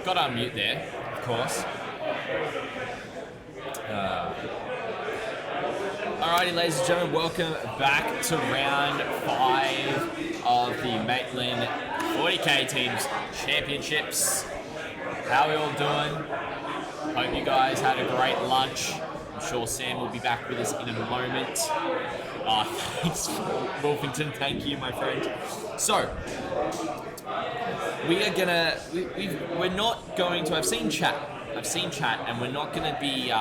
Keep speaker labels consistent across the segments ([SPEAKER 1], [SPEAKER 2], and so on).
[SPEAKER 1] got to unmute there, of course. Alrighty, ladies and gentlemen, welcome back to round 5 of the Maitland 40k Teams Championships. How are we all doing? Hope you guys had a great lunch. I'm sure Sam will be back with us in a moment. Thanks, Wolfington. Thank you, my friend. So, we are gonna. We're not going to. I've seen chat, and we're not gonna be.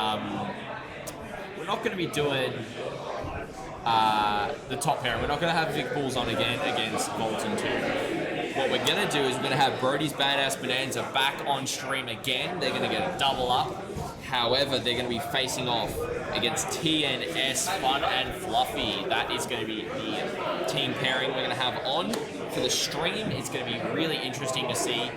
[SPEAKER 1] We're not gonna be doing the top pair. We're not gonna have Vic Bulls on again against Bolton 2. What we're gonna do is we're gonna have Brodie's Badass Bonanza back on stream again. They're gonna get a double up. However, they're going to be facing off against TNS Fun and Fluffy. That is going to be the team pairing we're going to have on for the stream. It's going to be really interesting to see,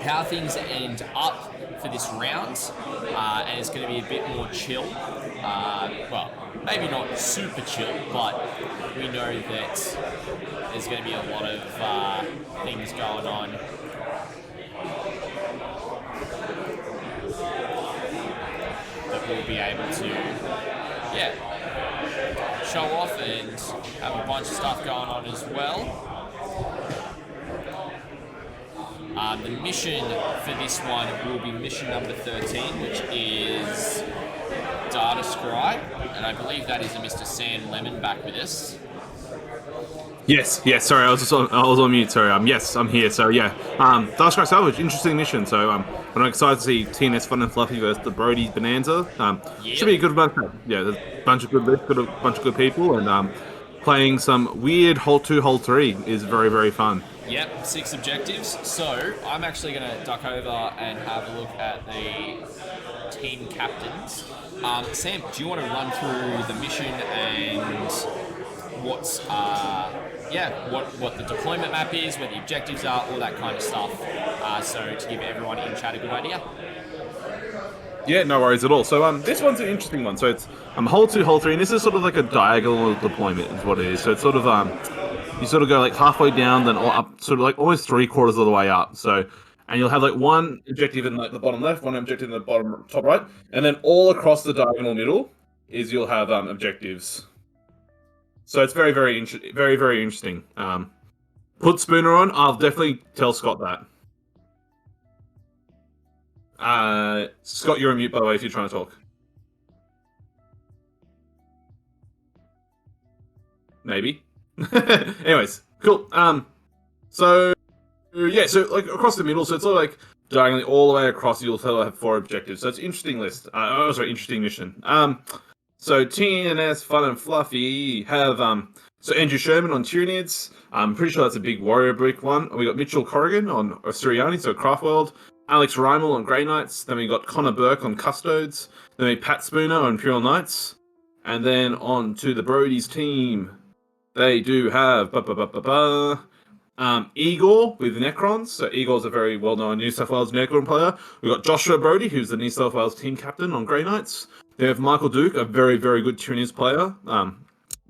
[SPEAKER 1] how things end up for this round. And it's going to be a bit more chill. Well, maybe not super chill, but we know that there's going to be a lot of things going on. That we'll be able to, show off and have a bunch of stuff going on as well. The mission for this one will be mission number 13, which is Data Scribe, and I believe that is a Mr. Sam Lemon back with us.
[SPEAKER 2] Yes. Sorry, I was on mute. Sorry. Yes, I'm here. So Data Scribe Salvage, interesting mission. So I'm excited to see TNS Fun and Fluffy versus the Brodie's Bonanza. Should be a good match. Yeah, there's a bunch of good lists, a bunch of good people, and playing some weird Hold 2, Hold 3 is very, very fun.
[SPEAKER 1] Yep, 6 objectives. So I'm actually going to duck over and have a look at the team captains. Sam, do you want to run through the mission and what's what the deployment map is, where the objectives are, all that kind of stuff, so to give everyone in chat a good idea?
[SPEAKER 2] Yeah, no worries at all. So this one's an interesting one. So it's Hold 2, Hold 3, and this is sort of like a diagonal deployment is what it is. So it's sort of you sort of go like halfway down, then up, sort of like almost 3/4 of the way up. So, and you'll have like one objective in like the bottom left, one objective in the bottom top right, and then all across the diagonal middle is you'll have objectives. So it's very, very interesting. Put Spooner on. I'll definitely tell Scott that. Scott, you're on mute, by the way, if you're trying to talk. Maybe. Anyways, cool. So like across the middle, so it's sort of like diagonally all the way across. You'll have 4 objectives. So it's an interesting list. Interesting mission. So TNS Fun and Fluffy have so Andrew Sherman on Tyranids. I'm pretty sure that's a big warrior brick one. We got Mitchell Corrigan on Asuryani, so Craftworld. Alex Reimel on Grey Knights. Then we got Connor Burke on Custodes. Then we Pat Spooner on Imperial Knights. And then on to the Brodie's team. They do have Egor with Necrons. So Egor's a very well-known New South Wales Necron player. We've got Joshua Brodie, who's the New South Wales team captain on Grey Knights. They have Michael Duke, a very, very good Tyranids player,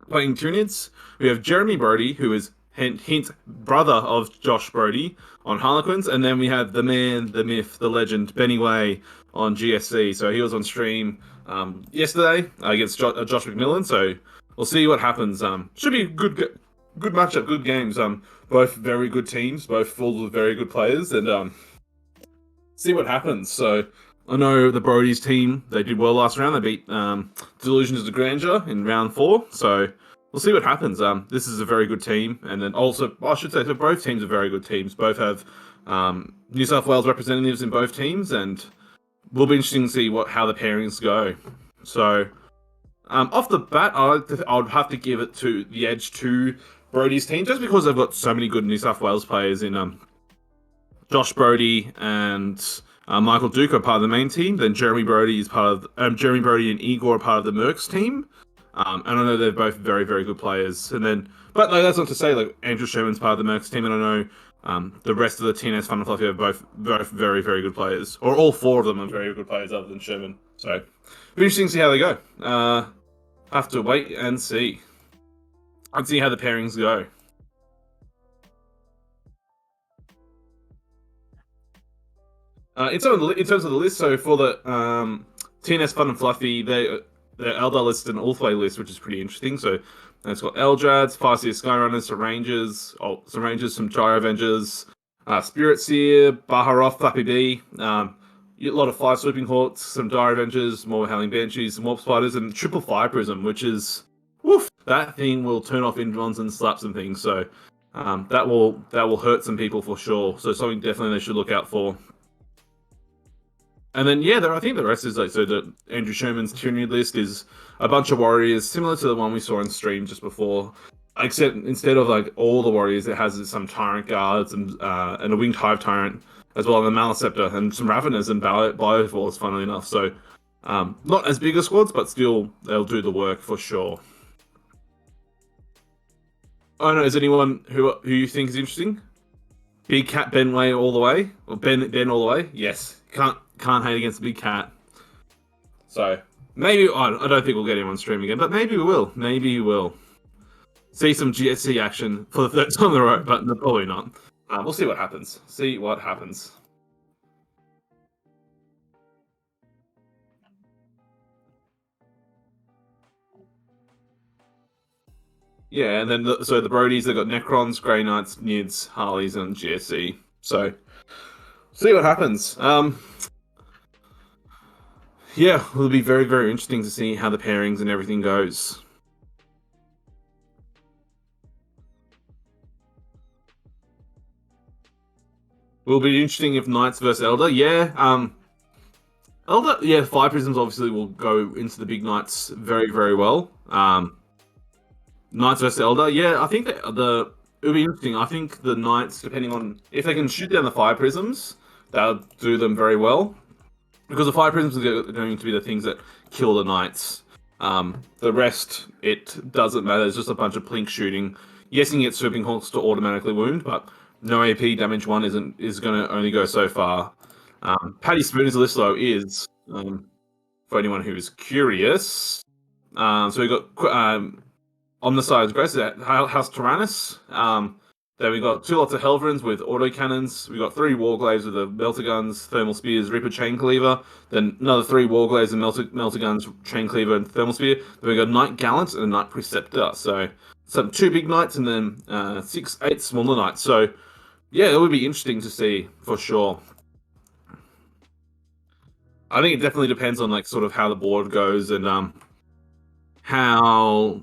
[SPEAKER 2] playing Tyranids. We have Jeremy Brodie, who is hint brother of Josh Brodie on Harlequins. And then we have the man, the myth, the legend, Benny Way on GSC. So he was on stream yesterday against Josh McMillan. So we'll see what happens. Should be a good matchup, good games. Both very good teams, both full of very good players, and see what happens. So I know the Brodie's team, they did well last round. They beat Delusions of Grandeur in round 4. So we'll see what happens. This is a very good team, and then also I should say so both teams are very good teams. Both have New South Wales representatives in both teams, and will be interesting to see how the pairings go. So off the bat, I'd have to give it to the edge to Brodie's team, just because they've got so many good New South Wales players in Josh Brodie and Michael Duke are part of the main team. Then Jeremy Brodie is part of Jeremy Brodie and Egor are part of the Mercs team. And I know they're both very, very good players. And then, but like, that's not to say like Andrew Sherman's part of the Mercs team, and I know the rest of the TNS Fun and Fluffy are both very, very good players, or all 4 of them are very good players other than Sherman. So it'll be interesting to see how they go. Have to wait and see. I'd see how the pairings go. In terms of the list, so for the TNS Fun and Fluffy, their Eldar list and Ulthwe list, which is pretty interesting. So it's got Eldrads, Farseer Skyrunners, some Rangers, some Gyro Avengers, Spirit Seer, Baharroth, Flappy Bee, a lot of 5 Swooping Hawks, some Gyro Avengers, more Howling Banshees, some Warp Spiders, and triple Fire Prism, which is, woof, that thing will turn off Indrons and slap some things. So that will hurt some people for sure. So something definitely they should look out for. And then, yeah, I think the rest is like, so the Andrew Sherman's Tyranny list is a bunch of warriors, similar to the one we saw on stream just before. Except instead of like all the warriors, it has some Tyrant Guards and a Winged Hive Tyrant as well, and a Maliceptor, and some Raveners and Biovores, funnily enough. So, not as big a squads, but still, they'll do the work for sure. Oh no, is anyone who you think is interesting? Big Cat Benway all the way? Or Ben all the way? Yes. Can't hate against the Big Cat. So, maybe, I don't think we'll get him on stream again, but maybe we will. Maybe we will. See some GSC action for the 3rd time in a row, but probably not. We'll see what happens. See what happens. Yeah, and then the Brodies, they've got Necrons, Grey Knights, Nids, Harleys, and GSC. So, see what happens. Yeah, it'll be very, very interesting to see how the pairings and everything goes. Will be interesting if Knights versus Elder. Yeah, Elder, yeah, 5 Prisms obviously will go into the big Knights very, very well. Knights versus Elder, yeah, I think it'll be interesting. I think the Knights, depending on if they can shoot down the 5 Prisms, that'll do them very well. Because the 5 Prisms are going to be the things that kill the Knights. The rest, it doesn't matter. It's just a bunch of plink shooting. Yes, you can get Swooping Hawks to automatically wound, but no AP damage 1 is going to only go so far. Paddy Spooner's list, though, is, for anyone who is curious, so we got, on the side of Grace, House Tyrannus. Then we got 2 lots of Helverins with autocannons. We got 3 Warglaives with the Melter Guns, Thermal Spears, Reaper Chain Cleaver. Then another 3 Warglaives and Melter Guns, Chain Cleaver, and Thermal Spear. Then we got Knight Gallant and a Knight Preceptor. So some 2 big Knights and then 8 smaller Knights. So yeah, it would be interesting to see for sure. I think it definitely depends on like sort of how the board goes and how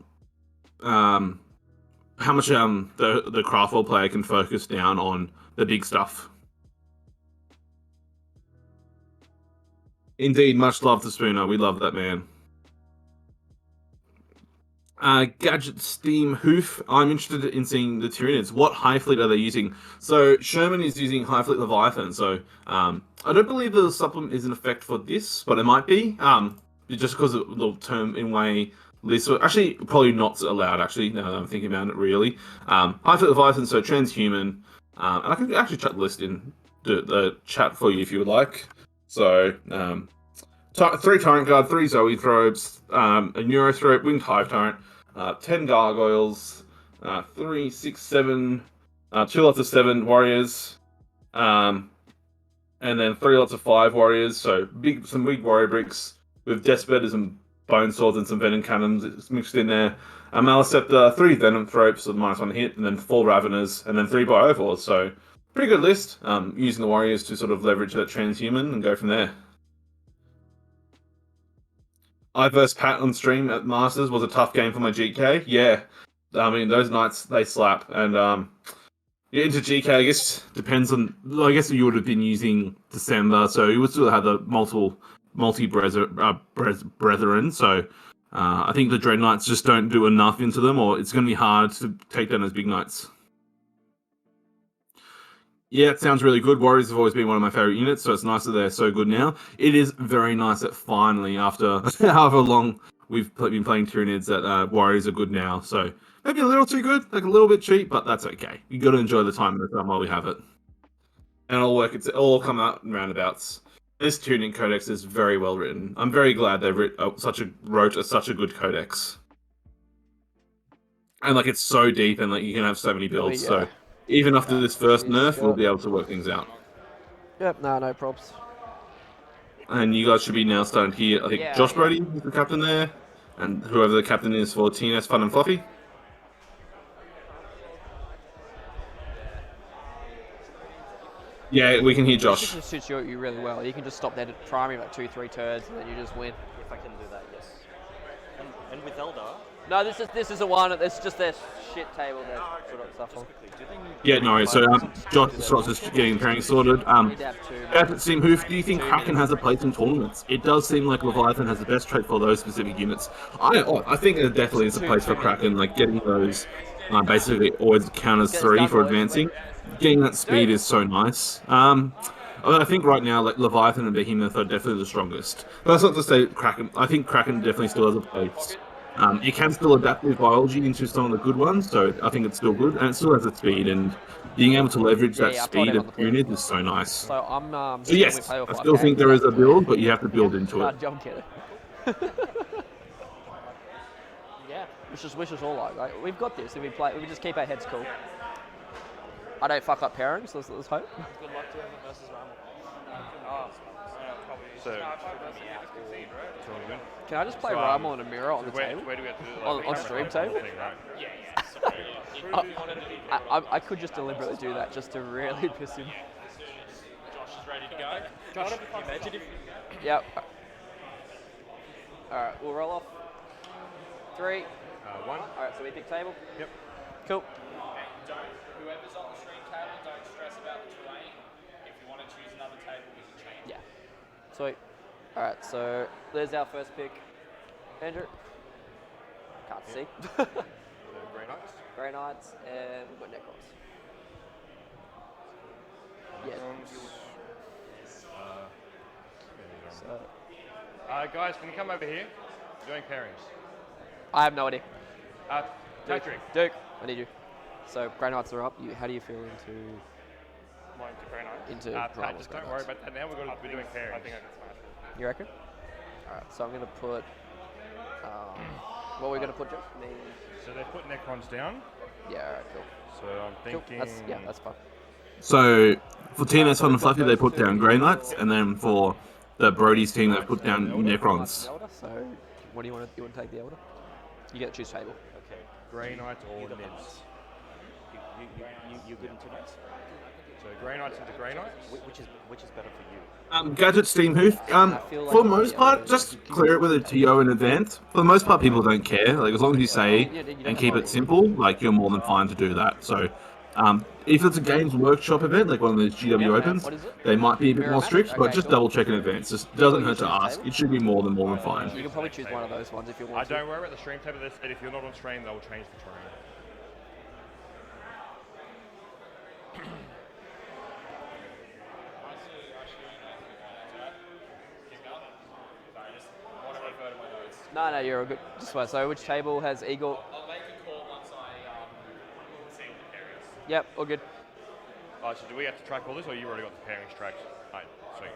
[SPEAKER 2] much the Craftworld player can focus down on the big stuff. Indeed, much love to Spooner. We love that man. Gadget Steam Hoof. I'm interested in seeing the Tyranids. What High Fleet are they using? So Sherman is using High Fleet Leviathan. So I don't believe the supplement is in effect for this, but it might be. Just because of the term in way list. Actually, probably not allowed. Actually, now that I'm thinking about it, really. High Fleet Leviathan. So transhuman. And I can actually chuck the list in the chat for you if you would like. So 3 Tyrant Guard, 3 Zoethropes, a Neurothrope, Winged Hive Tyrant, 10 Gargoyles, 3, 6, 7, 2 lots of 7 Warriors, and then 3 lots of 5 Warriors. So some big Warrior bricks with Deathbedders and Bone Swords and some Venom Cannons mixed in there. A Maliceptor, 3 Venom Thropes with -1 hit, and then 4 Raveners, and then 3 Biovores. So pretty good list. Using the Warriors to sort of leverage that transhuman and go from there. I versus Pat on stream at Masters was a tough game for my GK. Yeah, I mean those Knights they slap, and into GK I guess depends on. I guess you would have been using December, so you would still have the multi brethren. So I think the Dread Knights just don't do enough into them, or it's going to be hard to take down those big Knights. Yeah, it sounds really good. Warriors have always been one of my favorite units, so it's nice that they're so good now. It is very nice that finally, after however long we've been playing Tyranids, that Warriors are good now. So maybe a little too good, like a little bit cheap, but that's okay. You got to enjoy the time while we have it. And it'll work. It'll all come out in roundabouts. This Tyranid Codex is very well written. I'm very glad they wrote such a good codex. And like it's so deep, and like you can have so many builds. So even after this first nerf, we'll be able to work things out.
[SPEAKER 3] Yep, no probs.
[SPEAKER 2] And you guys should be now starting to hear, I think,
[SPEAKER 3] Yeah,
[SPEAKER 2] Josh
[SPEAKER 3] yeah.
[SPEAKER 2] Brodie is the captain there, and whoever the captain is for TNS Fun and Fluffy. Yeah, we can hear
[SPEAKER 3] This
[SPEAKER 2] Josh.
[SPEAKER 3] just suits you really well. You can just stop there to primary like 2-3 turns, and then you just win.
[SPEAKER 4] If I can do that, yes. And with Elder,
[SPEAKER 3] No, this is the one. It's just their shit table that sort of stuff on.
[SPEAKER 4] quickly, do they need
[SPEAKER 2] Yeah, no, so Josh is getting pairing sorted.
[SPEAKER 3] Need to have two.
[SPEAKER 2] Captain Sim Hoof, do you think Kraken has a place in tournaments? It does seem like Leviathan has the best trait for those specific units. I think there definitely is a place for Kraken, like getting those basically always counters 3 for advancing. Getting that speed is so nice. I think right now, like Leviathan and Behemoth are definitely the strongest. But that's not to say Kraken. I think Kraken definitely still has a place. It can still adapt with biology into some of the good ones, so I think it's still good, and it still has the speed, and being able to leverage that speed of unit is so nice.
[SPEAKER 3] So I'm.
[SPEAKER 2] So yes, I still think there is a build, but you have to build into it.
[SPEAKER 3] Jump kidding. Yeah, which is all like we've got this. If we just keep our heads cool. I don't fuck up pairings. Let's hope.
[SPEAKER 4] good luck to him versus Ramal?
[SPEAKER 5] So,
[SPEAKER 3] Can I just play Ramal and a mirror on the table?
[SPEAKER 5] where do we have to do the
[SPEAKER 3] On stream table?
[SPEAKER 5] thing, right?
[SPEAKER 3] I could just deliberately do that just to really piss him.
[SPEAKER 1] Josh is ready to go. Josh, imagine if
[SPEAKER 3] Yep. Alright, we'll roll off. 3.
[SPEAKER 5] 1.
[SPEAKER 3] Alright, so we pick table.
[SPEAKER 5] Yep.
[SPEAKER 3] Cool.
[SPEAKER 1] whoever's on the stream table, don't stress about the terrain. If you want to choose another table, we can change.
[SPEAKER 3] Yeah. Sweet. Alright, so there's our first pick. Andrew. Can't see.
[SPEAKER 5] Grey Knights.
[SPEAKER 3] Grey Knights, and we've got Necrons. Yeah. So,
[SPEAKER 5] Guys, can you come over here? We're doing pairings.
[SPEAKER 3] I have no idea.
[SPEAKER 5] Patrick.
[SPEAKER 3] Duke, I need you. So Grey Knights are up. How do you feel into Ramal's
[SPEAKER 5] Just
[SPEAKER 3] Grey
[SPEAKER 5] don't worry
[SPEAKER 3] Knights?
[SPEAKER 5] about that. Now we're going to be doing pairings. I think I can smash it.
[SPEAKER 3] You reckon? Alright, so I'm going to put. What are we going to put, Joe?
[SPEAKER 5] So they put Necrons down.
[SPEAKER 3] Yeah, alright, cool.
[SPEAKER 5] So I'm thinking.
[SPEAKER 3] Cool. That's fine.
[SPEAKER 2] So for TNS Fun and Fluffy, they put down Grey Knights, and then for the Brodie's team, they put down Necrons.
[SPEAKER 3] Elder, so what do you want to do? You want to take the Elder? You get to choose table.
[SPEAKER 4] Okay.
[SPEAKER 5] Grey Knights or Nibs.
[SPEAKER 4] You good into that?
[SPEAKER 5] So Grey Knights into Grey Knights.
[SPEAKER 4] Which is better for you?
[SPEAKER 2] Gadget Steam Hoof. For the most part, just clear it with a TO in advance. For the most part, people don't care. Like as long as you say and keep it simple, like you're more than fine to do that. So, if it's a Games Workshop event, like one of those GW Opens, they might be a bit more strict, but just double check in advance. Just doesn't hurt to ask. It should be more than fine.
[SPEAKER 3] You can probably choose one of those ones if you want to.
[SPEAKER 5] Don't worry about the stream table. They said if you're not on stream, they'll change the terrain.
[SPEAKER 3] No, you're all good. Just wait. So which table has Egor?
[SPEAKER 1] I'll make a call once I see all the areas.
[SPEAKER 3] Yep, all good.
[SPEAKER 5] So do we have to track all this, or you already got the pairings tracked? Right, sweet.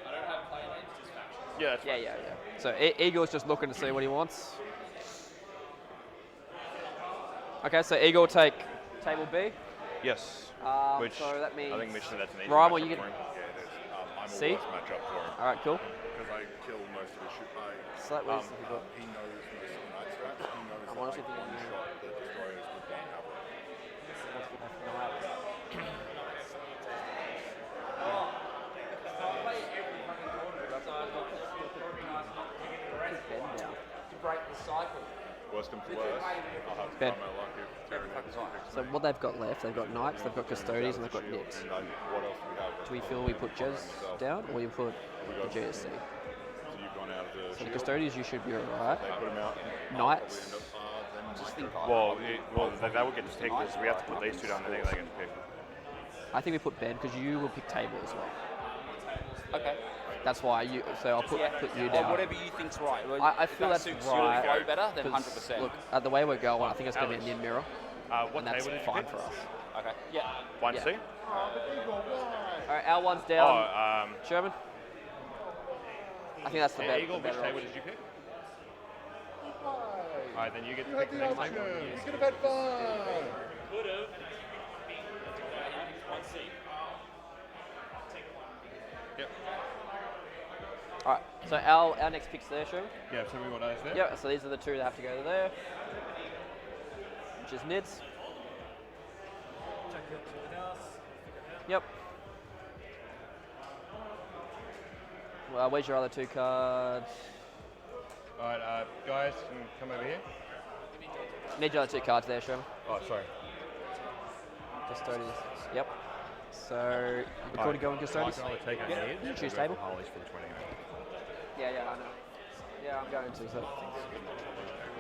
[SPEAKER 1] I don't have play names, just factions.
[SPEAKER 5] Yeah, that's fine.
[SPEAKER 3] Yeah. So Igor's just looking to see what he wants. Okay, so Igor will take table B.
[SPEAKER 5] Yes. Which
[SPEAKER 3] so that means
[SPEAKER 5] I think Mitch said that's an easy
[SPEAKER 3] Ryan, will
[SPEAKER 5] matchup
[SPEAKER 3] you get?
[SPEAKER 5] for him.
[SPEAKER 6] Yeah, it is. I'm a
[SPEAKER 3] See?
[SPEAKER 6] worse matchup for him
[SPEAKER 3] All right, cool.
[SPEAKER 6] because I kill most of his shoot.
[SPEAKER 3] So that was
[SPEAKER 6] He knows most of the night strats. He knows
[SPEAKER 3] I'm
[SPEAKER 6] that
[SPEAKER 3] honestly
[SPEAKER 6] like one
[SPEAKER 3] thinking-
[SPEAKER 6] shot the destroyers with one cavalry.
[SPEAKER 1] To break the cycle.
[SPEAKER 6] Worst comes to worst, I'll have to
[SPEAKER 3] Ben.
[SPEAKER 6] try my luck if Terry needs to fix
[SPEAKER 3] So what they've got left, they've got Knights, they've got Custodians, and they've got
[SPEAKER 6] shield,
[SPEAKER 3] Nibs.
[SPEAKER 6] and then what else do we have?
[SPEAKER 3] Do we feel we put Jez down, or you put the GSC?
[SPEAKER 6] So you've gone out of the
[SPEAKER 3] So the
[SPEAKER 6] shield,
[SPEAKER 3] Custodians, you should be alright.
[SPEAKER 6] they put him out.
[SPEAKER 3] Knights.
[SPEAKER 5] Well, that would get to take this. We have to put these two down. I think they get to pick.
[SPEAKER 3] I think we put Ben because you will pick table as well.
[SPEAKER 4] Okay.
[SPEAKER 3] That's why you. So I'll put you
[SPEAKER 4] Or
[SPEAKER 3] down.
[SPEAKER 4] whatever you think's right. Well,
[SPEAKER 3] I
[SPEAKER 4] if
[SPEAKER 3] feel
[SPEAKER 4] that
[SPEAKER 3] that's
[SPEAKER 4] suits
[SPEAKER 3] right.
[SPEAKER 4] your flow better, then
[SPEAKER 3] 'cause,
[SPEAKER 4] 100%.
[SPEAKER 3] Look, at the way we're going, I think it's going to be a mirror,
[SPEAKER 5] What
[SPEAKER 3] and that's
[SPEAKER 5] table did you
[SPEAKER 3] fine
[SPEAKER 5] pick?
[SPEAKER 3] for us.
[SPEAKER 4] Okay. Yeah.
[SPEAKER 5] 1C?
[SPEAKER 3] Yeah. All right, our one's down.
[SPEAKER 5] Oh,
[SPEAKER 3] Sherman. I think that's the better.
[SPEAKER 5] Eagle, which
[SPEAKER 3] better
[SPEAKER 5] table
[SPEAKER 3] option.
[SPEAKER 5] did you pick? Alright, then you get to pick the next table.
[SPEAKER 6] You could have had fun.
[SPEAKER 1] Could have.
[SPEAKER 5] Yep.
[SPEAKER 3] Alright, so our next pick's there, Sherman.
[SPEAKER 5] Yeah, so we got those there.
[SPEAKER 3] Yeah, so these are the two that have to go there. Which is Nids. Yep. Well, where's your other two cards?
[SPEAKER 5] Alright, guys, can you come over here?
[SPEAKER 3] Need your other two cards there, Sherman.
[SPEAKER 5] Oh, sorry.
[SPEAKER 3] Custodians. Yep. So, you cool to go in Custodians?
[SPEAKER 5] I'll take out here.
[SPEAKER 3] Choose table.
[SPEAKER 5] Harley's for the 20.
[SPEAKER 3] Yeah, I know. Yeah, I'm going to, so.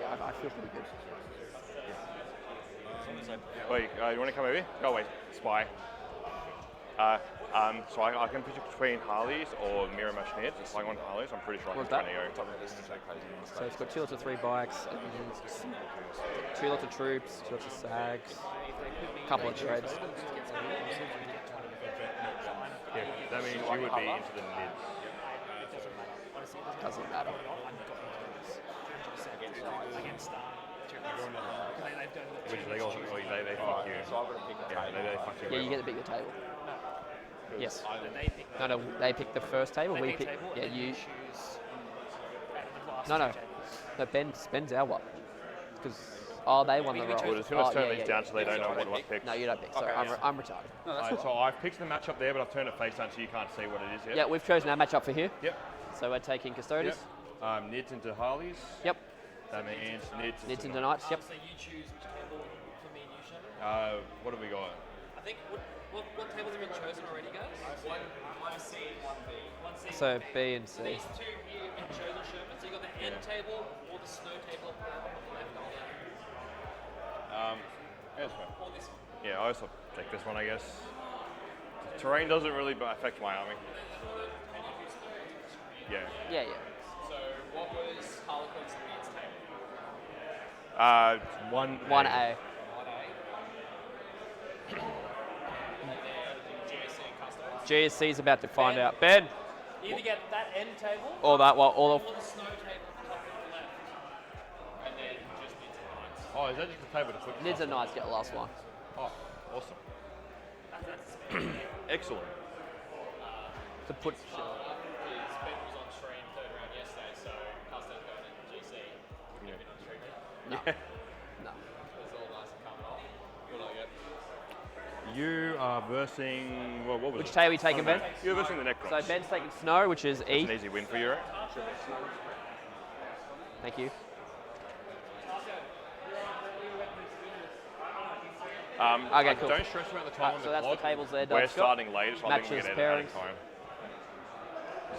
[SPEAKER 3] Yeah, I feel pretty good.
[SPEAKER 5] Wait, you want to come over here? Go away, spy. So I can pick between Harleys or Mirror Machines. If I want Harleys, I'm pretty sure I
[SPEAKER 3] What's
[SPEAKER 5] can
[SPEAKER 3] that?
[SPEAKER 5] 20
[SPEAKER 3] So it's got 2 lots of 3 bikes, and 2 lots of troops, 2 lots of sags, a couple of treads.
[SPEAKER 5] Yeah, that means you would be into the mids.
[SPEAKER 3] Doesn't matter.
[SPEAKER 5] Which they all, they fuck you. Yeah, they fuck you.
[SPEAKER 3] Yeah, you get to pick the table. Yes. No, they pick the first table. We pick. Yeah, you. No. Ben's our one. Because they won the roll.
[SPEAKER 5] Well, as soon as I turn these down so they don't know what I've picked.
[SPEAKER 3] No, you don't pick. Sorry, I'm retarded.
[SPEAKER 5] Alright, so I've picked the matchup there, but I've turned it face down so you can't see what it is yet.
[SPEAKER 3] Yeah, we've chosen our matchup for here.
[SPEAKER 5] Yep.
[SPEAKER 3] So we're taking Custodians.
[SPEAKER 5] Yep. Nids into Harleys.
[SPEAKER 3] Yep.
[SPEAKER 5] That means
[SPEAKER 3] Nids into Knights. Yep.
[SPEAKER 1] So you choose which table for me and you, Shannon?
[SPEAKER 5] What have we got?
[SPEAKER 1] I think what tables have been chosen already, guys? One C, one B.
[SPEAKER 3] So B and C.
[SPEAKER 1] These two here have been chosen, Sherman. So you got the end table or the snow table on the left on there.
[SPEAKER 5] This one.
[SPEAKER 1] Or this one.
[SPEAKER 5] Yeah, I also take this one, I guess. Terrain doesn't really affect my army. Yeah.
[SPEAKER 3] Yeah.
[SPEAKER 1] So what was Harlequin's advanced table?
[SPEAKER 5] 1A.
[SPEAKER 3] 1A.
[SPEAKER 1] 1A. And then GSC and Customs.
[SPEAKER 3] GSC's about to find out. Ben.
[SPEAKER 1] Either get that end table
[SPEAKER 3] All that. Well, all
[SPEAKER 1] or
[SPEAKER 3] of.
[SPEAKER 1] the snow table top of the left. And then just Nids and Knights.
[SPEAKER 5] Oh, is that just the table to put?
[SPEAKER 3] Nids and Knights get the last one.
[SPEAKER 5] Oh, awesome. Excellent.
[SPEAKER 3] To put.
[SPEAKER 1] Ben was on stream third round yesterday, so Customs going in GC. Wouldn't have been on stream.
[SPEAKER 3] No.
[SPEAKER 5] Yeah.
[SPEAKER 3] No.
[SPEAKER 1] It's all nice and coming off. What do I get?
[SPEAKER 5] You are versing. Well, what was
[SPEAKER 3] Which
[SPEAKER 5] it?
[SPEAKER 3] table are you taking, Ben?
[SPEAKER 5] You're versing the Necrons.
[SPEAKER 3] So Ben's taking Snow, which is E.
[SPEAKER 5] An easy win for you, right?
[SPEAKER 3] Thank you. Okay, cool.
[SPEAKER 5] Don't stress about the time on
[SPEAKER 3] So
[SPEAKER 5] the
[SPEAKER 3] that's the
[SPEAKER 5] clock.
[SPEAKER 3] tables there,
[SPEAKER 5] We're
[SPEAKER 3] Doug Scott.
[SPEAKER 5] starting late, so I think we
[SPEAKER 3] Matches,
[SPEAKER 5] get it at any
[SPEAKER 3] pairings.
[SPEAKER 5] time.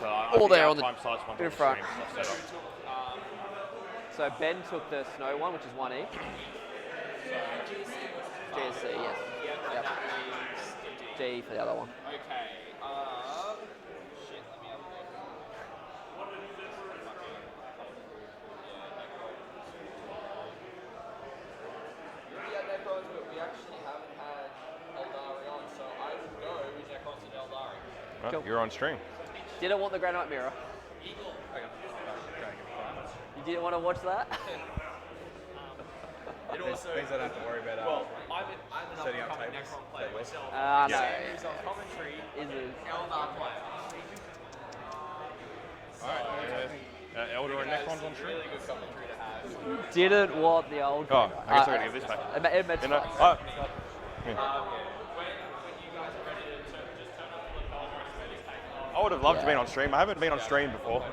[SPEAKER 5] So I
[SPEAKER 3] All
[SPEAKER 5] think
[SPEAKER 3] there
[SPEAKER 5] our
[SPEAKER 3] on the-
[SPEAKER 5] time starts once
[SPEAKER 3] in
[SPEAKER 5] the
[SPEAKER 3] front.
[SPEAKER 5] stream's set up.
[SPEAKER 3] So Ben took the Snow one, which is 1E. GSC, yes. Yep. D for the other one.
[SPEAKER 1] Okay. Shit, let me have a look. Yeah, Necrons, but we actually haven't had Eldari on, so I will go with Necrons and Eldari.
[SPEAKER 5] Well,
[SPEAKER 3] Cool.
[SPEAKER 5] you're on stream.
[SPEAKER 3] Didn't want the Granite Mirror.
[SPEAKER 1] Eagle.
[SPEAKER 3] You didn't want to watch that?
[SPEAKER 1] It also,
[SPEAKER 7] Things I don't have to worry about.
[SPEAKER 1] well, I'm an
[SPEAKER 7] setting up
[SPEAKER 1] upcoming
[SPEAKER 7] tables.
[SPEAKER 1] Necron player myself.
[SPEAKER 3] No.
[SPEAKER 1] Who's on commentary
[SPEAKER 3] Is it?
[SPEAKER 1] Eldar player.
[SPEAKER 5] Alright. Elder and Necrons on stream.
[SPEAKER 1] Really good commentary to have.
[SPEAKER 3] Didn't want the old.
[SPEAKER 5] Oh, I guess I gotta give this back.
[SPEAKER 3] It's
[SPEAKER 5] You know,
[SPEAKER 3] fine.
[SPEAKER 5] I would have loved to be on stream. I haven't been on stream before.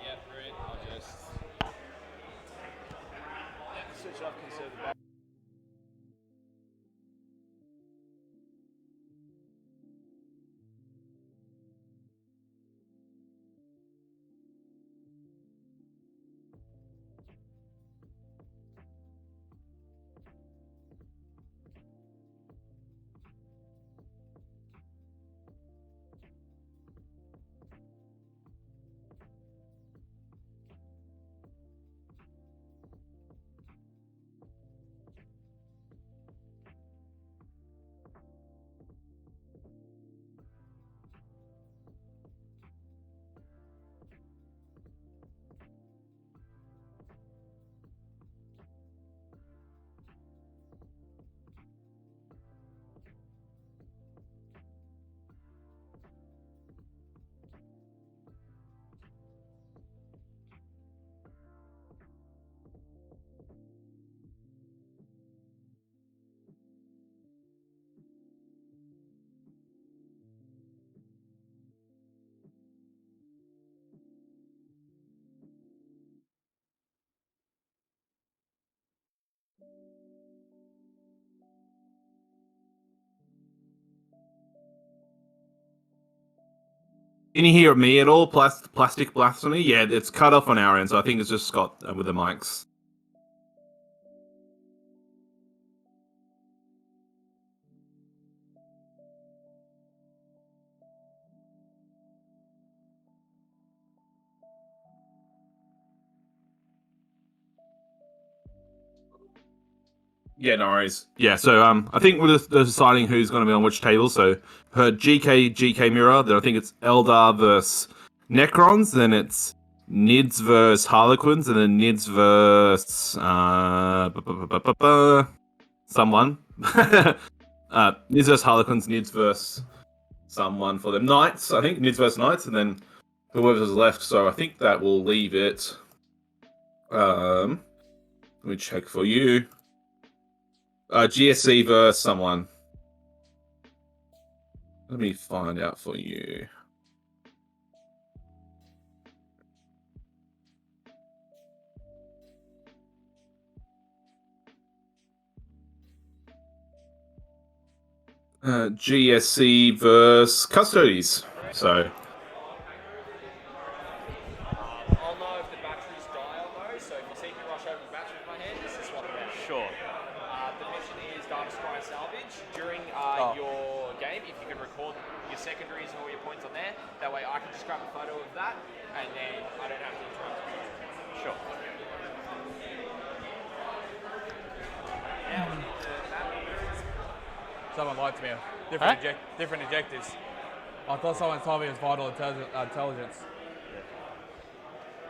[SPEAKER 1] Yeah, brilliant. I'll just switch off conservative.
[SPEAKER 2] Can you hear me at all? Plastic blasphemy? Yeah, it's cut off on our end, so I think it's just Scott with the mics. Yeah, no worries. Yeah, so I think we're just deciding who's going to be on which table. So her GK mirror, then I think it's Eldar versus Necrons, then it's Nids versus Harlequins, and then Nids versus someone. Nids versus Harlequins, Nids versus someone for them. Knights, I think. Nids versus Knights, and then whoever's left. So I think that will leave it. Let me check for you. GSC versus someone. Let me find out for you. GSC versus Custodies. So.
[SPEAKER 1] I'll know if the batteries die on those, so if you see me rush over the battery with my hand, just swap it out.
[SPEAKER 4] Sure.
[SPEAKER 1] The mission is Dynasty Choice salvage. During your game, if you can record your secondaries and all your points on there, that way I can just grab a photo of that, and then I don't have to interrupt you.
[SPEAKER 4] Sure.
[SPEAKER 7] Someone lied to me. Different objectives. I thought someone told me it was vital intelligence.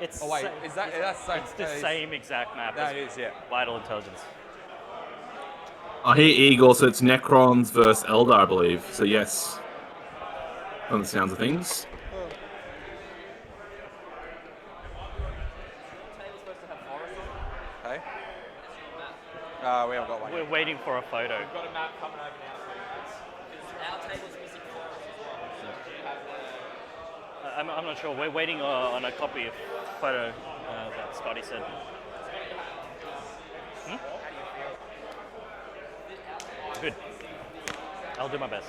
[SPEAKER 4] It's
[SPEAKER 7] Oh wait, is that that's the same?
[SPEAKER 4] It's the same exact map.
[SPEAKER 7] That
[SPEAKER 4] as
[SPEAKER 7] is, yeah.
[SPEAKER 4] Vital intelligence.
[SPEAKER 2] I hear Egor, so it's Necrons versus Eldar, I believe. So yes, from the sounds of things.
[SPEAKER 7] Hey. We haven't got one.
[SPEAKER 4] We're waiting for a photo.
[SPEAKER 1] We've got a map coming over now for you guys. Our table's missing forest as well. So do you have the...
[SPEAKER 4] I'm not sure. We're waiting on a copy of photo that Scotty said. Good. I'll do my best.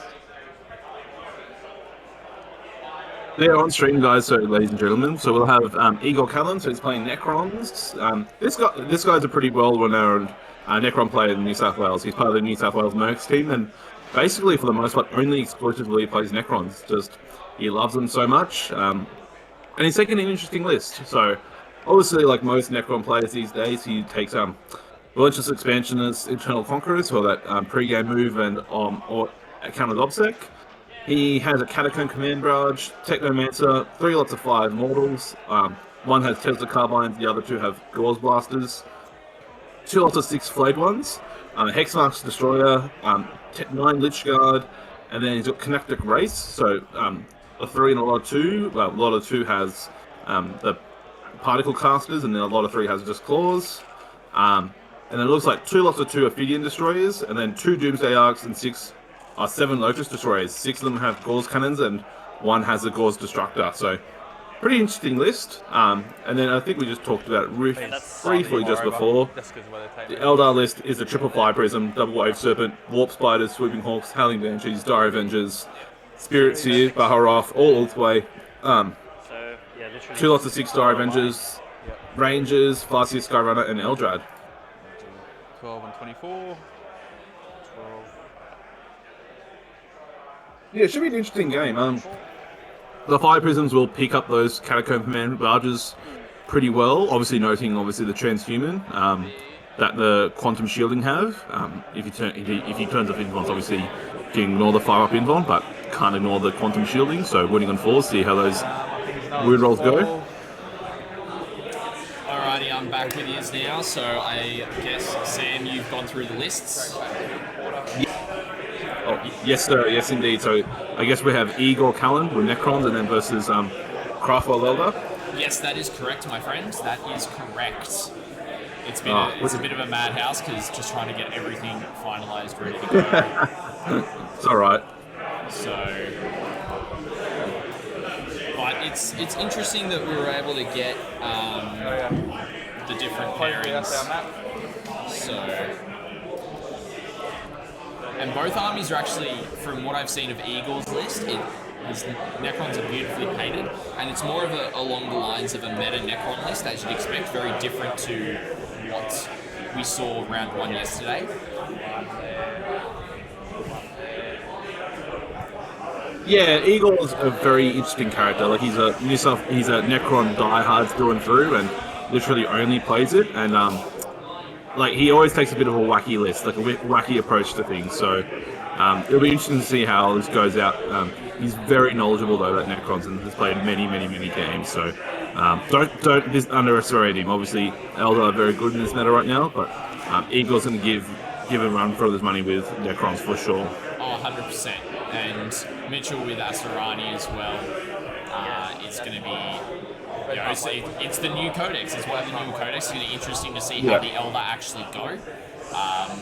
[SPEAKER 2] They're on stream, guys. So, ladies and gentlemen, so we'll have Egor Callan. So he's playing Necrons. This guy's a pretty well-renowned Necron player in New South Wales. He's part of the New South Wales Mercs team, and basically, for the most part, only exclusively plays Necrons. Just he loves them so much, and he's taken an interesting list. So, obviously, like most Necron players these days, he takes Relentless Expansionists, Internal Conquerors for that pre-game move and or countered obsec. He has a Catacomb Command Barrage, Technomancer, 3 lots of 5 Mortals. One has Tesla Carbines, the other 2 have Gauze Blasters. 2 lots of 6 Flayed Ones, Hexmark's Destroyer, 9 Lich Guard, and then he's got Canoptek Race, so a 3 and a lot of 2. Well, a lot of 2 has the Particle Casters, and then a lot of 3 has just Claws. And it looks like 2 lots of 2 Ophidian Destroyers, and then 2 Doomsday Arcs and 7 Locust Destroyers. 6 of them have Gauze Cannons, and 1 has a Gauze Destructor. So, pretty interesting list. And then I think we just talked about it briefly just before. The Eldar list is a triple Fire Prism, Double Wave Serpent, Warp Spiders, Swooping Hawks, Howling Banshees, Dire Avengers, Spirit Seer, Baharoth, all Ulthwe.
[SPEAKER 4] So, yeah, literally
[SPEAKER 2] 2 lots of 6 Dire Avengers, Rangers, Farseer, Skyrunner, and Eldrad.
[SPEAKER 7] 12 and 24. 12.
[SPEAKER 2] Yeah, it should be an interesting game. The Fire Prisms will pick up those Catacomb Command Barges pretty well. Obviously, noting the Transhuman that the Quantum Shielding have. If he turns off Invons, obviously you can ignore the Fire Up Invon, but can't ignore the Quantum Shielding. So winning on 4, see how those wound rolls go.
[SPEAKER 1] Alrighty, I'm back with you now. So I guess Sam, you've gone through the lists.
[SPEAKER 2] Oh, yes, sir. Yes, indeed. So I guess we have Egor Callan with Necrons, and then versus Craftwell Eldar.
[SPEAKER 1] Yes, that is correct, my friend. That is correct. It's been
[SPEAKER 2] it's
[SPEAKER 1] a bit of a madhouse because just trying to get everything finalised, ready to go.
[SPEAKER 2] It's all right.
[SPEAKER 1] So, but it's interesting that we were able to get the different pairings. So. And both armies are actually, from what I've seen of Egor's list, his Necrons are beautifully painted, and it's more of along the lines of a meta Necron list, as you'd expect, very different to what we saw round 1 yesterday.
[SPEAKER 2] Yeah, Egor's a very interesting character. Like he's a Necron diehard through and through, and literally only plays it. And like he always takes a bit of a wacky list, like a wacky approach to things. So it'll be interesting to see how this goes out. He's very knowledgeable though about Necrons and has played many games. So don't underestimate him. Obviously, Elder are very good in this meta right now, but Egor's going to give a run for his money with Necrons for sure.
[SPEAKER 1] Oh, 100%. And Mitchell with Asuryani as well. It's going to be, you know, it's the new codex. It's one of the new codex. It's going to be interesting to see how the Elder actually go.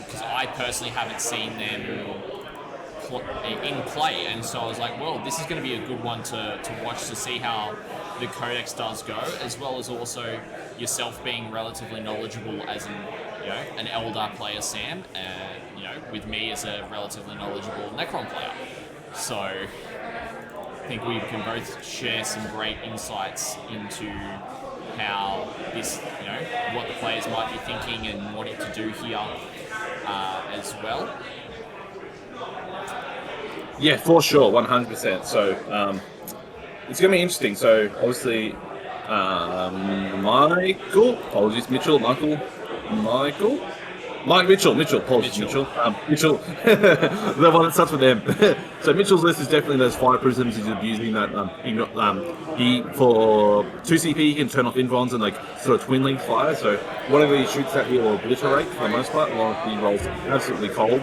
[SPEAKER 1] Because I personally haven't seen them in play, and so I was like, well, this is going to be a good one to watch to see how the codex does go, as well as also yourself being relatively knowledgeable as an Elder player, Sam, and with me as a relatively knowledgeable Necron player. So I think we can both share some great insights into how this, what the players might be thinking and wanting to do here as well.
[SPEAKER 2] Yeah, for sure, 100%. So it's going to be interesting. So obviously, Mitchell, apologies, Mitchell. Mitchell, the one that starts with M. So Mitchell's list is definitely those fire prisms. He's abusing that. He for 2 CP he can turn off invons and like sort of twin link fire. So whatever he shoots at, he'll obliterate for the most part. While he rolls absolutely cold.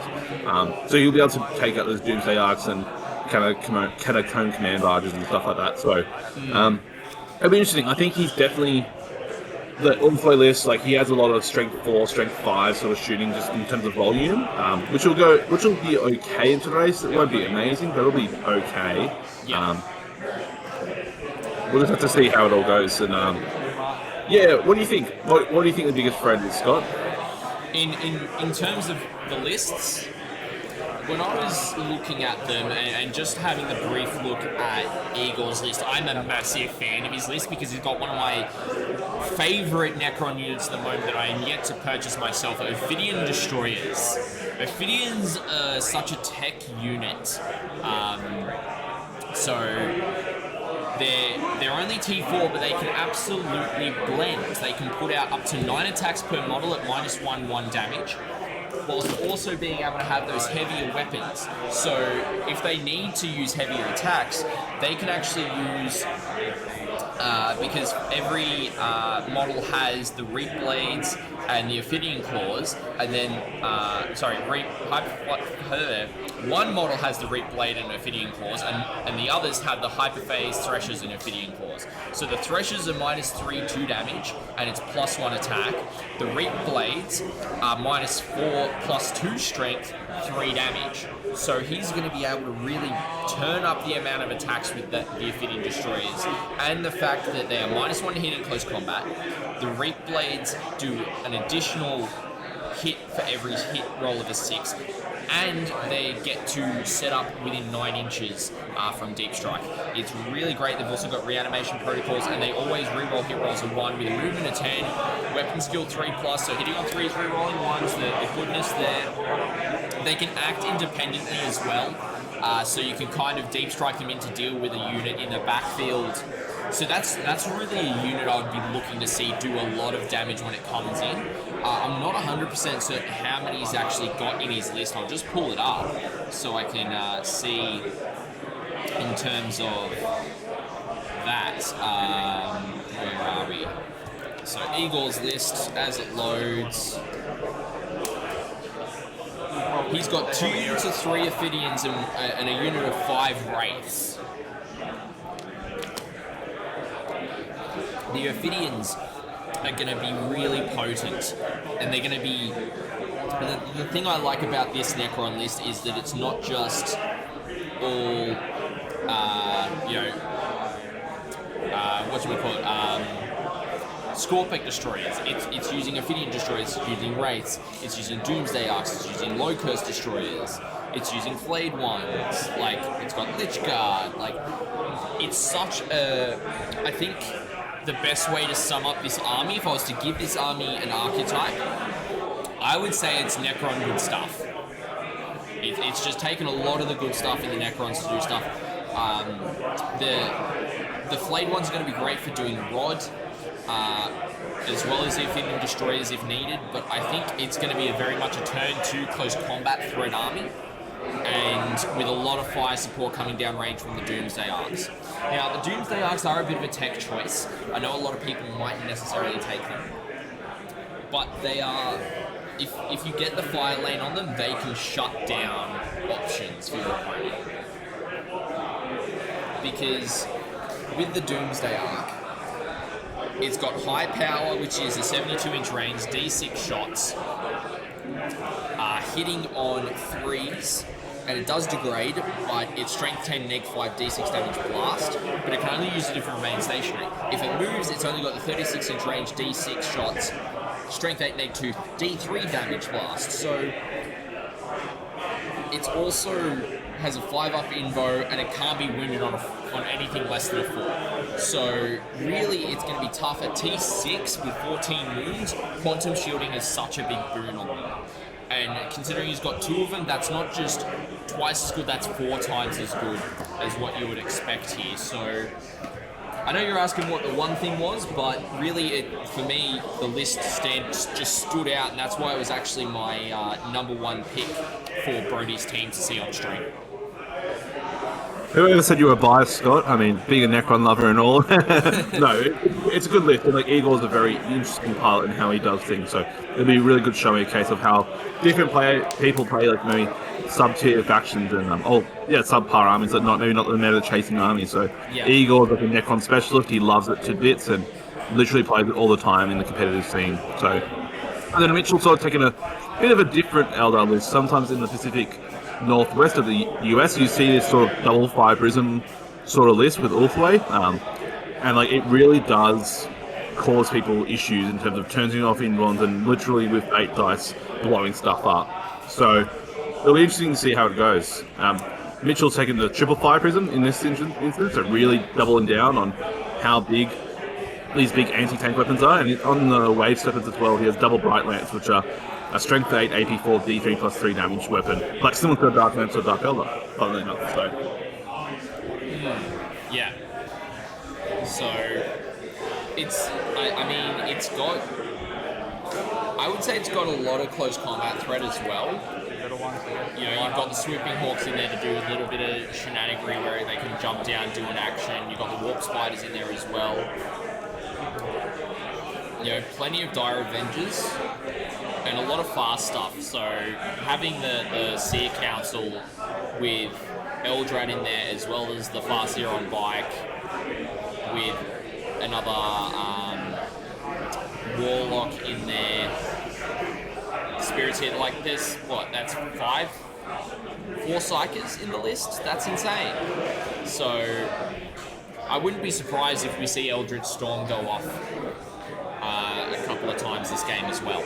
[SPEAKER 2] So he'll be able to take out those Doomsday Arcs and Catacomb command barges and stuff like that. So it'll be interesting. I think he's definitely. The Ulthwe list, like he has a lot of strength 4, strength 5 sort of shooting just in terms of volume, which will be okay into the race. It won't be amazing, but it'll be okay.
[SPEAKER 1] Yeah.
[SPEAKER 2] We'll just have to see how it all goes. And what do you think? What do you think the biggest threat is, Scott?
[SPEAKER 1] In terms of the lists, when I was looking at them and just having the brief look at Egor's list, I'm a massive fan of his list because he's got one of my favourite Necron units at the moment that I am yet to purchase myself, Ophidian Destroyers. Ophidians are such a tech unit, so they're only T4, but they can absolutely blend. They can put out up to 9 attacks per model at -1/1 damage, whilst also being able to have those heavier weapons. So if they need to use heavier attacks, they can actually use, because every model has the Reap Blades and the Ophidian Claws, and then, one model has the Reap Blade and Ophidian Claws, and the others have the Hyperphase, Threshers, and Ophidian Claws. So the Threshers are -3/2 damage, and it's +1 attack. The Reap Blades are -4 +2 strength, 3 damage. So he's going to be able to really turn up the amount of attacks with the Ophidian Destroyers. And the fact that they are -1 hit in close combat. The Reap Blades do an additional hit for every hit roll of a 6. And they get to set up within 9 inches from Deep Strike. It's really great. They've also got reanimation protocols, and they always reroll hit rolls of 1 with a movement of 10, weapon skill 3+, so hitting on 3s, rerolling 1s, the goodness there. They can act independently as well, so you can kind of Deep Strike them in to deal with a unit in the backfield. So that's really a unit I would be looking to see do a lot of damage when it comes in. I'm not 100% certain how many he's actually got in his list. I'll just pull it up so I can see in terms of that. Where are we? So Egor's list as it loads. He's got 2 units of 3 Ophidians and a unit of 5 Wraiths. The Ophidians are going to be really potent, and they're going to be... The thing I like about this Necron list is that it's not just all, Scorpic Destroyers. It's using Ophidian Destroyers, it's using Wraiths, it's using Doomsday Arcs, it's using Low Curse Destroyers. It's using flayed ones. Like, it's got Lich Guard. Like, it's such a... I think the best way to sum up this army, if I was to give this army an archetype, I would say it's Necron good stuff. It's just taken a lot of the good stuff in the Necrons to do stuff. The flayed ones are going to be great for doing Rod, as well as if hitting destroyers if needed, but I think it's going to be very much a turn 2 close combat threat army, and with a lot of fire support coming down range from the Doomsday Arcs. Now, the Doomsday Arcs are a bit of a tech choice. I know a lot of people mightn't necessarily take them, but they are, if you get the fire lane on them, they can shut down options for your opponent. Because with the Doomsday Arc, it's got high power, which is a 72-inch range, D6 shots, hitting on 3s, and it does degrade, but it's strength 10, neg 5, D6 damage blast, but it can only use it if it remains stationary. If it moves, it's only got the 36-inch range, D6 shots, strength 8, neg 2, D3 damage blast. So it's also has a 5-up invo, and it can't be wounded on anything less than a 4. So really, it's going to be tough. At T6 with 14 wounds, quantum shielding is such a big boon on them. And considering he's got 2 of them, that's not just twice as good, that's 4 times as good as what you would expect here. So I know you're asking what the one thing was, but really, for me, the list just stood out, and that's why it was actually my number 1 pick for Brodie's team to see on stream.
[SPEAKER 2] Whoever said you were biased, Scott? I mean, being a Necron lover and all. No, it's a good list. And, like, Egor's a very interesting pilot in how he does things. So it'll be a really good showing a case of how different people play, like maybe sub-tier factions and subpar armies, but maybe not the meta chasing army. So
[SPEAKER 1] Yeah.
[SPEAKER 2] Egor's like a Necron specialist. He loves it to bits and literally plays it all the time in the competitive scene. So, and then Mitchell's sort of taken a bit of a different Eldar list. Sometimes in the Pacific Northwest of the US, you see this sort of double 5 prism sort of list with Ulthwe, and like it really does cause people issues in terms of turning off in-ones and literally with 8 dice blowing stuff up. So it'll be interesting to see how it goes. Mitchell's taken the triple 5 prism in this instance, so really doubling down on how big these big anti-tank weapons are, and on the wave weapons as well, he has double bright lance, which are a strength 8, AP4, D3 plus 3 damage weapon, like similar to a Dark Lance or Dark Eldar, funnily enough. So
[SPEAKER 1] Yeah. So it's, I mean, it's got, I would say it's got a lot of close combat threat as well. You know, you've got the Swooping Hawks in there to do a little bit of shenanigery where they can jump down, do an action. You've got the Warp Spiders in there as well. You know, plenty of Dire Avengers and a lot of fast stuff. So having the Seer Council with Eldrad in there, as well as the Farseer on bike with another Warlock in there, Spirits here, like there's that's 4 Psykers in the list. That's insane. So I wouldn't be surprised if we see Eldritch Storm go off a couple of times this game as well.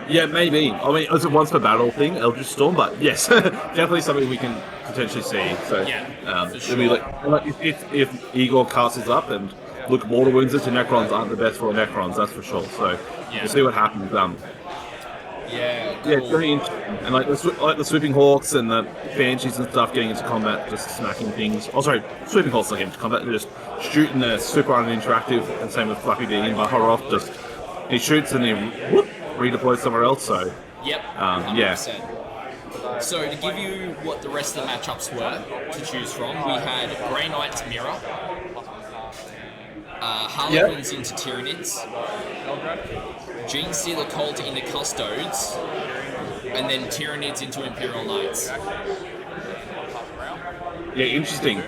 [SPEAKER 2] yeah, maybe. I mean, it's a once per battle thing, Eldritch Storm, but yes, definitely something we can potentially see. So
[SPEAKER 1] Yeah, for
[SPEAKER 2] it'll be like if Egor casts up, and look, mortal wounds to Necrons aren't the best for Necrons, that's for sure. So we'll see what happens.
[SPEAKER 1] Yeah, cool.
[SPEAKER 2] Yeah, it's very interesting. And like the Swooping Hawks and the Banshees and stuff getting into combat, just smacking things. Oh, sorry, Swooping Hawks not getting into combat, they're just shooting. They're super uninteractive, and same with Fluffy being in by Horoth. Just he shoots and he redeploys somewhere else. So
[SPEAKER 1] Yep.
[SPEAKER 2] yeah.
[SPEAKER 1] 100%. So to give you what the rest of the matchups were to choose from, we had Grey Knight's Mirror, Harlequins into Tyranids, Gene Stealer Cult into Custodes, and then Tyranids into Imperial Knights.
[SPEAKER 2] Yeah, interesting.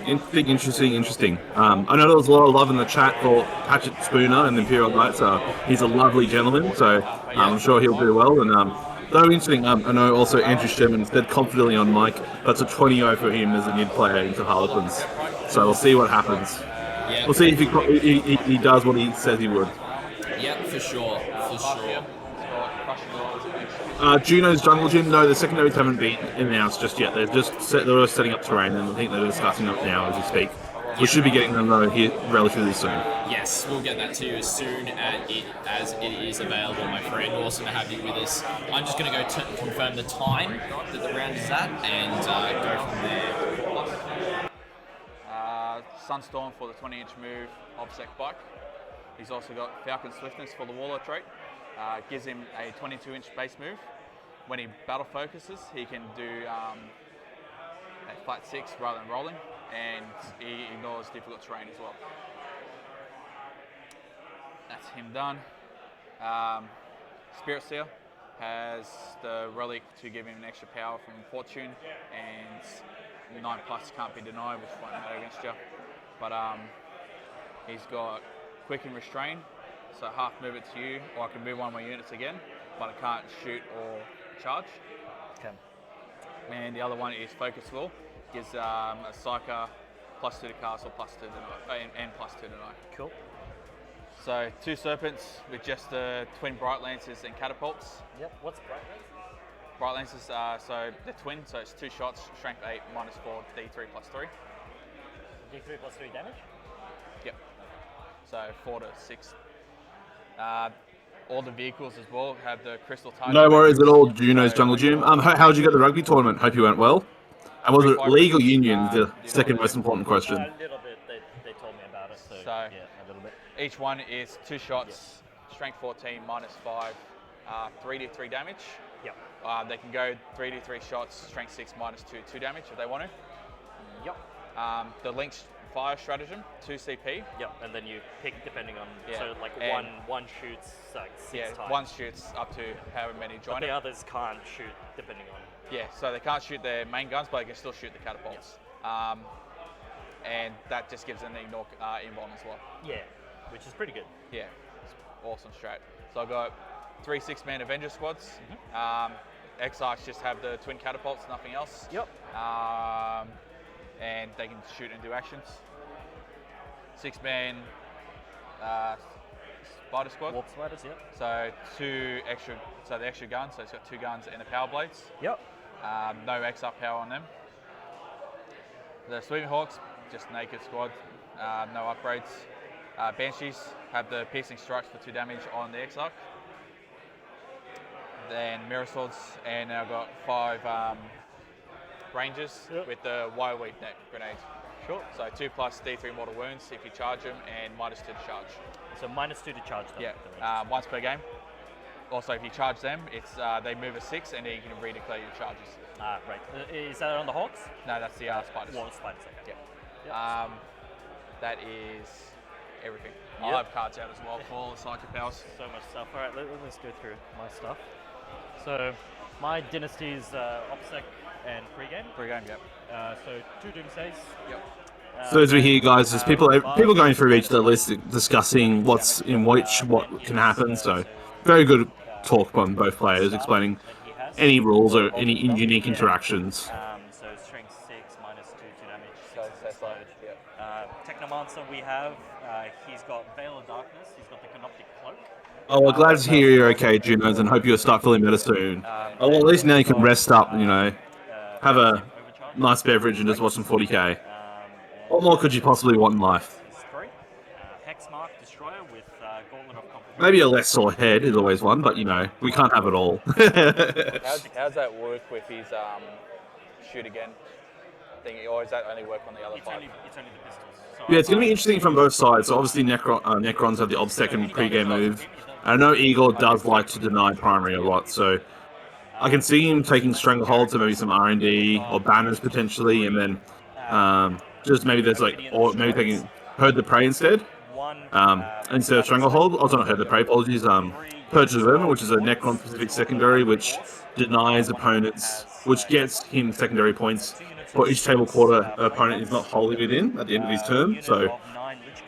[SPEAKER 2] I know there was a lot of love in the chat for Patchett Spooner and the Imperial Knights. He's a lovely gentleman, so I'm sure he'll do well. And though interesting, I know also Andrew Sherman said confidently on mic that's a 20-0 for him as a mid player into Harlequins. So we'll see what happens.
[SPEAKER 1] Yep.
[SPEAKER 2] We'll see if he does what he says he would.
[SPEAKER 1] Yep, for sure.
[SPEAKER 7] got crushing rolls.
[SPEAKER 2] Juno's Jungle Gym, no, the secondaries haven't been announced just yet. They're setting up terrain, and I think they're discussing it now as we speak. We should be getting them though here relatively soon.
[SPEAKER 1] Yes, we'll get that to you as soon as it is available, my friend. Awesome to have you with us. I'm just going to go confirm the time that the round is at and go from there.
[SPEAKER 7] Sunstorm for the 20-inch move, obsec bike. He's also got Falcon Swiftness for the Warlord trait. Gives him a 22-inch base move. When he battle focuses, he can do a flat 6 rather than rolling, and he ignores difficult terrain as well. That's him done. Spirit Seer has the relic to give him an extra power from Fortune, and 9+ can't be denied, which won't matter against you. But he's got Quick and Restrain, so half move it to you, or I can move one of my units again, but I can't shoot or charge.
[SPEAKER 3] Okay.
[SPEAKER 7] And the other one is Focus Will, gives a Psyker +2 to castle, +2 to deny, and +2 to deny.
[SPEAKER 3] Cool.
[SPEAKER 7] So 2 Serpents with just the twin Bright Lances and Catapults.
[SPEAKER 3] Yep. What's Bright Lance?
[SPEAKER 7] Bright Lances, so they're twin, so it's 2 shots, strength 8, -4, D3 +3.
[SPEAKER 3] D3 +3 damage?
[SPEAKER 7] Yep. So 4 to 6. All the vehicles as well have the crystal target.
[SPEAKER 2] No worries at all, Juno's Jungle Gym. How'd you get the rugby tournament? Hope you went well. And was it league or union? The second most important question.
[SPEAKER 8] A little bit. They told me about it. So yeah, a little bit.
[SPEAKER 7] Each one is 2 shots, strength 14, -5, 3d3 damage.
[SPEAKER 8] Yep.
[SPEAKER 7] They can go 3d3 shots, strength 6, -2, 2 damage if they want to.
[SPEAKER 8] Yep.
[SPEAKER 7] The Link's Fire Stratagem, 2 CP.
[SPEAKER 8] Yep. And then you pick depending on so like
[SPEAKER 7] And
[SPEAKER 8] one shoots like 6 times.
[SPEAKER 7] one shoots up to however many join
[SPEAKER 8] But the
[SPEAKER 7] it.
[SPEAKER 8] others can't shoot depending on.
[SPEAKER 7] Yeah, so they can't shoot their main guns, but they can still shoot the catapults. And that just gives them the ignore invuln as well.
[SPEAKER 8] Yeah, which is pretty good.
[SPEAKER 7] Yeah, it's awesome strat. So I've got 3 6-man Avenger squads. Exarchs just have the twin catapults, nothing else.
[SPEAKER 8] Yep.
[SPEAKER 7] And they can shoot and do actions. 6-man Spider squad.
[SPEAKER 8] Warp spiders, yep.
[SPEAKER 7] So 2 extra, so the extra guns, so it's got 2 guns and the power blades.
[SPEAKER 8] Yep.
[SPEAKER 7] No XR power on them. The Sweeping Hawks, just naked squad, no upgrades. Banshees have the piercing strikes for 2 damage on the Exarch. Then Mirror Swords, and I've got 5 Rangers with the Wireweed Net grenade.
[SPEAKER 8] Sure.
[SPEAKER 7] So 2+ D3 mortal wounds if you charge them, and -2 to charge.
[SPEAKER 8] So -2 to charge them.
[SPEAKER 7] Yeah, once per game. Also, if you charge them, it's they move a 6, and then you can redeclare your charges.
[SPEAKER 8] Right. Is that on the Hawks?
[SPEAKER 7] No, that's the spiders.
[SPEAKER 8] Warp spiders, okay.
[SPEAKER 7] Yeah. That is everything. I'll have cards out as well for all the psychic powers.
[SPEAKER 8] So much stuff. All right, let's go through my stuff. So, my Dynasty's OPSEC and pregame.
[SPEAKER 7] Pre-game, yep.
[SPEAKER 8] So 2 Doomsays.
[SPEAKER 7] Yep.
[SPEAKER 2] So as we hear, guys, there's people going through each of the list discussing what's in which, what can happen. So very good talk from both players, explaining any rules or any unique interactions.
[SPEAKER 8] So strength 6, -2 damage. 6 slide. Technomancer we have. He's got Veil of Darkness. He's got the Canoptek Cloak.
[SPEAKER 2] Oh, well, glad to hear you're okay, Junos, and hope you'll start feeling better soon. Well, at least now you can rest up, have a nice beverage and just watch some 40k. What more could you possibly want in life?
[SPEAKER 8] 3. Hexmark Destroyer with Gauntlet of Confrontation.
[SPEAKER 2] Maybe a less sore head is always one, but we can't have it all.
[SPEAKER 7] How's that work with his shoot again thing, or does that only work on the other 5?
[SPEAKER 8] It's only the pistols. So
[SPEAKER 2] Yeah, it's going to be interesting from both sides. So obviously Necrons have the obsec and pre-game move. And I know Egor does like to deny primary a lot, so I can see him taking Stranglehold to maybe some R&D or banners potentially, and then just maybe there's or maybe taking Herd the Prey instead. Instead of Stranglehold, also not Herd the Prey, apologies. Purge of Vermin, which is a Necron specific secondary, which denies opponents, which gets him secondary points for each table quarter an opponent is not wholly within at the end of his turn. So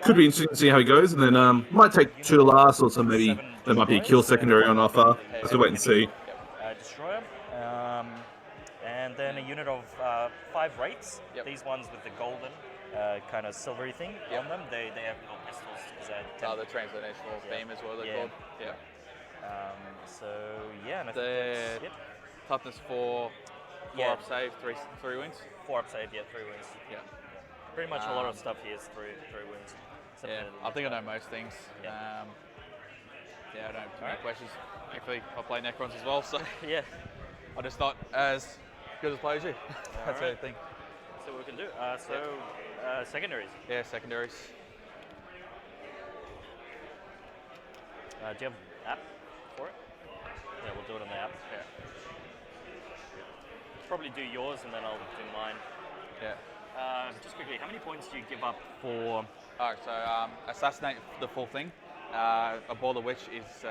[SPEAKER 2] could be interesting to see how he goes, and then might take 2 to last, or some maybe there might be a kill secondary on offer. Let's wait and see.
[SPEAKER 8] Destroyer. And then a unit of 5 Wraiths. These ones with the golden kind of silvery thing on them. They have no pistols.
[SPEAKER 7] The transnational beam as well, they're called. Yeah.
[SPEAKER 8] So yeah, and I think
[SPEAKER 7] The
[SPEAKER 8] that's it.
[SPEAKER 7] toughness 4, 4
[SPEAKER 8] Yeah.
[SPEAKER 7] up save, 3 wins.
[SPEAKER 8] 4 up save, yeah, 3 wins.
[SPEAKER 7] Yeah.
[SPEAKER 8] Pretty much a lot of stuff here is 3 wins. Except
[SPEAKER 7] Yeah,
[SPEAKER 8] for
[SPEAKER 7] I think I know most things.
[SPEAKER 8] Yeah.
[SPEAKER 7] Yeah, I don't have too many
[SPEAKER 8] Alright.
[SPEAKER 7] questions. Thankfully, I play Necrons as well, so
[SPEAKER 8] yeah.
[SPEAKER 7] I'm just not as good as player as you. That's the only
[SPEAKER 8] Alright.
[SPEAKER 7] thing.
[SPEAKER 8] So we can do. Secondaries.
[SPEAKER 7] Yeah, secondaries.
[SPEAKER 8] Do you have app for it? Yeah, we'll do it on the app.
[SPEAKER 7] Yeah.
[SPEAKER 8] Probably do yours and then I'll do mine.
[SPEAKER 7] Yeah.
[SPEAKER 8] Just quickly, how many points do you give up for?
[SPEAKER 7] Alright, so assassinate the full thing. A ball of which is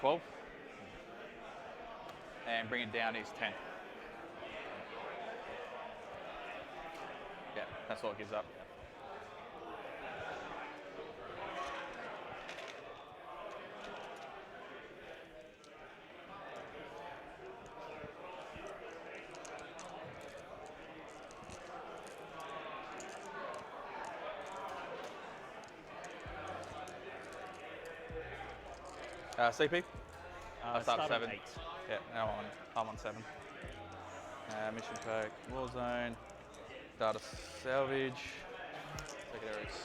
[SPEAKER 7] 12. And bring it down is 10. Yeah, that's all it gives up. CP? I start 7.
[SPEAKER 8] 8.
[SPEAKER 7] Yeah, now I'm on 7. Mission perk, Warzone, data salvage, secondaries.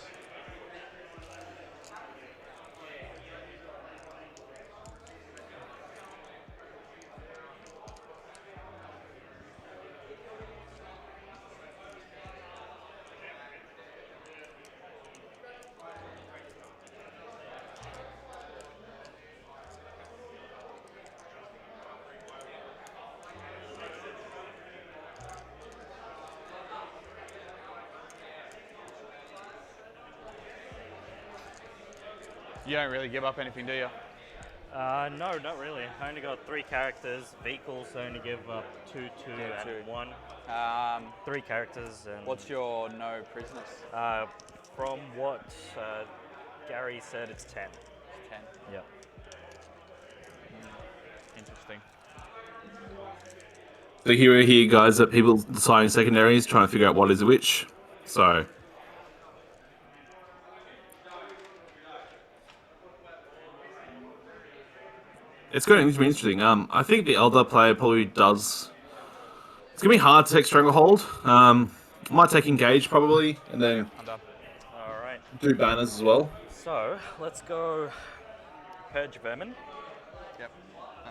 [SPEAKER 7] You don't really give up anything, do you?
[SPEAKER 8] No, not really. I only got 3 characters. Vehicles I only give up 2, 2,
[SPEAKER 7] Yeah,
[SPEAKER 8] and
[SPEAKER 7] 2.
[SPEAKER 8] 1. 3 characters and.
[SPEAKER 7] What's your no prisoners?
[SPEAKER 8] From what Gary said, it's 10.
[SPEAKER 7] 10.
[SPEAKER 8] Yeah.
[SPEAKER 7] Interesting.
[SPEAKER 2] So here, guys, that people deciding secondaries, trying to figure out what is which. So it's going to be interesting. I think the elder player probably does. It's gonna be hard to take Stranglehold. Might take Engage probably, and then
[SPEAKER 7] I'm done.
[SPEAKER 8] All right.
[SPEAKER 2] do banners as well.
[SPEAKER 8] So let's go. Purge Vermin.
[SPEAKER 7] Yep.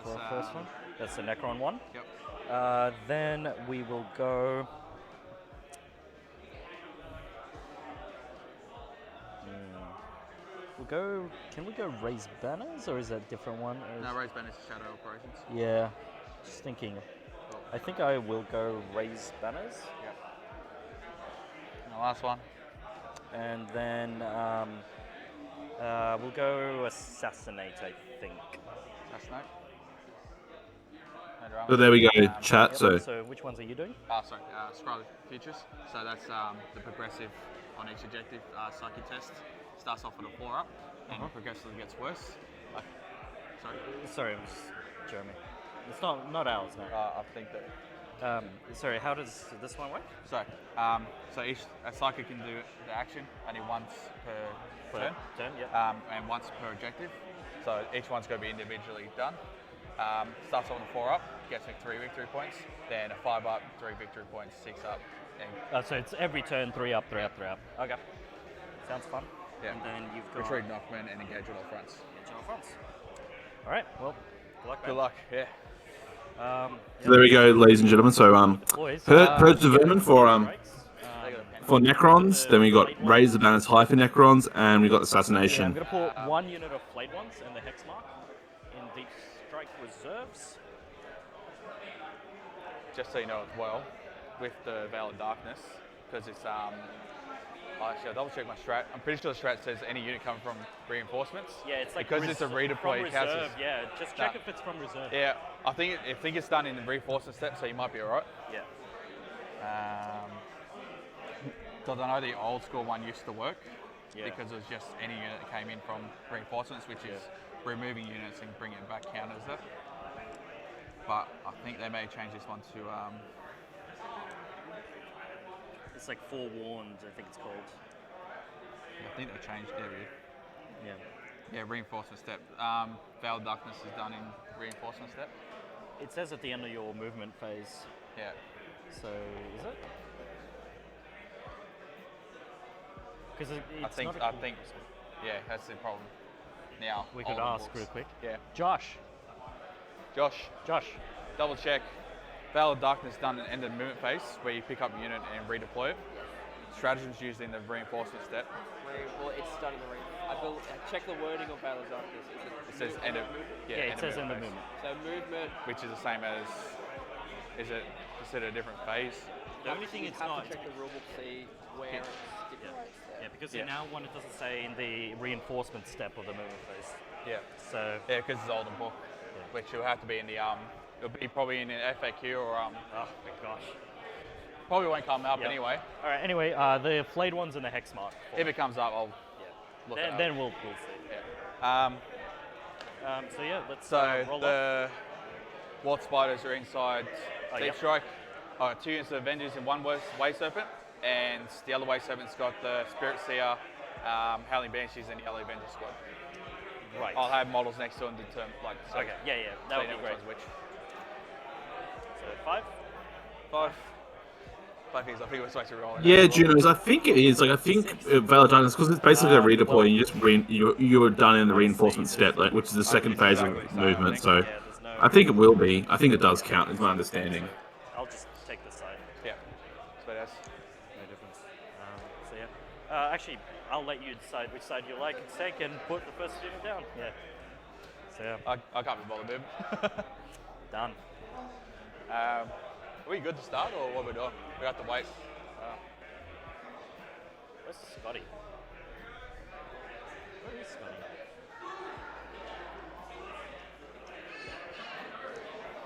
[SPEAKER 8] For the first one. That's the Necron one.
[SPEAKER 7] Yep.
[SPEAKER 8] Then we will go. We'll go. Can we go raise banners, or is that a different one? Or
[SPEAKER 7] No,
[SPEAKER 8] is-
[SPEAKER 7] raise banners to shadow operations.
[SPEAKER 8] Yeah. Just thinking. I think I will go raise banners,
[SPEAKER 7] Yep. And the last one.
[SPEAKER 8] and then we'll go assassinate. I think.
[SPEAKER 7] Assassinate. No drama.
[SPEAKER 2] So there we go,
[SPEAKER 7] Um,
[SPEAKER 2] chat.
[SPEAKER 8] Yep,
[SPEAKER 2] So
[SPEAKER 8] which ones are you doing?
[SPEAKER 7] Sorry, Scroll Futures. So that's the progressive on each objective psyche test. Starts off at a 4 up and progressively gets worse. Sorry.
[SPEAKER 8] Sorry, it was Jeremy. It's not ours, no.
[SPEAKER 7] I think that.
[SPEAKER 8] Sorry, how does this one work?
[SPEAKER 7] So each a psyche can do the action only once per turn,
[SPEAKER 8] yeah.
[SPEAKER 7] and once per objective. So each one's going to be individually done. Starts on a 4 up, gets me 3 victory points. Then a 5 up, 3 victory points, 6 up. And
[SPEAKER 8] So it's every turn 3 up, 3 up, 3 up. Okay. Sounds fun.
[SPEAKER 7] Yeah.
[SPEAKER 8] And then you've got
[SPEAKER 7] retreat knockman and engage on all fronts.
[SPEAKER 8] General fronts. All right. Well, good luck, man.
[SPEAKER 7] Good luck. Yeah.
[SPEAKER 2] So there we go, ladies and gentlemen. So
[SPEAKER 8] Boys,
[SPEAKER 2] Purge the Vermin for
[SPEAKER 8] strikes.
[SPEAKER 2] Necrons. Then we got Raise the Banners High for Necrons, and we got
[SPEAKER 8] I'm
[SPEAKER 2] Assassination.
[SPEAKER 8] going to put 1 unit of Flayed Ones and the Hex Mark in Deep Strike Reserves.
[SPEAKER 7] Just so you know as well, with the Veil of Darkness, because it's actually, I'll double check my strat. I'm pretty sure the strat says any unit coming from reinforcements.
[SPEAKER 8] Yeah, it's like
[SPEAKER 7] because it's a redeploy.
[SPEAKER 8] from
[SPEAKER 7] It counts as-
[SPEAKER 8] reserve. Yeah, just check
[SPEAKER 7] Nah.
[SPEAKER 8] if it's from reserve.
[SPEAKER 7] Yeah, I think it's done in the reinforcement step, so you might be alright.
[SPEAKER 8] Yeah.
[SPEAKER 7] Because I know the old school one used to work,
[SPEAKER 8] Yeah.
[SPEAKER 7] because it was just any unit that came in from reinforcements, which is removing units and bringing it back counters it. But I think they may change this one to
[SPEAKER 8] It's like Forewarned, I think it's called.
[SPEAKER 7] I think they changed every.
[SPEAKER 8] Yeah.
[SPEAKER 7] Yeah, reinforcement step. Veil of Darkness is done in reinforcement step.
[SPEAKER 8] It says at the end of your movement phase.
[SPEAKER 7] Yeah.
[SPEAKER 8] So is it? Because
[SPEAKER 7] I think. Yeah, that's the problem. Now
[SPEAKER 8] we could
[SPEAKER 7] older
[SPEAKER 8] ask
[SPEAKER 7] books.
[SPEAKER 8] real quick.
[SPEAKER 7] Yeah.
[SPEAKER 8] Josh.
[SPEAKER 7] Josh. Double check. Veil of Darkness done at the end of the movement phase, where you pick up a unit and redeploy it. Stratagems used in the reinforcement step.
[SPEAKER 3] Well, it's done in the ring. I check the wording of Veil of Darkness.
[SPEAKER 7] It says end of.
[SPEAKER 8] Yeah, it says end of movement.
[SPEAKER 3] So movement.
[SPEAKER 7] Which is the same as. Is it considered a different phase?
[SPEAKER 8] The only thing it's
[SPEAKER 3] have
[SPEAKER 8] not.
[SPEAKER 3] to check the rule book, see where it's stipulates there.
[SPEAKER 8] Yeah, because now one it doesn't say in the reinforcement step of the movement phase.
[SPEAKER 7] Yeah.
[SPEAKER 8] So
[SPEAKER 7] Yeah, because it's older book, which will have to be in the it'll be probably in an FAQ or
[SPEAKER 8] oh my gosh.
[SPEAKER 7] probably won't come up anyway.
[SPEAKER 8] All right. Anyway, the flayed one's in the hex mark.
[SPEAKER 7] If it comes up, I'll look it up.
[SPEAKER 8] Then we'll see.
[SPEAKER 7] Yeah.
[SPEAKER 8] So yeah, let's
[SPEAKER 7] So
[SPEAKER 8] roll off.
[SPEAKER 7] the Wart Spiders are inside
[SPEAKER 8] Oh,
[SPEAKER 7] Deep
[SPEAKER 8] yep.
[SPEAKER 7] Strike. 2 units of Avengers in one Wave Serpent, and the other Wave Serpent's got the Spirit Seer, Howling Banshees, and the Yellow Avenger squad.
[SPEAKER 8] Right.
[SPEAKER 7] I'll have models next to them to determine, like, so
[SPEAKER 8] Okay. Yeah. That would
[SPEAKER 7] you
[SPEAKER 8] be
[SPEAKER 7] know
[SPEAKER 8] great.
[SPEAKER 7] which one's which.
[SPEAKER 8] So 5.
[SPEAKER 7] 5 things. I think we're supposed to roll.
[SPEAKER 2] Yeah, Junos, I think it is. Like, I think Veil of Darkness, because it's basically a redeploy, and you just you're done in the reinforcement step, like, which is the second phase of movement. So,
[SPEAKER 8] Yeah, there's no.
[SPEAKER 2] I think it will be. I think it does count, is my understanding.
[SPEAKER 8] I'll just take this side.
[SPEAKER 7] Yeah. So that's
[SPEAKER 8] No difference. So yeah. Actually, I'll let you decide which side you like to take and put the first unit down. Yeah. So yeah.
[SPEAKER 7] I can't be bothered, babe.
[SPEAKER 8] Done.
[SPEAKER 7] Are we good to start, or what are we doing? We have to wait.
[SPEAKER 8] Where's Scotty? Where is Scotty?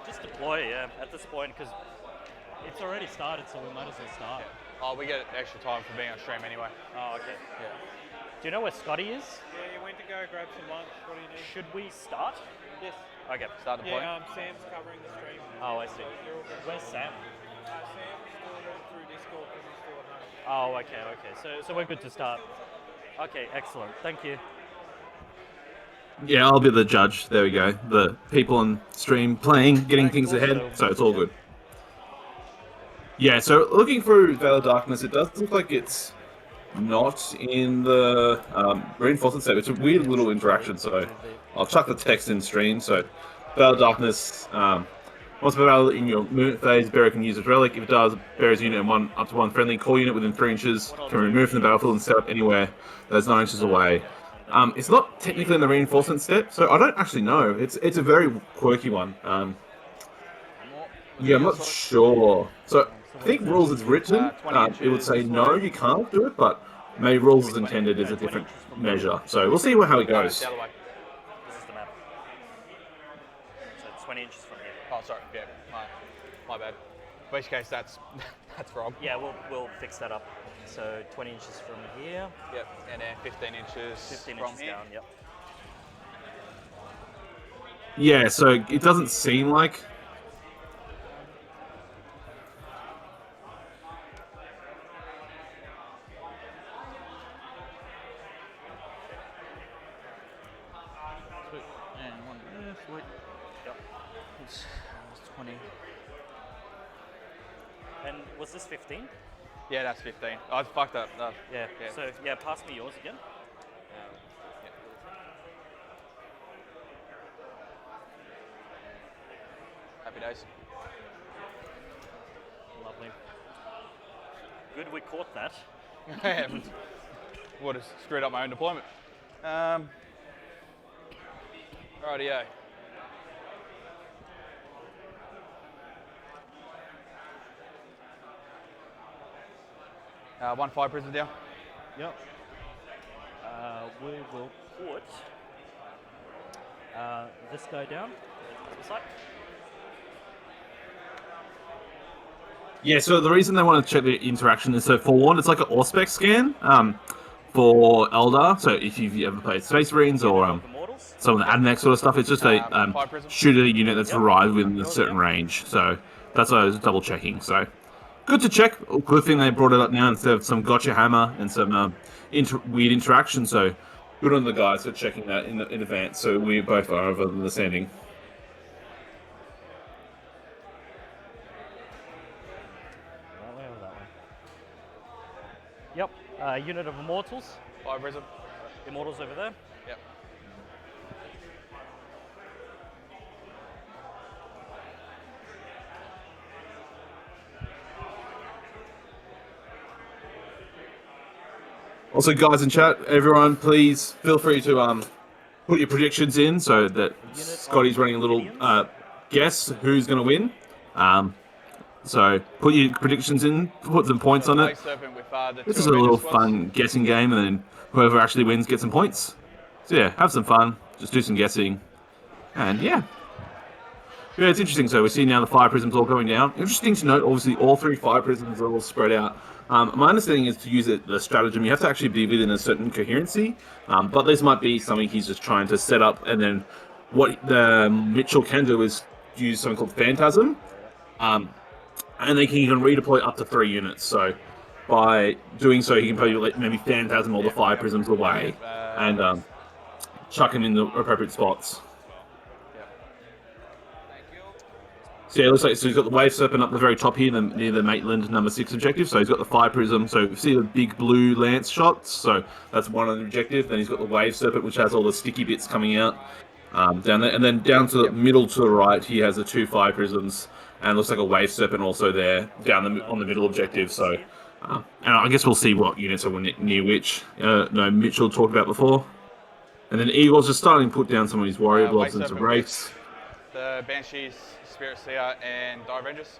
[SPEAKER 8] Just deploy, yeah, at this point, because it's already started, so we might as well start.
[SPEAKER 7] Oh, we get extra time for being on stream anyway.
[SPEAKER 8] Oh, okay.
[SPEAKER 7] Yeah.
[SPEAKER 8] Do you know where Scotty is?
[SPEAKER 9] Yeah, you went to go grab some lunch. What do you need?
[SPEAKER 8] Should we start?
[SPEAKER 9] Yes.
[SPEAKER 8] Okay.
[SPEAKER 7] Start deploying.
[SPEAKER 9] Yeah, Sam's covering the stream.
[SPEAKER 8] Oh, I see.
[SPEAKER 9] You're all good.
[SPEAKER 8] Where's Sam?
[SPEAKER 9] Sam's still through Discord because he's still at home.
[SPEAKER 8] Oh, okay. So we're good to start. Okay, excellent. Thank you.
[SPEAKER 2] Yeah, I'll be the judge. There we go. The people on stream playing, getting things ahead, so it's all good. Yeah, so looking through Veil of Darkness, it does look like it's not in the reinforcement step. It's a weird little interaction, so I'll chuck the text in stream. So, Veil of Darkness, once available in your movement phase, bearer can use its relic. If it does, bearer's unit and up to one friendly core unit within 3 inches can remove from the battlefield and set up anywhere that's 9 inches away. It's not technically in the reinforcement step, so I don't actually know. It's a very quirky one. Yeah, I'm not sure. So I think rules is written. It would say no, you can't do it, but maybe rules is intended as a different measure. So we'll see how it goes.
[SPEAKER 7] The other way.
[SPEAKER 8] This is the map. So it's 20 inches from here.
[SPEAKER 7] Oh, sorry. Yeah, my bad. In which case, that's wrong.
[SPEAKER 8] Yeah, we'll fix that up. So 20 inches from here.
[SPEAKER 7] Yep. And then 15 inches
[SPEAKER 8] 15
[SPEAKER 7] from
[SPEAKER 8] inches
[SPEAKER 7] here.
[SPEAKER 8] down. Yep.
[SPEAKER 2] Yeah, so it doesn't seem like.
[SPEAKER 7] And one there, sweet.
[SPEAKER 8] Yep.
[SPEAKER 7] It's 20.
[SPEAKER 8] And was this 15?
[SPEAKER 7] Yeah, that's 15. I fucked up. No.
[SPEAKER 8] Yeah.
[SPEAKER 7] Yeah.
[SPEAKER 8] So yeah, pass me yours again.
[SPEAKER 7] Yeah. Happy days.
[SPEAKER 8] Lovely. Good, we caught that.
[SPEAKER 7] Would have screwed up my own deployment. Rightio. One fire prison down.
[SPEAKER 8] Yep. We will put this guy down. This side.
[SPEAKER 2] Yeah, so the reason they want to check the interaction is so for one, it's like an Auspex scan for Eldar. So if you've ever played Space Marines or some of the Adnex sort of stuff, it's just a shooter unit that's arrived within a certain range. So that's what I was double checking. So good to check. Good thing they brought it up now instead of some gotcha hammer and some weird interaction. So good on the guys for checking that in advance, so we both are of understanding.
[SPEAKER 8] That way or that way? Yep. Unit of Immortals.
[SPEAKER 7] 5 Prism.
[SPEAKER 8] Immortals over there.
[SPEAKER 7] Yep.
[SPEAKER 2] Also, guys in chat, everyone, please feel free to put your predictions in so that Scotty's running a little guess who's going to win. So put your predictions in, put some points on it. This is a little fun guessing game, and then whoever actually wins gets some points. So yeah, have some fun, just do some guessing, and yeah. Yeah, it's interesting. So we see now the fire prisms all going down. Interesting to note, obviously, all 3 fire prisms are all spread out. My understanding is to use the stratagem, you have to actually be within a certain coherency, but this might be something he's just trying to set up, and then what Mitchell can do is use something called Phantasm, and then he can redeploy up to 3 units. So by doing so, he can probably maybe Phantasm all the fire prisms away, and chuck them in the appropriate spots. So yeah, it looks like he's got the Wave Serpent up the very top here, near the Maitland number 6 objective. So he's got the Fire Prism. So you see the big blue lance shots. So that's one on the objective. Then he's got the Wave Serpent, which has all the sticky bits coming out down there. And then down to the middle to the right, he has the 2 Fire Prisms, and looks like a Wave Serpent also there down on the middle objective. So, and I guess we'll see what units are near which. No, Mitchell talked about before. And then Egor's just starting to put down some of his Warrior Blobs into Wraiths.
[SPEAKER 7] The Banshees, Spirit Seer, and Dire Avengers.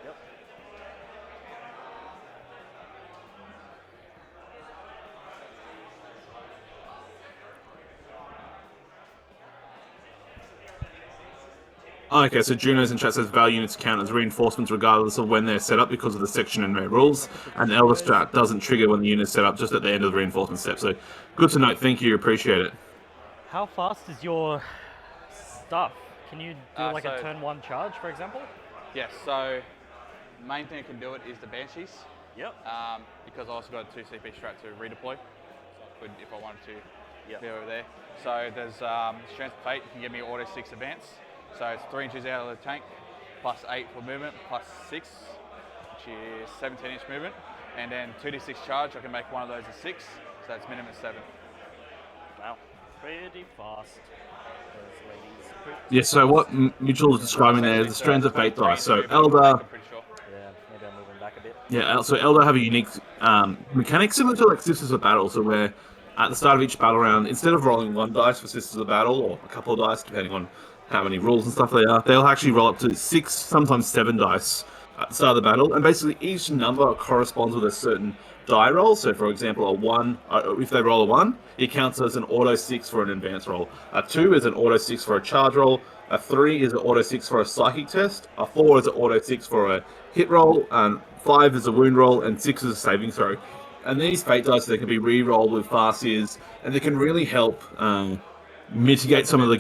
[SPEAKER 8] Yep.
[SPEAKER 2] Okay, so Juno's in chat says value units count as reinforcements regardless of when they're set up because of the section and rare rules, and the Elder Strat doesn't trigger when the unit's set up, just at the end of the reinforcement step. So good to note. Thank you, appreciate it.
[SPEAKER 8] How fast is your stuff? Can you do like a turn 1 charge, for example?
[SPEAKER 7] Yes, so the main thing that can do it is the Banshees.
[SPEAKER 8] Yep.
[SPEAKER 7] Because I also got a 2 CP strat to redeploy. So I could, if I wanted to,
[SPEAKER 8] Yep.
[SPEAKER 7] be over there. So there's Strength of Fate, you can give me auto 6 advance. So it's 3 inches out of the tank, plus 8 for movement, plus 6, which is 17-inch movement. And then 2d6 charge, I can make one of those a 6, so that's minimum 7.
[SPEAKER 8] Wow. Pretty fast. Those ladies.
[SPEAKER 2] Yeah, so what Mitchell is describing there is the Strands of Fate dice. So Elder,
[SPEAKER 8] Yeah, maybe I'm moving back a bit.
[SPEAKER 2] yeah, so Elder have a unique mechanic similar to like Sisters of Battle. So where at the start of each battle round, instead of rolling 1 dice for Sisters of Battle, or a couple of dice depending on how many rules and stuff they are, they'll actually roll up to 6, sometimes 7 dice at the start of the battle, and basically each number corresponds with a certain die roll. So for example, a 1, if they roll a 1, it counts as an auto 6 for an advanced roll. A 2 is an auto 6 for a charge roll. A 3 is an auto 6 for a psychic test. A 4 is an auto 6 for a hit roll. And 5 is a wound roll, and 6 is a saving throw. And these fate dice, they can be re-rolled with Farseers, and they can really help mitigate some of the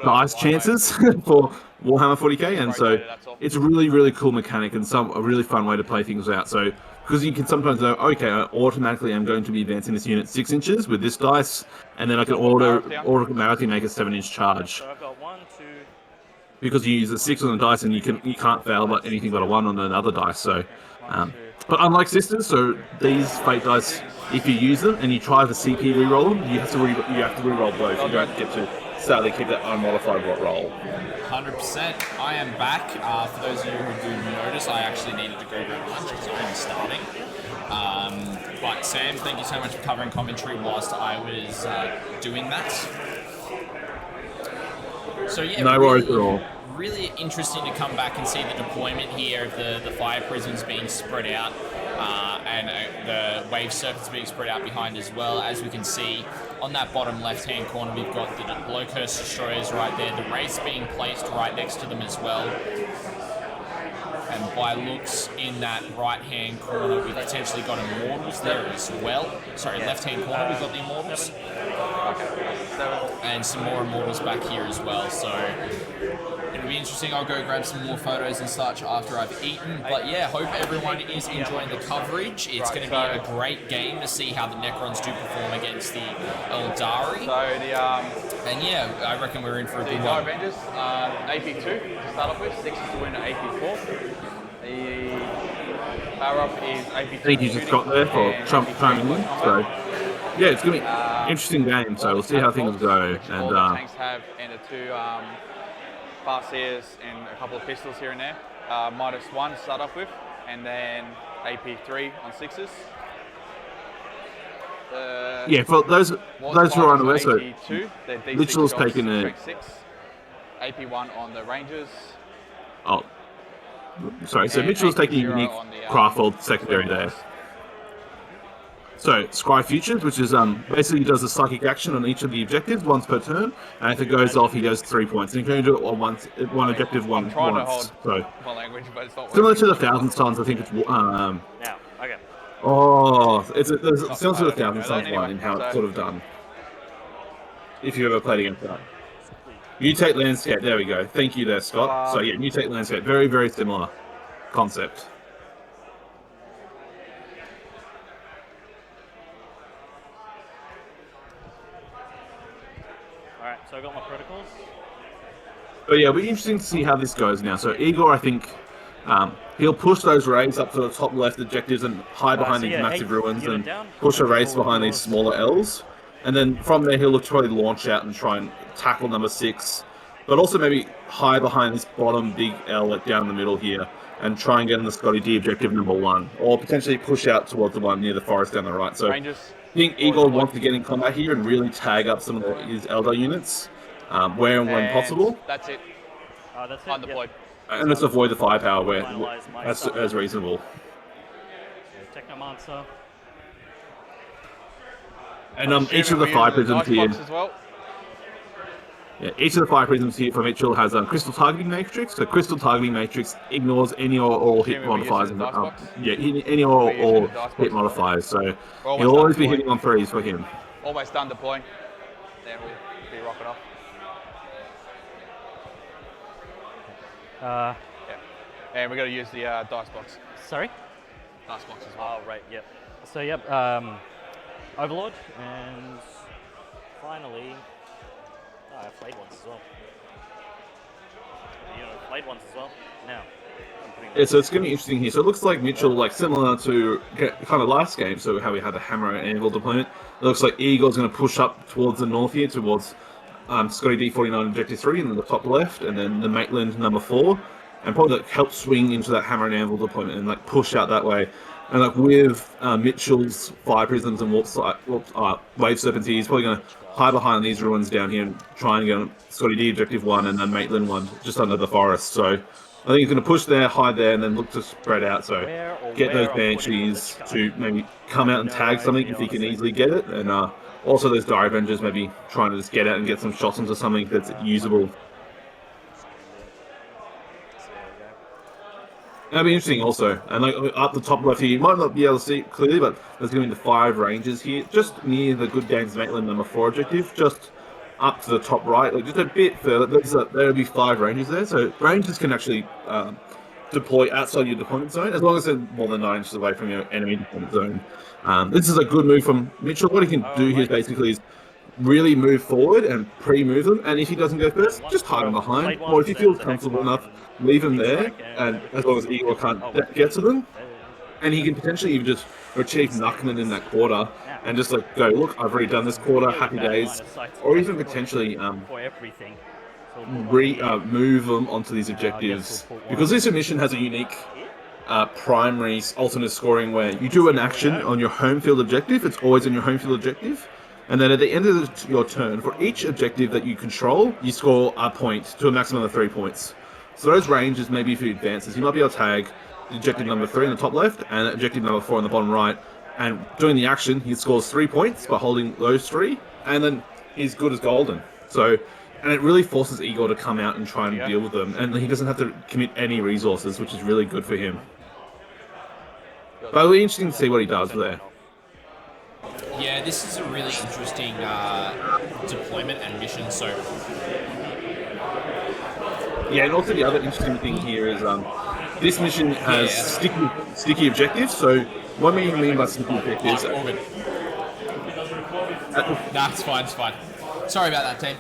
[SPEAKER 2] dice chances for Warhammer 40k. And so it's a really, really cool mechanic and a really fun way to play things out. So because you can sometimes know, okay, I automatically am going to be advancing this unit 6 inches with this dice, and then I can automatically make a 7-inch charge.
[SPEAKER 8] So I've got 1, 2.
[SPEAKER 2] Because you use a 6 on the dice, and you can't fail but anything but a 1 on another dice. So, but unlike Sisters, so these fate dice, if you use them and you try to CP reroll them, you have to reroll both. You don't get to sadly keep that unmodified roll.
[SPEAKER 1] 100%. I am back. For those of you who do notice, I actually needed to go grab lunch because I'm starting. But Sam, thank you so much for covering commentary whilst I was doing that. So yeah,
[SPEAKER 2] no worries at all.
[SPEAKER 1] Really interesting to come back and see the deployment here of the fire prisms being spread out and the wave serpents being spread out behind as well. As we can see on that bottom left hand corner, we've got the Blowcurse destroyers right there, the wraiths being placed right next to them as well. And by looks in that right-hand corner, we've potentially got Immortals there as well. Sorry, left-hand corner, we've got the Immortals. And some more Immortals back here as well. So it'll be interesting. I'll go grab some more photos and such after I've eaten. But yeah, hope everyone is enjoying the coverage. It's going to be a great game to see how the Necrons do perform against the Eldari.
[SPEAKER 7] So
[SPEAKER 1] And yeah, I reckon we're in for a good
[SPEAKER 7] the
[SPEAKER 1] one.
[SPEAKER 7] Avengers, AP2 to start off with, 6 to win AP4. The power-up is AP2.
[SPEAKER 2] I think you just got there for Trump chiming in. So yeah, it's gonna be an interesting game. So we'll see how things go.
[SPEAKER 7] All the
[SPEAKER 2] And
[SPEAKER 7] tanks have, and the 2 Farseers and a couple of pistols here and there. -1 to start off with, and then AP3 on 6s.
[SPEAKER 2] yeah, for those who are unaware, so
[SPEAKER 7] AP2,
[SPEAKER 2] Mitchell's taken a.
[SPEAKER 7] 6. AP1 on the Rangers.
[SPEAKER 2] Oh, sorry. So
[SPEAKER 7] And
[SPEAKER 2] Mitchell's taking a
[SPEAKER 7] AP0
[SPEAKER 2] unique
[SPEAKER 7] on the,
[SPEAKER 2] Craftfold secondary there. So Scry Futures, which is basically does a psychic action on each of the objectives once per turn, and if it goes off, he does 3 points. And you can only do it on one objective once. So
[SPEAKER 7] My language, but it's not
[SPEAKER 2] similar
[SPEAKER 7] working.
[SPEAKER 2] to the Thousand Suns, I think it's
[SPEAKER 8] Now, okay.
[SPEAKER 2] there's similar to the Thousand Suns one in how it's sort of done. If you ever played against that. Mutate Landscape, there we go. Thank you there, Scott. So yeah, Mutate Landscape, very, very similar concept.
[SPEAKER 8] Alright, so I got my protocols.
[SPEAKER 2] But yeah, it'll be interesting to see how this goes now. So Egor, I think, he'll push those raids up to the top left objectives and hide behind
[SPEAKER 8] so
[SPEAKER 2] these
[SPEAKER 8] yeah,
[SPEAKER 2] massive
[SPEAKER 8] 8
[SPEAKER 2] ruins
[SPEAKER 8] unit
[SPEAKER 2] and
[SPEAKER 8] down.
[SPEAKER 2] push a race
[SPEAKER 8] Forward
[SPEAKER 2] behind these
[SPEAKER 8] doors.
[SPEAKER 2] smaller L's. And then from there, he'll look to probably launch out and try and tackle number 6. But also maybe hide behind this bottom big L like down the middle here and try and get in the Scotty D objective number 1. Or potentially push out towards the one near the forest down the right. So
[SPEAKER 7] Rangers.
[SPEAKER 2] I think Egor wants to get in combat here and really tag up some of his Eldar units where and when
[SPEAKER 7] And
[SPEAKER 2] possible.
[SPEAKER 7] That's it.
[SPEAKER 8] That's it.
[SPEAKER 7] Undeployed.
[SPEAKER 2] And let's avoid the firepower where
[SPEAKER 8] Finalise my
[SPEAKER 2] that's
[SPEAKER 8] stuff.
[SPEAKER 2] as reasonable.
[SPEAKER 8] Technomancer.
[SPEAKER 2] And each of the 5 prisms here,
[SPEAKER 7] As well.
[SPEAKER 2] yeah, each of the 5 prisms here for Mitchell has a crystal targeting matrix. So crystal targeting matrix ignores any or all hit
[SPEAKER 7] Assuming we're
[SPEAKER 2] modifiers.
[SPEAKER 7] using the dice box?
[SPEAKER 2] Yeah, any or
[SPEAKER 7] We're using
[SPEAKER 2] all
[SPEAKER 7] the dice box
[SPEAKER 2] hit
[SPEAKER 7] as well?
[SPEAKER 2] modifiers. So
[SPEAKER 7] almost
[SPEAKER 2] he'll always be
[SPEAKER 7] done
[SPEAKER 2] hitting on 3s for him.
[SPEAKER 7] Almost done deploying. Then we'll be rocking off. Yeah. And we're going to use the dice box.
[SPEAKER 8] Sorry?
[SPEAKER 7] Dice box as well.
[SPEAKER 8] Oh, right, yep. So, yep, Overlord, and finally, I have flayed ones as well. You know, flayed ones as well. Now, I'm putting
[SPEAKER 2] Yeah, so it's going to be interesting here. So it looks like Mitchell, like similar to kind of last game, so how we had a hammer and anvil deployment. It looks like Egor's going to push up towards the north here, towards Scotty D49 Objective 3 in the top left, and then the Maitland number 4, and probably like help swing into that hammer and anvil deployment and like push out that way. And like with Mitchell's Fire Prisms and Wave Serpents, he's probably going to hide behind these ruins down here and try and get Scotty D Objective 1 and then Maitland 1 just under the forest. So I think he's going to push there, hide there, and then look to spread out. So get those Banshees to maybe come out and tag something if he can easily get it. And also those Dire Avengers maybe trying to just get out and get some shots into something that's usable. That'll be interesting also. And like up the top left here, you might not be able to see it clearly, but there's going to be the 5 Rangers here, just near the Good Games Maitland number 4 objective, just up to the top right, like just a bit further. There'll be 5 Rangers there, so Rangers can actually deploy outside your deployment zone, as long as they're more than 9 inches away from your enemy deployment zone. This is a good move from Mitchell. What he can do here basically is really move forward and pre-move them, and if he doesn't go first, just hide him behind, or if he feels comfortable enough, leave him there, and as long as Egor can't get to them, and he can potentially even just achieve Nuckman in that quarter, and just like go, look, I've already done this quarter, happy days, or even potentially
[SPEAKER 8] for everything.
[SPEAKER 2] move them onto these objectives, because this mission has a unique primary alternate scoring where you do an action on your home field objective, it's always on your home field objective, and then at the end of your turn, for each objective that you control, you score a point to a maximum of 3 points. So those ranges, maybe if he advances, he might be able to tag objective number 3 in the top left and objective number 4 in the bottom right, and doing the action, he scores 3 points by holding those 3, and then he's good as golden. So and it really forces Egor to come out and try and deal with them, and he doesn't have to commit any resources, which is really good for him. But it'll be interesting to see what he does there.
[SPEAKER 1] Yeah, this is a really interesting deployment and mission. So,
[SPEAKER 2] yeah, and also the other interesting thing here is this mission has sticky objectives. So, what do you mean by sticky objectives?
[SPEAKER 1] Nah, it's fine, it's fine. Sorry about that, team.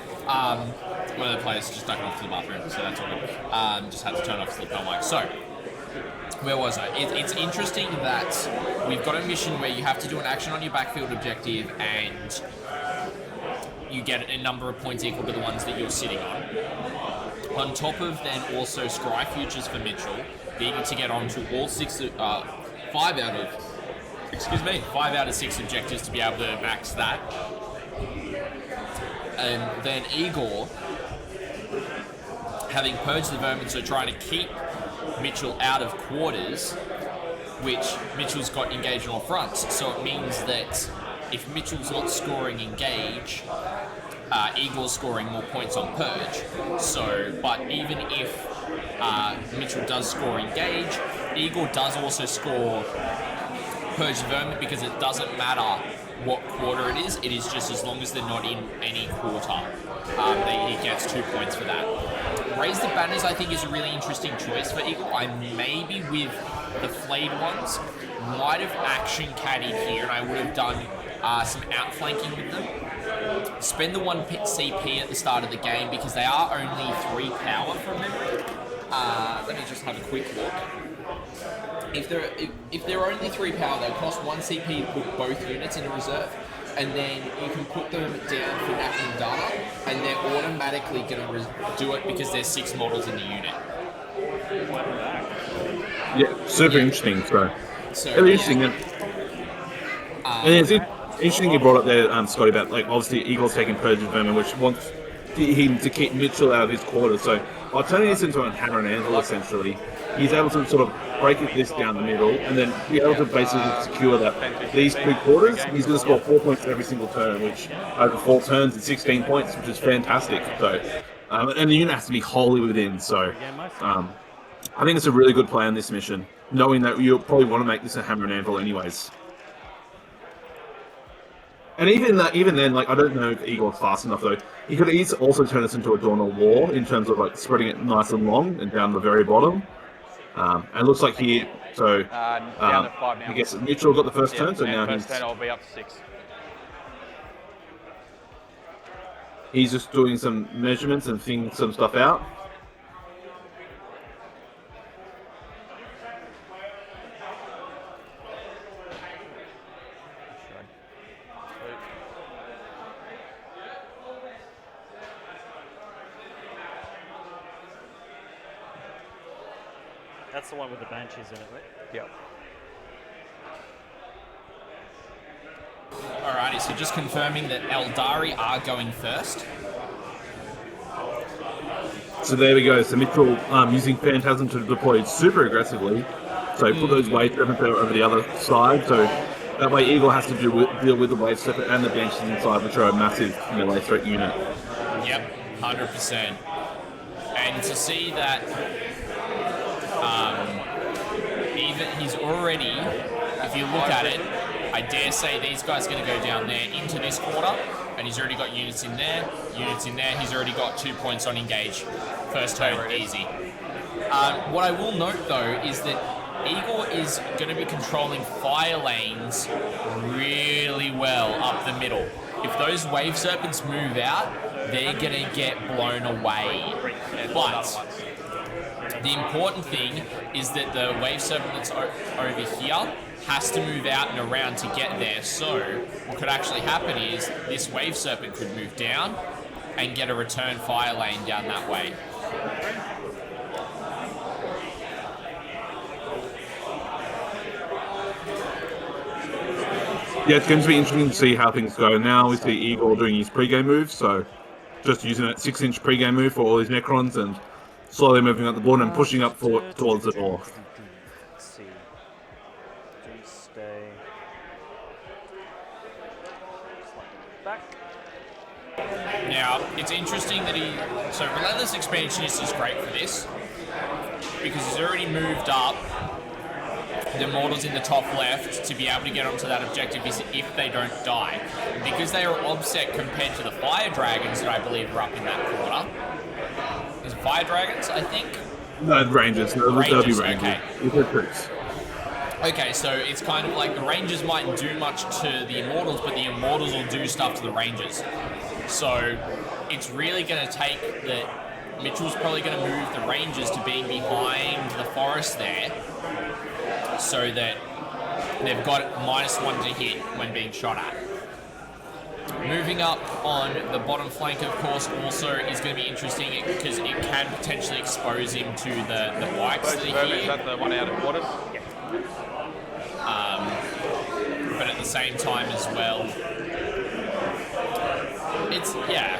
[SPEAKER 1] One of the players just ducked off to the bathroom, so that's all good. Just had to turn off the lapel mic. So, where was I? It's interesting that we've got a mission where you have to do an action on your backfield objective and you get a number of points equal to the ones that you're sitting on. On top of then also scry futures for Mitchell, needing to get onto all 5 out of 6 objectives to be able to max that. And then Egor having purged the vermin, so trying to keep Mitchell out of quarters, which Mitchell's got engaged on all fronts. So it means that if Mitchell's not scoring engage, Egor's scoring more points on purge. So, but even if Mitchell does score engage, Egor does also score purge the vermin, because it doesn't matter what quarter it is just as long as they're not in any quarter, he gets 2 points for that. Raise the banners, I think, is a really interesting choice for Egor. I maybe with the flayed ones might have action caddied here, and I would have done some outflanking with them. Spend the 1 CP at the start of the game because they are only 3 power from memory. Let me just have a quick look. If they're only 3 power, they'll cost 1 CP to put both units into reserve, and then you can put them down for national data, and they're automatically going to do it because there's 6 models in the unit.
[SPEAKER 2] Yeah, super interesting. So really interesting. And it's interesting you brought up there, Scotty, about like obviously Eagles taking purge of vermin, which wants him to keep Mitchell out of his quarters. So by turning this into a hammer and anvil, essentially, he's able to sort of break this down the middle and then be able to basically secure that these 2 quarters, he's going to score 4 points every single turn, which over 4 turns is 16 points, which is fantastic. So, and the unit has to be wholly within. So, I think it's a really good play on this mission, knowing that you'll probably want to make this a hammer and anvil anyways. And even then, like, I don't know if Egor's fast enough though. He could also turn this into a Dawn of War in terms of like spreading it nice and long and down the very bottom. And it looks like he, so
[SPEAKER 7] down to 5 now.
[SPEAKER 2] I guess Mitchell got the first turn, so now
[SPEAKER 7] first turn I'll be up to 6.
[SPEAKER 2] He's just doing some measurements and thinking some stuff out.
[SPEAKER 8] That's the one with the Banshees in it, right?
[SPEAKER 7] Yep.
[SPEAKER 1] Alrighty, so just confirming that Eldari are going first.
[SPEAKER 2] So there we go. So Mitchell using Phantasm to deploy super aggressively. So put those wave serpents over the other side. So that way Egor has to deal with the wave serpent and the Banshees inside, which are a massive melee threat unit.
[SPEAKER 1] Yep, 100%. And to see that even he's already, if you look at it, I dare say these guys are going to go down there into this quarter, and he's already got units in there, he's already got 2 points on engage. First turn, easy. What I will note though is that Egor is going to be controlling fire lanes really well up the middle. If those wave serpents move out, they're going to get blown away. But the important thing is that the wave serpent that's over here has to move out and around to get there. So what could actually happen is this wave serpent could move down and get a return fire lane down that way.
[SPEAKER 2] Yeah, it's going to be interesting to see how things go. Now we see Egor doing his pre-game move, so just using that 6-inch pre-game move for all his Necrons and slowly moving up the board and pushing up towards the door.
[SPEAKER 8] Let's see. Don't stay. Back.
[SPEAKER 1] Now, it's interesting that so Relentless Expansionist is great for this, because he's already moved up the models in the top left to be able to get onto that objective if they don't die. And because they are obsec compared to the Fire Dragons that I believe are up in that corner. Is it Fire Dragons, I think?
[SPEAKER 2] No, Rangers. No, they'll be Rangers.
[SPEAKER 1] Okay.
[SPEAKER 2] They're troops.
[SPEAKER 1] Okay, so it's kind of like the Rangers mightn't do much to the Immortals, but the Immortals will do stuff to the Rangers. So it's really going to take that Mitchell's probably going to move the Rangers to being behind the forest there, so that they've got -1 to hit when being shot at. Moving up on the bottom flank, of course, also is going to be interesting because it can potentially expose him to the bikes that are
[SPEAKER 7] Is
[SPEAKER 1] here.
[SPEAKER 7] that the one out of quarters?
[SPEAKER 1] But at the same time as well, it's, yeah.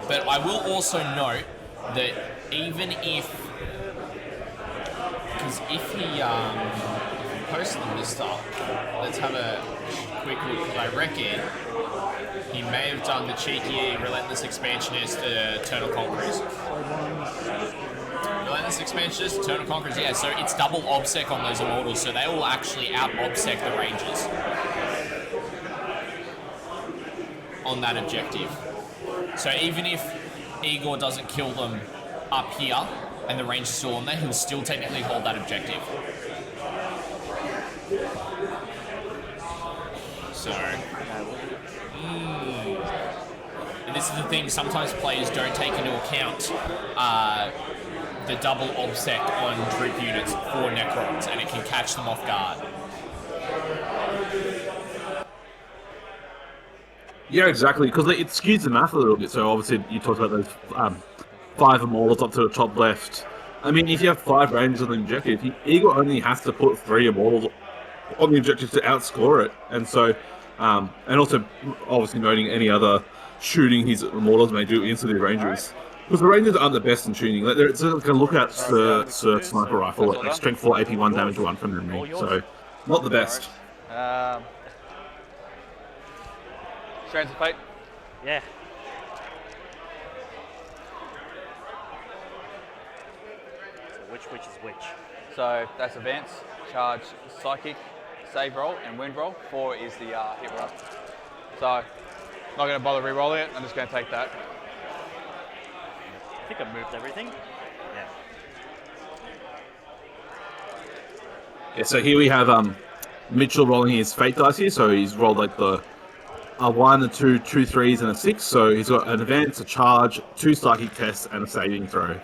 [SPEAKER 1] But I will also note that even if, because if he posted this stuff, let's have a quick look, because I reckon he may have done the cheeky Relentless Expansionist Eternal Conquerors. Relentless Expansionist, Eternal Conquerors, yeah, so it's double obsec on those Immortals, so they will actually out-obsec the Rangers on that objective. So even if Egor doesn't kill them up here, and the Ranger's still on there, he'll still technically hold that objective. So, and this is the thing, sometimes players don't take into account the double obsec on troop units for Necrons, and it can catch them off guard.
[SPEAKER 2] Yeah, exactly, because it skews the math a little bit. So obviously you talked about those 5 Immortals up to the top left. I mean, if you have 5 Rangers on the objective, Egor only has to put 3 Immortals on the objective to outscore it. And so, and also obviously noting any other shooting his Immortals may do into the Rangers. Because the Rangers aren't the best in shooting. Like, it's going to look at the Sniper Rifle, like strength 4, AP 1, damage 1 from memory. So, not the best.
[SPEAKER 7] Strands of Fate.
[SPEAKER 8] Yeah. So which is which?
[SPEAKER 7] So that's advance, charge, psychic, save roll, and wind roll. 4 is the hit roll. So not going to bother re-rolling it. I'm just going to take that.
[SPEAKER 8] I think I moved everything. Yeah.
[SPEAKER 2] Yeah, so here we have Mitchell rolling his fate dice here. So he's rolled like the a 1, a 2, 2 3s, and a 6. So he's got an advance, a charge, 2 psychic tests, and a saving throw.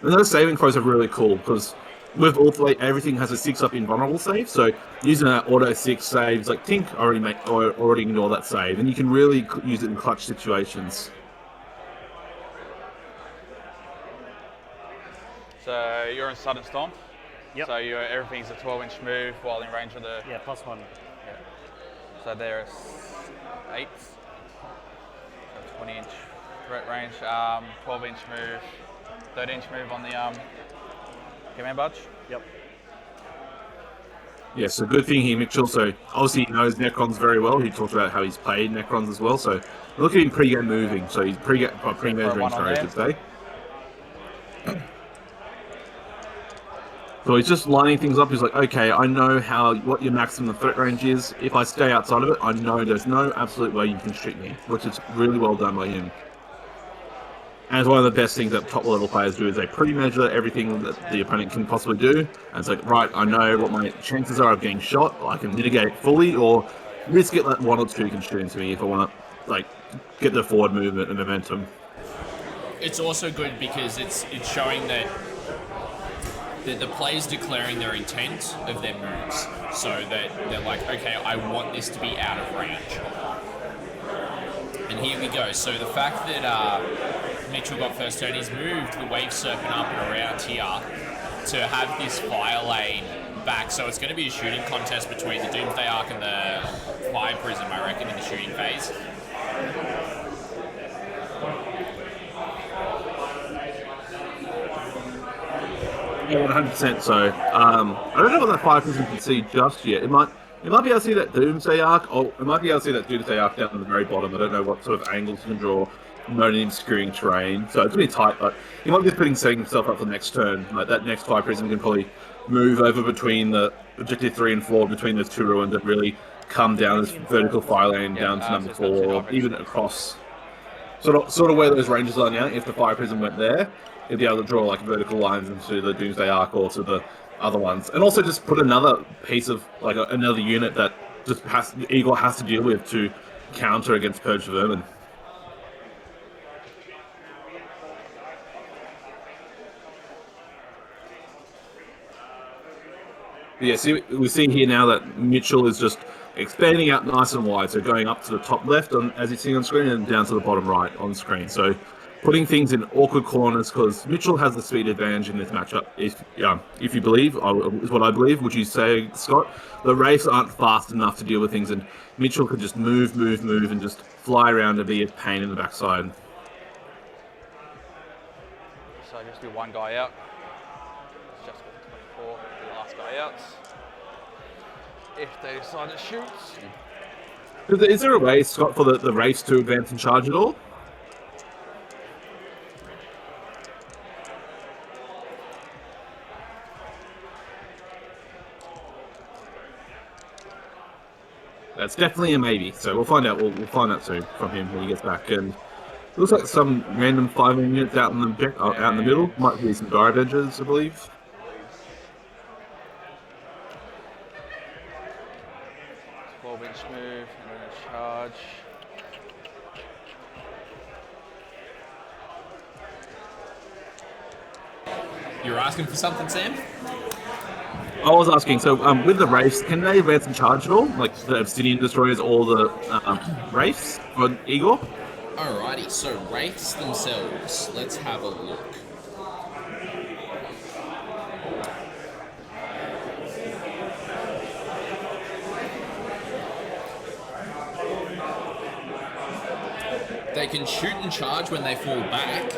[SPEAKER 2] And those saving throws are really cool because with Ulthwe, everything has a 6 up invulnerable save. So using an auto 6 saves like Tink already ignore that save, and you can really use it in clutch situations.
[SPEAKER 7] So you're in Sudden Storm.
[SPEAKER 8] Yep.
[SPEAKER 7] So everything's a 12-inch move while in range of the.
[SPEAKER 8] Yeah, +1.
[SPEAKER 7] Yeah. So there's 8. So 20-inch threat range, 12-inch move, 13-inch move on the command badge.
[SPEAKER 8] Yep.
[SPEAKER 2] Yeah, so good thing here, Mitchell. So obviously he knows Necrons very well. He talked about how he's played Necrons as well. So look at him pre-game moving. So he's pre-measuring, sorry, I should say. So he's just lining things up. He's like, okay, I know what your maximum threat range is. If I stay outside of it, I know there's no absolute way you can shoot me, which is really well done by him. And it's one of the best things that top level players do is they pre-measure everything that the opponent can possibly do. And it's like, right, I know what my chances are of getting shot. I can mitigate it fully or risk it that 1 or 2 can shoot into me if I want to like get the forward movement and momentum.
[SPEAKER 1] It's also good because it's showing that the players declaring their intent of their moves, so that they're like, okay, I want this to be out of range. And here we go. So the fact that Mitchell got first turn, he's moved the Wave Serpent up and around here to have this fire lane back. So it's going to be a shooting contest between the Doomsday Arc and the Fire Prism, I reckon, in the shooting phase. Yeah, 100%. So I don't know what that Fire Prism can see just yet. It
[SPEAKER 2] You might be able to see that Doomsday Arc, or you might be able to see that Doomsday Arc down at the very bottom. I don't know what sort of angles you can draw. No need skewing terrain, so it's really tight, but he might be setting himself up for the next turn. Like that next 5 prism can probably move over between the objective 3 and 4, between those 2 ruins, and really come down this vertical fire lane down to number 4, or even across. Sort of where those ranges are now. If the fire prism went there, you'd be able to draw like vertical lines into the Doomsday Arc or to the other ones, and also just put another piece of like another unit that just Egor has to deal with to counter against Purge Vermin. Yeah, see, we see here now that Mitchell is just expanding out nice and wide, so going up to the top left, as you see on screen, and down to the bottom right on screen. So putting things in awkward corners, because Mitchell has the speed advantage in this matchup. If you believe, is what I believe. Would you say, Scott? The Wraiths aren't fast enough to deal with things, and Mitchell could just move, and just fly around and be a pain in the backside.
[SPEAKER 7] So just do one guy out. It's just 24, the last guy out. If they decide to shoot.
[SPEAKER 2] Is there a way, Scott, for the Wraiths to advance and charge at all? That's definitely a maybe. So we'll find out. We'll find out soon from him when he gets back. And it looks like some random 5 units out in the middle. Might be some Dire Avengers, I believe.
[SPEAKER 7] 12-inch move and then a charge.
[SPEAKER 1] You were asking for something, Sam?
[SPEAKER 2] I was asking, so with the Wraiths, can they advance and charge at all? Like the Obsidian Destroyers or the Wraiths for Egor?
[SPEAKER 1] Alrighty, so Wraiths themselves, let's have a look. They can shoot and charge when they fall back.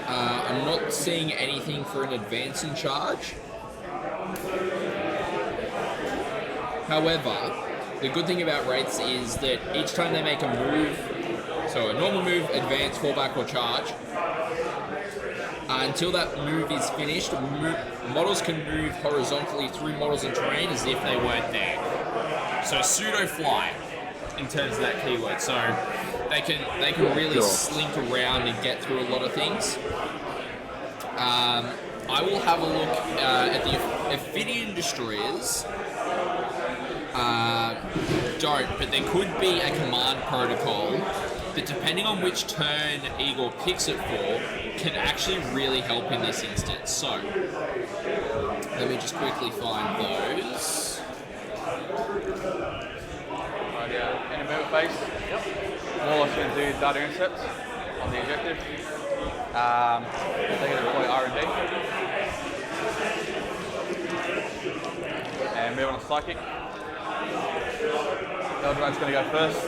[SPEAKER 1] I'm not seeing anything for an advance and charge. However, the good thing about Wraiths is that each time they make a move, so a normal move, advance, fall back, or charge, until that move is finished, models can move horizontally through models and terrain as if they weren't there. So pseudo fly in terms of that keyword. So they can really slink around and get through a lot of things. I will have a look at the Ophidian Destroyers. Don't, but there could be a command protocol that, depending on which turn Egor picks it for, can actually really help in this instance. So, let me just quickly find those.
[SPEAKER 7] Right, yeah. In a movement phase. Yep. Warlock's going to do data intercepts on the objective. They're going to deploy R&D. And move on to Psychic. Eldrad's going to go first.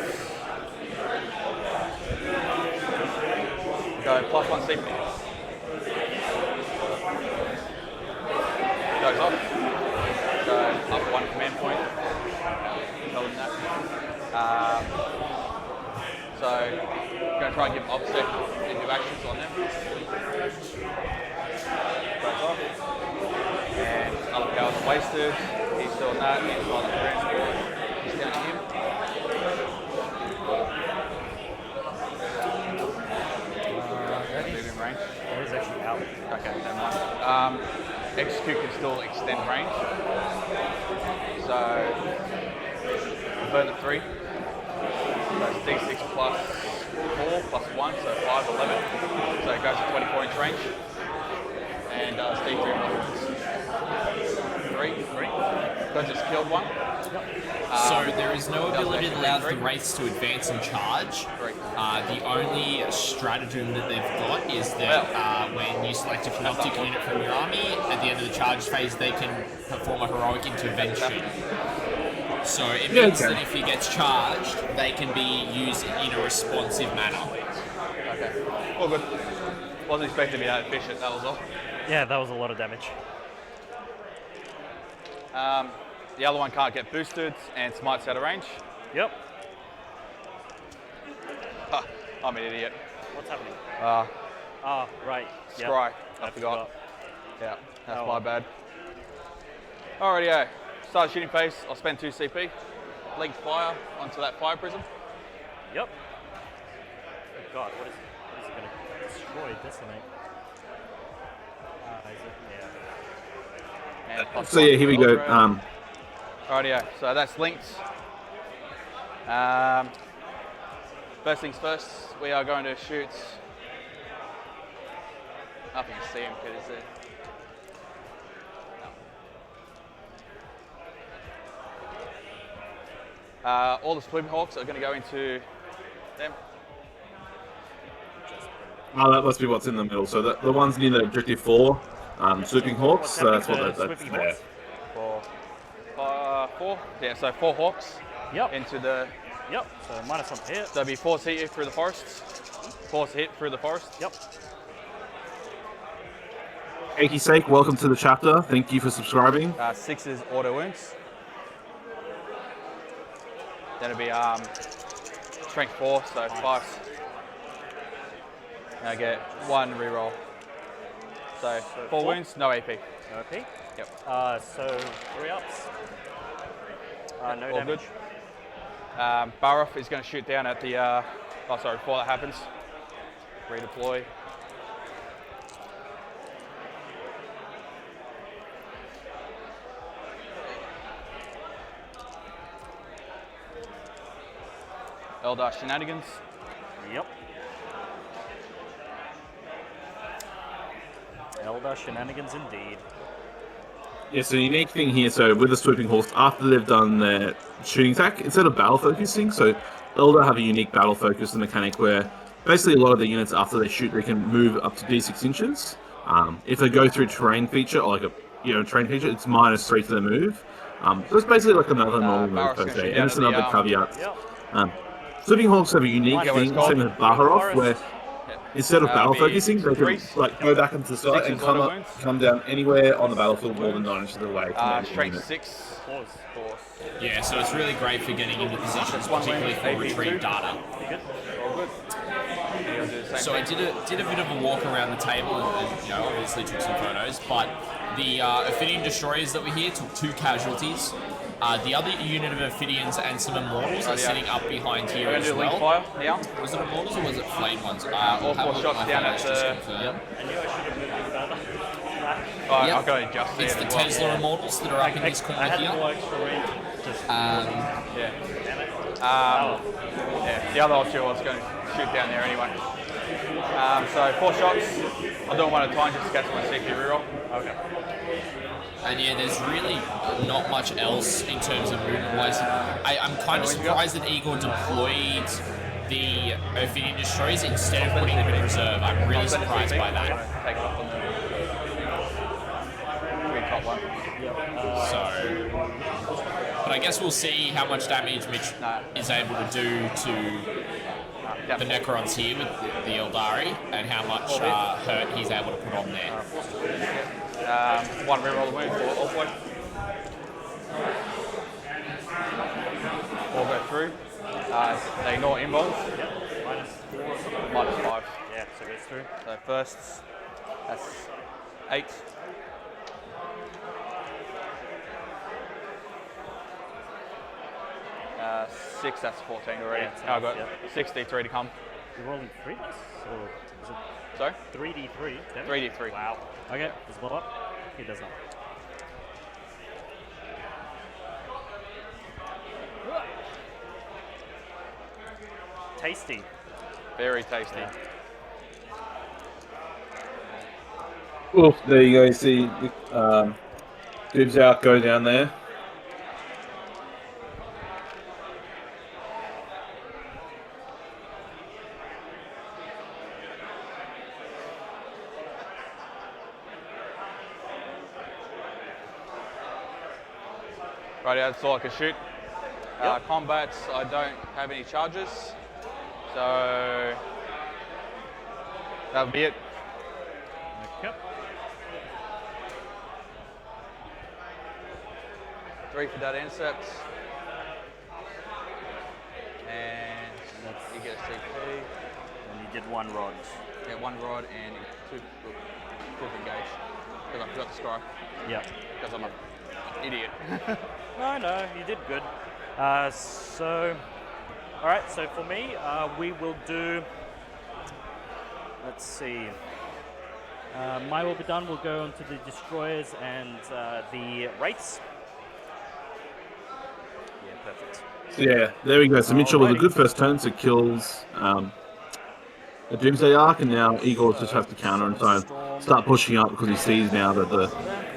[SPEAKER 7] Go +1 CP. Goes off. Go up 1 command point. Tell them that. So, I'm going to try and give OBSEC into actions on them. Goes off. And other powers are wasted. He's doing that. He's on the transport. He's down him. Move in range.
[SPEAKER 8] He's actually out.
[SPEAKER 7] Okay, never mind. Execute can still extend range. So, burn the 3. That's D6 plus 4 plus 1, so 5, 11. So it goes to 24-inch range. And Steve 3 Because it's killed one.
[SPEAKER 1] So there is no ability that allows the Wraiths to advance and charge. The only stratagem that they've got is that when you select a Canoptek unit from your army, at the end of the charge phase, they can perform a heroic intervention. So it means that if he gets charged, they can be used in a responsive manner.
[SPEAKER 7] Okay. All good. Wasn't expecting to be that efficient, that was all.
[SPEAKER 8] Yeah, that was a lot of damage.
[SPEAKER 7] the other one can't get boosted and smite's out of range.
[SPEAKER 8] Yep.
[SPEAKER 7] Ha, I'm an idiot.
[SPEAKER 8] What's happening? Right. Yep.
[SPEAKER 7] Scry. I forgot. Yeah, that's my bad. Alrighty, start shooting phase. I'll spend 2 CP. Link fire onto that fire prism.
[SPEAKER 8] Yep. Oh God, what is it going to destroy? Decimate. Is it? Yeah.
[SPEAKER 7] And
[SPEAKER 2] So yeah, here we go.
[SPEAKER 7] Alrighty, so that's linked. First things first, we are going to shoot. Nothing to see him because all the Swooping Hawks are going to go into them.
[SPEAKER 2] Oh, that must be what's in the middle. So the ones near the objective 4, Swooping Hawks, that's what that's there.
[SPEAKER 7] Four. Yeah, so 4 Hawks into the...
[SPEAKER 8] Yep, so minus 1 hit.
[SPEAKER 7] So it'll be 4 hit through the forest. 4 hit through the forest.
[SPEAKER 8] Yep.
[SPEAKER 2] Achy Sake, welcome to the chapter. Thank you for subscribing.
[SPEAKER 7] 6 is auto wounds. Then it'll be strength 4, so 5. And I get 1 reroll. So 4 wounds, no AP.
[SPEAKER 8] No AP?
[SPEAKER 7] Yep.
[SPEAKER 8] So 3 ups. No
[SPEAKER 7] all
[SPEAKER 8] damage.
[SPEAKER 7] good. Baruff is going to shoot down at the. Before that happens, redeploy. Eldar Shenanigans.
[SPEAKER 8] Yep. Eldar Shenanigans indeed.
[SPEAKER 2] Yeah, so the unique thing here, so with the Swooping Hawks, after they've done their shooting attack, instead of battle focusing, so Eldar have a unique battle focus mechanic where basically a lot of the units after they shoot, they can move up to d6 inches. If they go through terrain feature, or like a terrain feature, it's -3 to the move. So it's basically like another normal move per se, and it's another caveat. Swooping Hawks have a unique thing, same as Baharov, where instead of battle focusing, they can go back into the side and come down anywhere on the battlefield more than 9 inches away.
[SPEAKER 7] Strength 6.
[SPEAKER 1] Yeah, so it's really great for getting into positions, particularly for retrieve data. So I did a bit of a walk around the table and obviously took some photos, but the Ophidian destroyers that were here took 2 casualties. The other unit of Ophidians and some Immortals are sitting up behind here as well. Was it Immortals or was it Flame ones?
[SPEAKER 7] All 4 shots down at the... I'll go adjust
[SPEAKER 1] it's the Tesla Immortals that are up in this corner here.
[SPEAKER 7] The other option was going to shoot down there anyway. So 4 shots. I'll do them 1 at a time just to catch my CP reroll. Okay.
[SPEAKER 1] And yeah, there's really not much else in terms of movement-wise. I'm kind of surprised that Egor deployed the Ophidian destroyers instead of putting them in reserve. I'm really surprised by that.
[SPEAKER 7] Take it off on the top one.
[SPEAKER 1] But I guess we'll see how much damage Mitch is able to do to the Necrons here with the Eldari and how much hurt he's able to put on there.
[SPEAKER 7] 1 reroll the wound for Ulthwe. All go through. They ignore involves. -5.
[SPEAKER 8] Yeah, so it goes through.
[SPEAKER 7] So first, that's 8. Uh, 6, that's 14 already.
[SPEAKER 8] Yeah,
[SPEAKER 7] I've got 6d3 to come.
[SPEAKER 8] You're rolling 3 dice? Or is it
[SPEAKER 7] Sorry?
[SPEAKER 8] 3d3?
[SPEAKER 7] 3d3.
[SPEAKER 8] Wow. Okay, does it blow up? It does not. Tasty.
[SPEAKER 7] Very tasty.
[SPEAKER 2] Oof, there you go. You see Dibs out, go down there.
[SPEAKER 7] Right, that's all I can shoot. Combats, I don't have any charges. So that'll be it.
[SPEAKER 8] Yep.
[SPEAKER 7] 3 for that intercept. And you get a CP.
[SPEAKER 8] And you get 1 rod.
[SPEAKER 7] Yeah, 1 rod and 2 quick engage. Because I forgot to scry.
[SPEAKER 8] Yeah.
[SPEAKER 7] Because I'm an idiot.
[SPEAKER 8] No, you did good. All right, so for me, we will do, let's see. My will be done. We'll go on to the destroyers and the wraiths. Yeah, perfect.
[SPEAKER 2] Yeah, there we go. So Mitchell with a good first turn, so kills the Doomsday Arc, and now Egor just has to counter and try and start pushing up because he sees now that the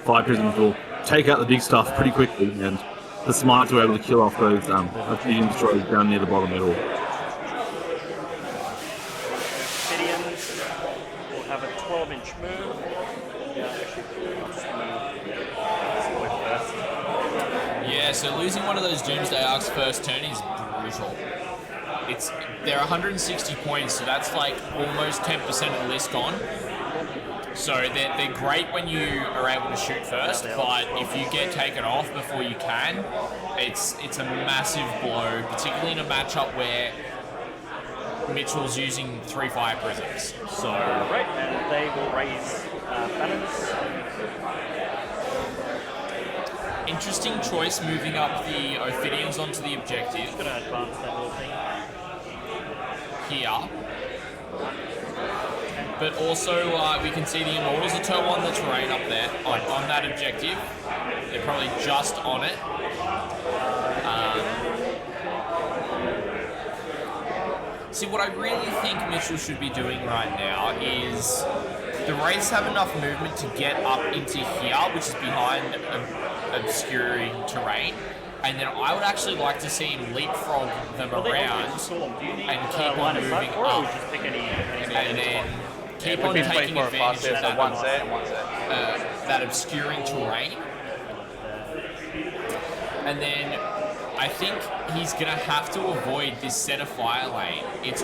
[SPEAKER 2] Fire Prisms will take out the big stuff pretty quickly, and the Smites were able to kill off those Obsidian Destroyers down near the bottom middle.
[SPEAKER 8] Obsidians will have a 12-inch move.
[SPEAKER 1] Yeah, so losing one of those Doomsday Arcs first turn is brutal. They're 160 points, so that's like almost 10% of the list gone. So they're great when you are able to shoot first, but if you get taken off before you can, it's a massive blow, particularly in a matchup where Mitchell's using 3 Fire Prisms. So
[SPEAKER 8] right, and they will raise banners.
[SPEAKER 1] Interesting choice moving up the Ophidians onto the objective.
[SPEAKER 8] Just gonna advance that little thing
[SPEAKER 1] here. But also, we can see the Immortals are turn 1 the terrain up there on that objective. They're probably just on it. See, what I really think Mitchell should be doing right now is the Wraiths have enough movement to get up into here, which is behind obscuring terrain. And then I would actually like to see him leapfrog them around and keep on moving up. And then keep on taking advantage of that,
[SPEAKER 7] one's there and one's there.
[SPEAKER 1] That obscuring terrain. And then I think he's going to have to avoid this center fire lane. It's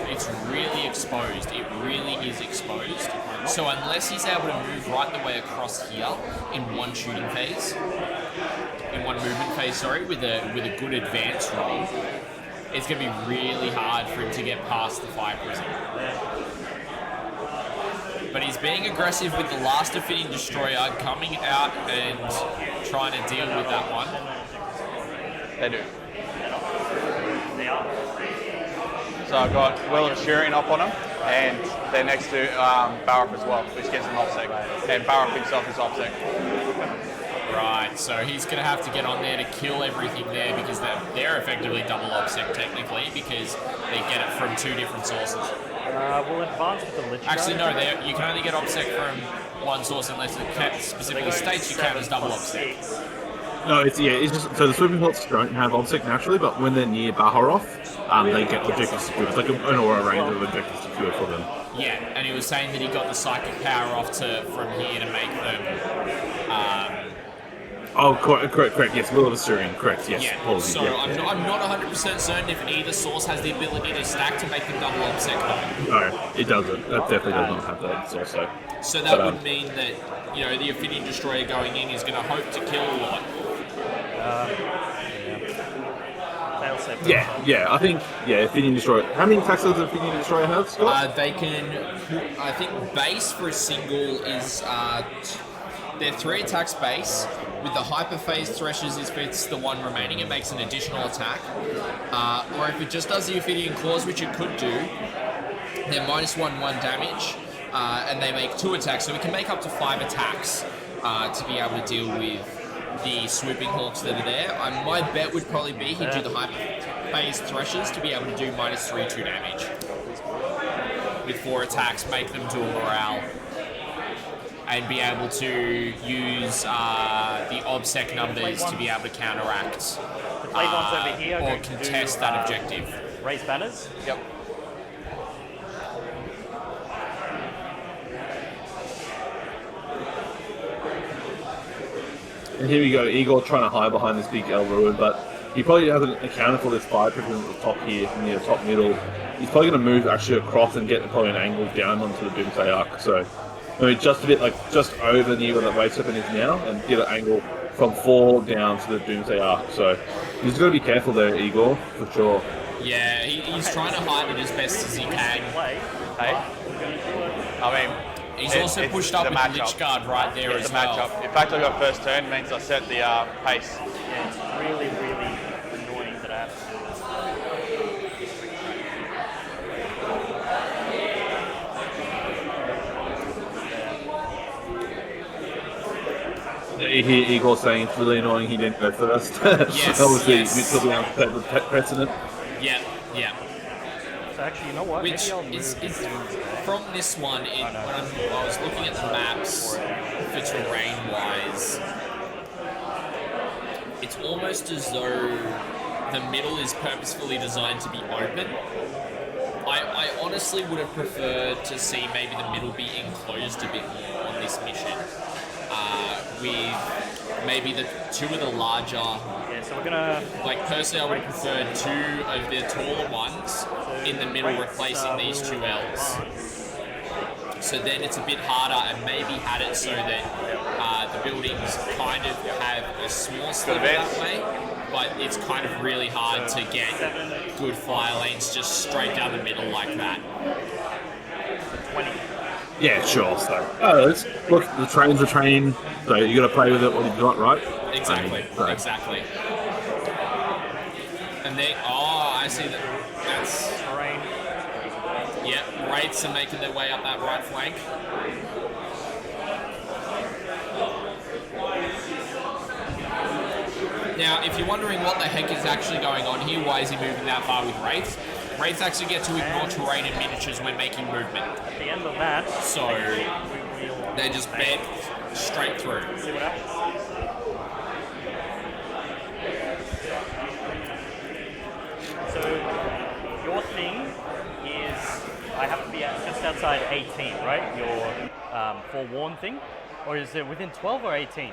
[SPEAKER 1] really exposed. It really is exposed. So unless he's able to move right the way across here in one shooting phase, in one movement phase, sorry, with a good advance roll, it's going to be really hard for him to get past the Fire Prism. But he's being aggressive with the last Ophidian Destroyer coming out and trying to deal with that one.
[SPEAKER 7] They do. So I've got Will of Shurian up on him, and they're next to Baruch as well, which gets an offset. And Baruch himself is offset.
[SPEAKER 1] Right, so he's going to have to get on there to kill everything there because they're effectively double obsec technically because they get it from 2 different sources.
[SPEAKER 8] We'll advance with the Lich.
[SPEAKER 1] Actually, no, you can only get obsec from one source unless it specifically states you count as double obsec.
[SPEAKER 2] No, it's just so the swimming pots don't have obsec naturally, but when they're near Baharov, they get objectives secured. It's like an aura range of objectives secured for them.
[SPEAKER 1] Yeah, and he was saying that he got the psychic power off from here to make them.
[SPEAKER 2] Oh, correct. Yes, Will of Asuryani. Correct. Yes.
[SPEAKER 1] Yeah.
[SPEAKER 2] Apologies,
[SPEAKER 1] So
[SPEAKER 2] yeah.
[SPEAKER 1] I'm not 100% certain if either source has the ability to stack to make them double obsec.
[SPEAKER 2] No, it doesn't. That definitely does not have that. So.
[SPEAKER 1] So that would mean that the Ophidian Destroyer going in is going to hope to kill a lot.
[SPEAKER 2] Yeah. I think Ophidian Destroyer. How many attacks does Ophidian Destroyer have, Scott?
[SPEAKER 1] They can. I think base for a single is. They're 3 attacks base. With the hyperphase threshers, if it's the one remaining, it makes an additional attack. Or if it just does the Ophidian Claws, which it could do, they're -1/1 damage, and they make 2 attacks. So we can make up to 5 attacks to be able to deal with the swooping hawks that are there. My bet would probably be he'd do the hyperphase threshers to be able to do -3/2 damage. With 4 attacks, make them dual morale. And be able to use the obsec numbers to be able to counteract or contest that objective.
[SPEAKER 8] Raise banners?
[SPEAKER 7] Yep.
[SPEAKER 2] And here we go, Egor trying to hide behind this big El Ruin, but he probably hasn't accounted for this Fire Prism at the top here, near the top middle. He's probably going to move actually across and get probably an angle down onto the Doomsday Arc. So just a bit just over near where that Wraith Weapon is now, and get an angle from 4 down to the Doomsday Arc. So he's got to be careful there, Egor, for sure.
[SPEAKER 1] Yeah, he's trying to hide it as best as he can.
[SPEAKER 7] Hey? I mean,
[SPEAKER 1] He's also pushed up with the Lich Guard right there as well.
[SPEAKER 7] The fact I got first turn means I set the pace.
[SPEAKER 8] Yeah, it's really, really annoying that I have to do
[SPEAKER 2] You hear Igor saying it's really annoying he didn't go first.
[SPEAKER 1] Yes,
[SPEAKER 2] Obviously,
[SPEAKER 1] yes.
[SPEAKER 2] we still be able to take the precedent.
[SPEAKER 1] Yeah, yeah.
[SPEAKER 8] So actually, you know what?
[SPEAKER 1] Which is from this one, when I was looking at the maps for terrain-wise, it's almost as though the middle is purposefully designed to be open. I honestly would have preferred to see maybe the middle be enclosed a bit more on this mission. With maybe the 2 of the larger...
[SPEAKER 8] Yeah, so we're gonna...
[SPEAKER 1] Like, personally, I would have preferred 2 of the taller ones in the middle replacing these 2 Ls. So then it's a bit harder, and maybe had it so that the buildings kind of have a small sliver that way, but it's kind of really hard to get good fire lanes just straight down the middle like that.
[SPEAKER 8] 20.
[SPEAKER 2] Yeah, sure. So, look, the train's a train, so you got to play with it what you've got, right?
[SPEAKER 1] Exactly, exactly. And they, I see that. That's
[SPEAKER 8] terrain.
[SPEAKER 1] Yep, Wraiths are making their way up that right flank. Now, if you're wondering what the heck is actually going on here, why is he moving that far with Wraiths? Wraiths actually get to ignore terrain and miniatures when making movement.
[SPEAKER 8] At the end of that,
[SPEAKER 1] So they just bed straight through.
[SPEAKER 8] see what happens. So your thing is I have to be just outside 18, right? Your forewarned thing, or is it within 12 or 18?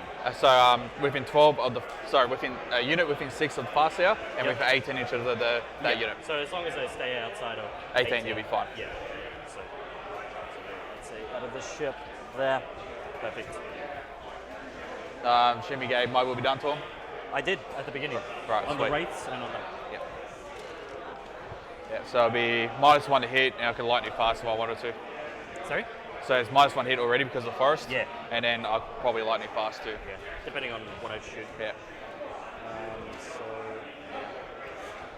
[SPEAKER 7] Within 12 of the, within a unit within 6 of the Farseer, and within 18 inches of that unit.
[SPEAKER 8] So as long as they stay outside of
[SPEAKER 7] 18, you'll be fine.
[SPEAKER 8] Yeah. So let's see, out of the ship there. Perfect.
[SPEAKER 7] Shimmy gave might will be done to him.
[SPEAKER 8] I did at the beginning.
[SPEAKER 7] Right,
[SPEAKER 8] On
[SPEAKER 7] sweet.
[SPEAKER 8] the Wraiths and on that.
[SPEAKER 7] Yeah, so it'll be -1 to hit, and I can lightning fast if I wanted to.
[SPEAKER 8] Sorry?
[SPEAKER 7] So it's -1 hit already because of the forest.
[SPEAKER 8] Yeah.
[SPEAKER 7] And then I'll probably lightning fast too.
[SPEAKER 8] Yeah. Depending on what I shoot.
[SPEAKER 7] Yeah.
[SPEAKER 8] So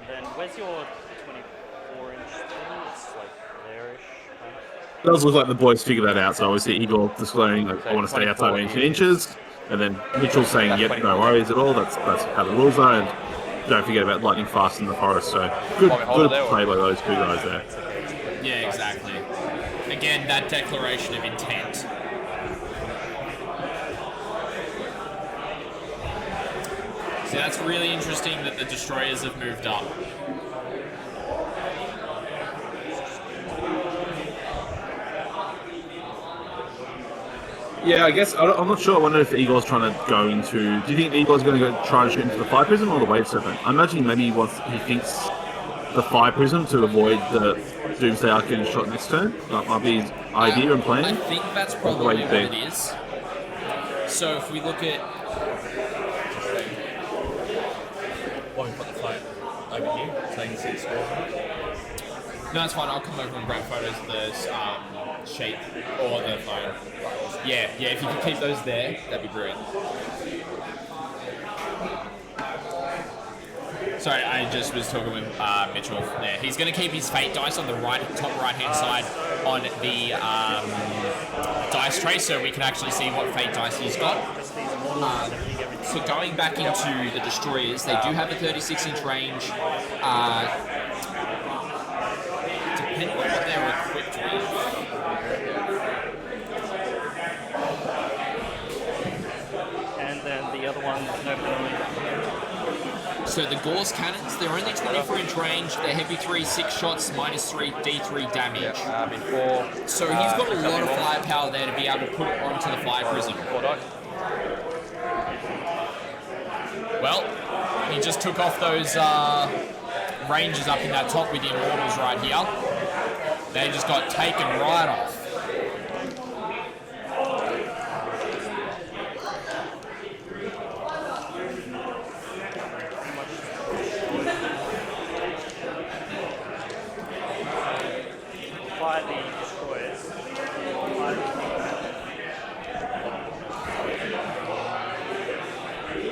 [SPEAKER 8] then where's your 24-inch thing? It's like there-ish.
[SPEAKER 2] It does look like the boys figured that out, so obviously Igor disclosing that I want to stay outside 18 inches, and then Mitchell saying, yep, no worries at all, that's how the rules are, and don't forget about lightning fast in the forest, so good play by those 2 guys there.
[SPEAKER 1] Yeah, exactly. Again, that declaration of intent. So that's really interesting that the destroyers have moved up.
[SPEAKER 2] Yeah, I guess, I'm not sure, I wonder if Igor's trying to go into, do you think Igor's going to go try and shoot into the Fire Prism or the Wave Serpent? I imagine maybe he thinks the Fire Prism to avoid the Doomsday Arc getting shot next turn. That might be his idea and plan.
[SPEAKER 1] I think that's probably what it is. So if we look at...
[SPEAKER 10] Why we put the float over here, so you can see the score?
[SPEAKER 1] No, that's fine. I'll come over and grab photos of the sheet or the phone. Yeah, if you could keep those there, that'd be brilliant. Sorry, I just was talking with Mitchell there. He's going to keep his fate dice on the top right-hand side on the dice tray, so we can actually see what fate dice he's got. So going back into the destroyers, they do have a 36-inch range. Depending on what they're equipped with.
[SPEAKER 8] And then the other one, no penalty.
[SPEAKER 1] So the Gauss cannons, they're only 24-inch range. They're heavy 3, 6 shots, -3 D3 damage. So he's got a lot of firepower there to be able to put it onto the Fire Prism. Well, he just took off those ranges up in that top with the Immortals right here. They just got taken right off.
[SPEAKER 8] fight the destroyers.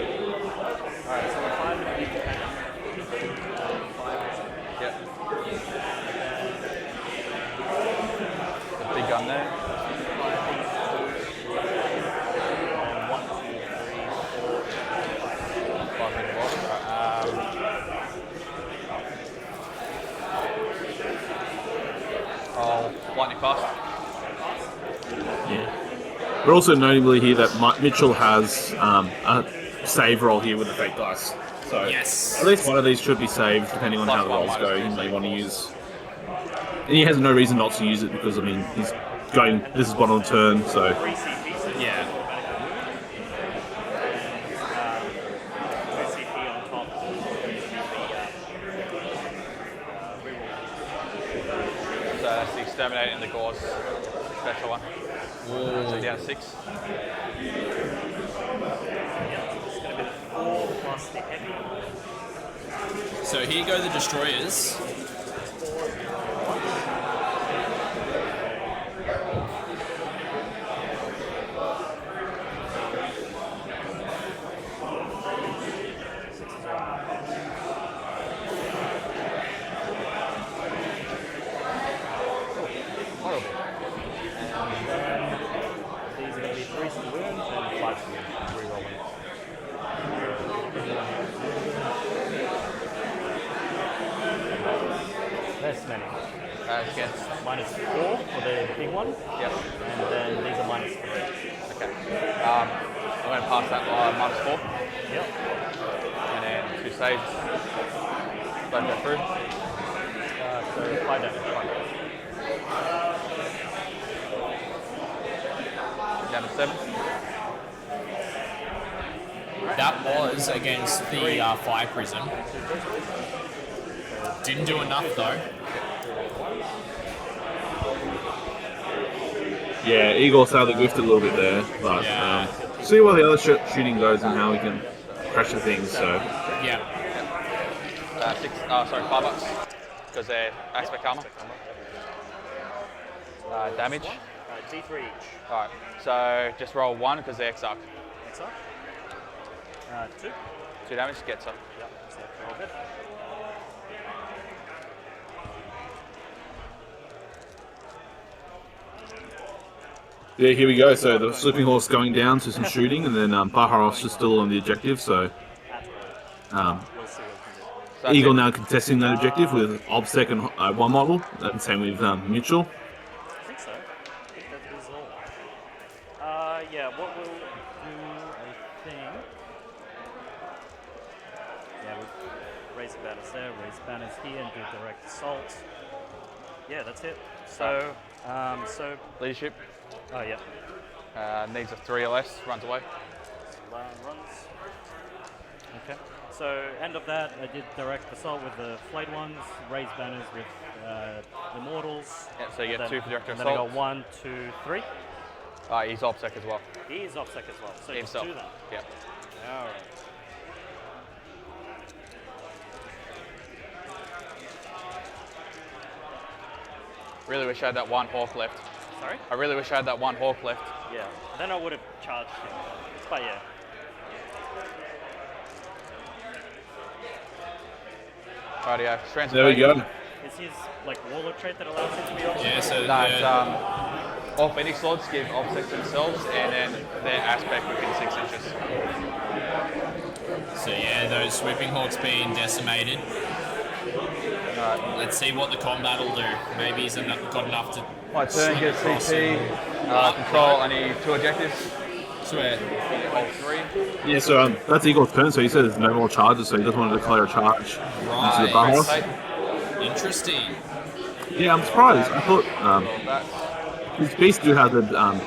[SPEAKER 8] Alright, so we're 5 with the big cannon. 5.
[SPEAKER 7] Yep. The big gun there.
[SPEAKER 8] And 1, 2, 3, 4, 5.
[SPEAKER 7] 5 in the box. I'll lightning fast.
[SPEAKER 2] Yeah. We're also notably here that Mitchell has a save roll here with the fake dice. So
[SPEAKER 1] Yes.
[SPEAKER 2] at least one of these should be saved, depending on how the rolls go. He may want to use, and he has no reason not to use it because I mean he's going. This is one on turn, so
[SPEAKER 8] 3 CP, so
[SPEAKER 1] Yeah.
[SPEAKER 8] CP on top.
[SPEAKER 7] So that's the exterminate and the gauze special one. So down to 6.
[SPEAKER 8] It's going to be the 4 plus the heavy.
[SPEAKER 1] So here go the destroyers.
[SPEAKER 8] These are going to be 3 wounds and 5 rerolling. That's many.
[SPEAKER 7] Against.
[SPEAKER 8] -4 for the big one,
[SPEAKER 7] Yep.
[SPEAKER 8] and then these are -3.
[SPEAKER 7] Okay. I'm going to pass that -4.
[SPEAKER 8] Yep.
[SPEAKER 7] And then 2 saves. Let go through.
[SPEAKER 8] So 5 damage.
[SPEAKER 7] Down to 7.
[SPEAKER 1] That was against the fire prison. Didn't do enough though.
[SPEAKER 2] yeah, Egor sadly whiffed a little bit there, but
[SPEAKER 1] Yeah.
[SPEAKER 2] see where the other shooting goes and how we can pressure things. So
[SPEAKER 1] Yeah.
[SPEAKER 7] 5 because they're aspect armor. Damage.
[SPEAKER 8] D3 each.
[SPEAKER 7] Alright, so just roll 1 because they're Exarch.
[SPEAKER 8] Next up. 2.
[SPEAKER 7] 2 damage gets up.
[SPEAKER 8] Yep. So roll good.
[SPEAKER 2] yeah, here we go. So the sleeping horse going down to some shooting, and then Baharov's just still on the objective. So
[SPEAKER 8] We'll see what we can do.
[SPEAKER 7] So that's
[SPEAKER 2] Eagle
[SPEAKER 7] it.
[SPEAKER 2] now contesting that objective with Obsec and one model, and same with Mitchell.
[SPEAKER 8] I think so. I think that is all. Yeah, what we'll do, I think. Yeah, we'll raise the banners there, raise banners here, and do direct assault. Yeah, that's it. So,
[SPEAKER 7] Leadership.
[SPEAKER 8] oh yeah,
[SPEAKER 7] Needs a 3 or less. Runs away.
[SPEAKER 8] runs. Okay. So end of that, I did direct assault with the flayed ones, raised banners with immortals.
[SPEAKER 7] Yeah, so you get 2 for direct
[SPEAKER 8] and then I
[SPEAKER 7] assault.
[SPEAKER 8] got 1, 2, 3.
[SPEAKER 7] He's Obsec as well.
[SPEAKER 8] He is Obsec as well, so
[SPEAKER 7] Himself.
[SPEAKER 8] 2 then.
[SPEAKER 7] Yeah.
[SPEAKER 8] All right.
[SPEAKER 7] Really wish I had that 1 hawk left.
[SPEAKER 8] Sorry?
[SPEAKER 7] I really wish I had that 1 hawk left.
[SPEAKER 8] Yeah. Then I would have charged him. But yeah.
[SPEAKER 7] Rightio. Strength
[SPEAKER 2] There we go.
[SPEAKER 8] Is his like warlord trait that allows him to be Obsec?
[SPEAKER 1] Yeah. So
[SPEAKER 7] No, it's, all Phoenix Lords give Obsec themselves and then their aspect within 6 inches.
[SPEAKER 1] So yeah, those sweeping hawks being decimated. Let's see what the combat will do. Maybe he's got enough to.
[SPEAKER 7] My turn,
[SPEAKER 1] slip
[SPEAKER 7] get
[SPEAKER 1] across
[SPEAKER 7] CP,
[SPEAKER 1] and-
[SPEAKER 7] control only 2 objectives.
[SPEAKER 1] Swear.
[SPEAKER 7] Hold 3.
[SPEAKER 2] Yeah, so that's Igor's turn. So he said there's no more charges, so he doesn't want to declare a charge into the
[SPEAKER 1] Right.
[SPEAKER 2] Baharos.
[SPEAKER 1] Interesting.
[SPEAKER 2] Yeah, I'm surprised. I thought
[SPEAKER 7] That.
[SPEAKER 2] these beasts do have the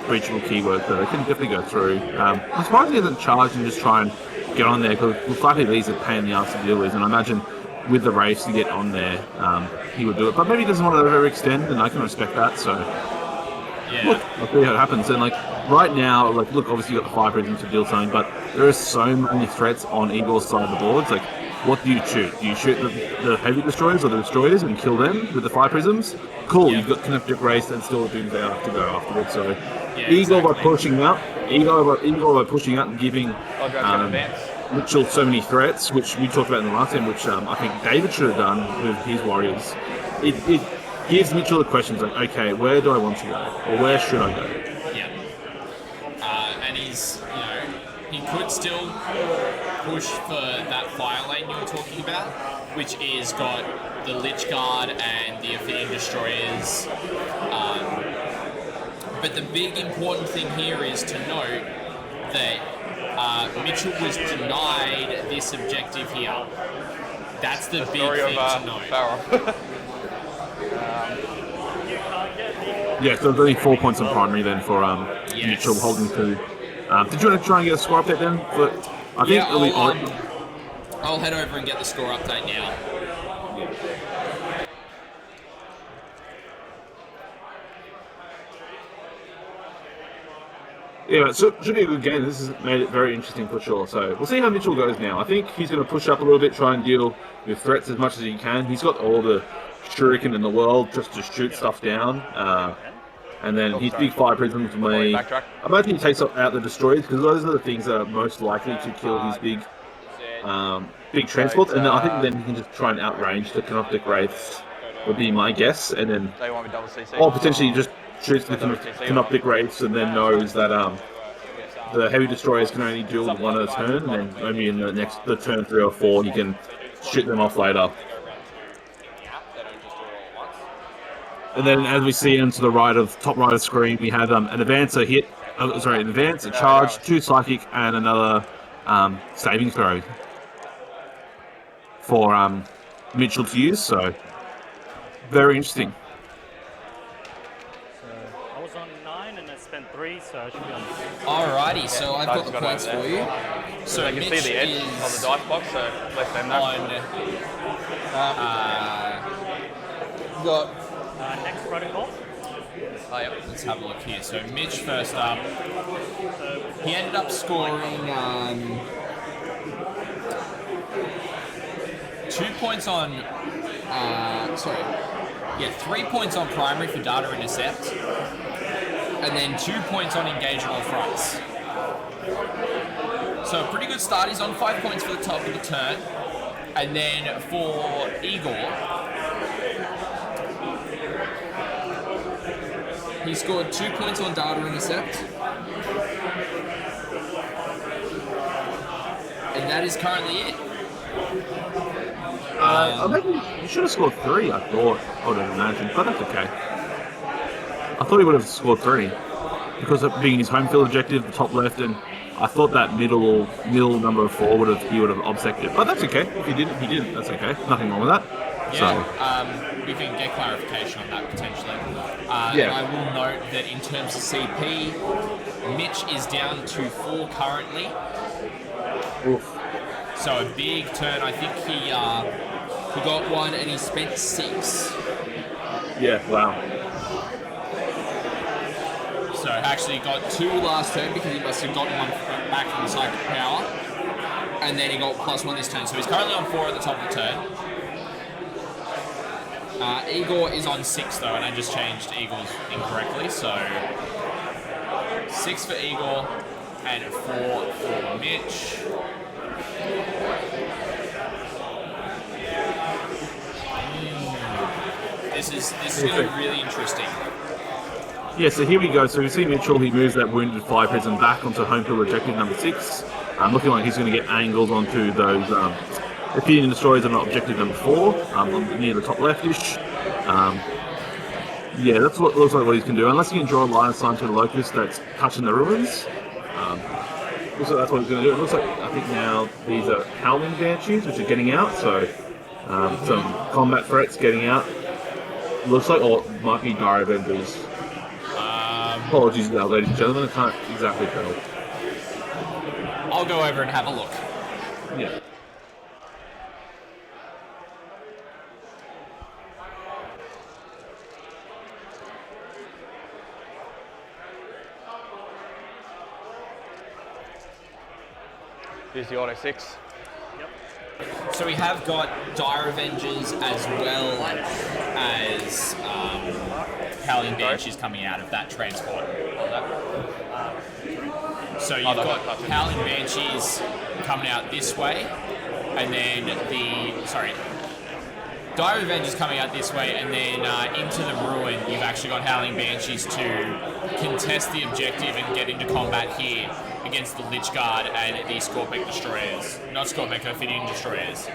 [SPEAKER 2] breachable keyword, so they can definitely go through. I'm surprised he doesn't charge and just try and get on there, because flappy these are a pain in the ass to deal with, and I imagine with the race to get on there, he would do it. But maybe he doesn't want to overextend, and I can respect that. So
[SPEAKER 1] Yeah.
[SPEAKER 2] look, I'll see how it happens. And like right now, like look, obviously you got the fire prism to deal something, but there are so many threats on Igor's side of the boards. Like what do you shoot? Do you shoot the heavy destroyers or the destroyers and kill them with the fire prisms? Cool,
[SPEAKER 1] Yeah.
[SPEAKER 2] you've got Canoptek Race and still Doomsday to go afterwards. So
[SPEAKER 1] Yeah,
[SPEAKER 2] Egor by
[SPEAKER 1] exactly.
[SPEAKER 2] pushing up, Egor by pushing up and giving
[SPEAKER 7] I'll go to advance.
[SPEAKER 2] Mitchell so many threats, which we talked about in the last game, which I think David should have done with his warriors. It gives Mitchell the questions like, okay, where do I want to go, or where should I go?
[SPEAKER 1] Yeah. And he's, he could still push for that fire lane you were talking about, which is got the Lich Guard and the Athenian Destroyers. But the big important thing here is to note that Mitchell was denied this objective here. That's the big thing to note.
[SPEAKER 2] Yeah, so there's only 4 points on primary then for
[SPEAKER 1] Yes.
[SPEAKER 2] Mitchell holding 2. Did you want to try and get a score update then? But I think
[SPEAKER 1] I'll head over and get the score update now.
[SPEAKER 2] Yeah, so it should be a good game. This has made it very interesting for sure. So we'll see how Mitchell goes now. I think he's going to push up a little bit, try and deal with threats as much as he can. He's got all the shuriken in the world just to shoot stuff down. And then his big fire prisms may... I imagine he takes out the destroyers because those are the things that are most likely to kill his big transports. And then I think then he can just try and outrange the Canoptek Wraiths would be my guess. And then... Or potentially just shoots the Canoptek Wraiths and then knows that the heavy destroyers can only deal with one at a turn, and then maybe in the turn 3 or 4 he can shoot them off later. And then as we see into the top right of the screen, we have an advance, a hit, an advance, a charge, 2 psychic, and another saving throw for Mitchell to use. So very interesting.
[SPEAKER 8] I was on 9 and I spent 3, so I should be on 6.
[SPEAKER 1] Alrighty, so I've got the points for you. So
[SPEAKER 7] you can
[SPEAKER 1] Mitch
[SPEAKER 7] see the edge
[SPEAKER 1] is
[SPEAKER 7] of the dice box, so left hand
[SPEAKER 1] got
[SPEAKER 8] Next protocol.
[SPEAKER 1] Let's have a look here. So Mitch first up, he ended up scoring 2 points on, 3 points on primary for data intercept, and then 2 points on engage on all fronts. So a pretty good start. He's on 5 points for the top of the turn, and then for Egor, he scored 2 points on data intercept, and that is currently it.
[SPEAKER 2] I think he should have scored 3, I thought, I would have imagined, but that's okay. I thought he would have scored 3, because of being his home field objective, the top left, and I thought that middle number 4 he would have obsected it, but that's okay. If he didn't, that's okay. Nothing wrong with that.
[SPEAKER 1] Yeah, we can get clarification on that potentially. And I will note that in terms of CP, Mitch is down to 4 currently.
[SPEAKER 2] Oof.
[SPEAKER 1] So a big turn. I think he got 1 and he spent 6.
[SPEAKER 2] Yeah, wow.
[SPEAKER 1] So actually got 2 last turn because he must have gotten 1 back from the psychic power. And then he got +1 this turn. So he's currently on 4 at the top of the turn. Egor is on 6 though, and I just changed Egor's incorrectly. So 6 for Egor and 4 for Mitch. This is going to be really interesting.
[SPEAKER 2] Yeah, so here we go. So we see Mitchell, he moves that wounded fire prism back onto home field objective number 6. Looking like he's going to get angles onto those Athenian destroyers on objective number 4, near the top leftish. Yeah, that's what looks like what he's going to do. Unless he can draw a line of sight to the locust that's touching the ruins. Looks like that's what he's going to do. It looks like, I think now these are Howling Banshees, which are getting out. So some combat threats getting out. Looks like, or it might be Dire Vendors. Apologies now, ladies and gentlemen, I can't exactly tell.
[SPEAKER 1] I'll go over and have a look.
[SPEAKER 2] Yeah.
[SPEAKER 7] Here's the Auto 6.
[SPEAKER 8] Yep.
[SPEAKER 1] So we have got Dire Avengers as well as Howling Banshees coming out of that transport. So you've got Howling Banshees coming out this way, and then Dire Avengers coming out this way, and then into the Ruin, you've actually got Howling Banshees to contest the objective and get into combat here against the Lich Guard and the Scorpek Destroyers. Not Scorpek, Ophidian Destroyers.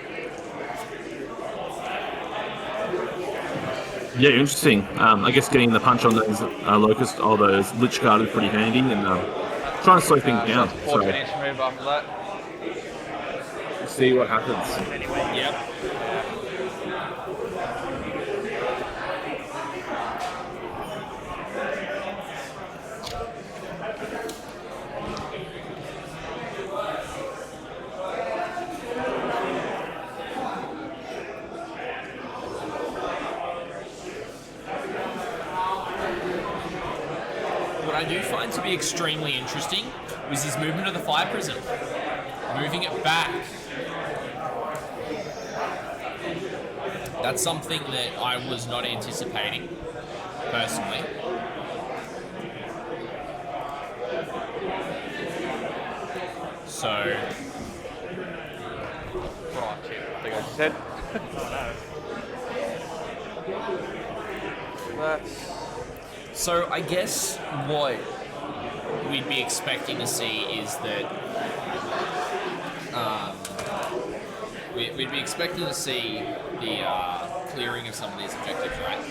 [SPEAKER 2] Yeah, interesting. I guess getting the punch on those Locust or those Lich Guard is pretty handy, and trying to slow things down. So
[SPEAKER 7] 14-inch move after that.
[SPEAKER 2] we'll see what happens.
[SPEAKER 1] Yep. What I do find to be extremely interesting was his movement of the Fire Prism. Moving it back. That's something that I was not anticipating, personally. So...
[SPEAKER 7] Right, shit. I think I just said. That's...
[SPEAKER 1] So I guess what we'd be expecting to see is that we'd be expecting to see the clearing of some of these objectives, right?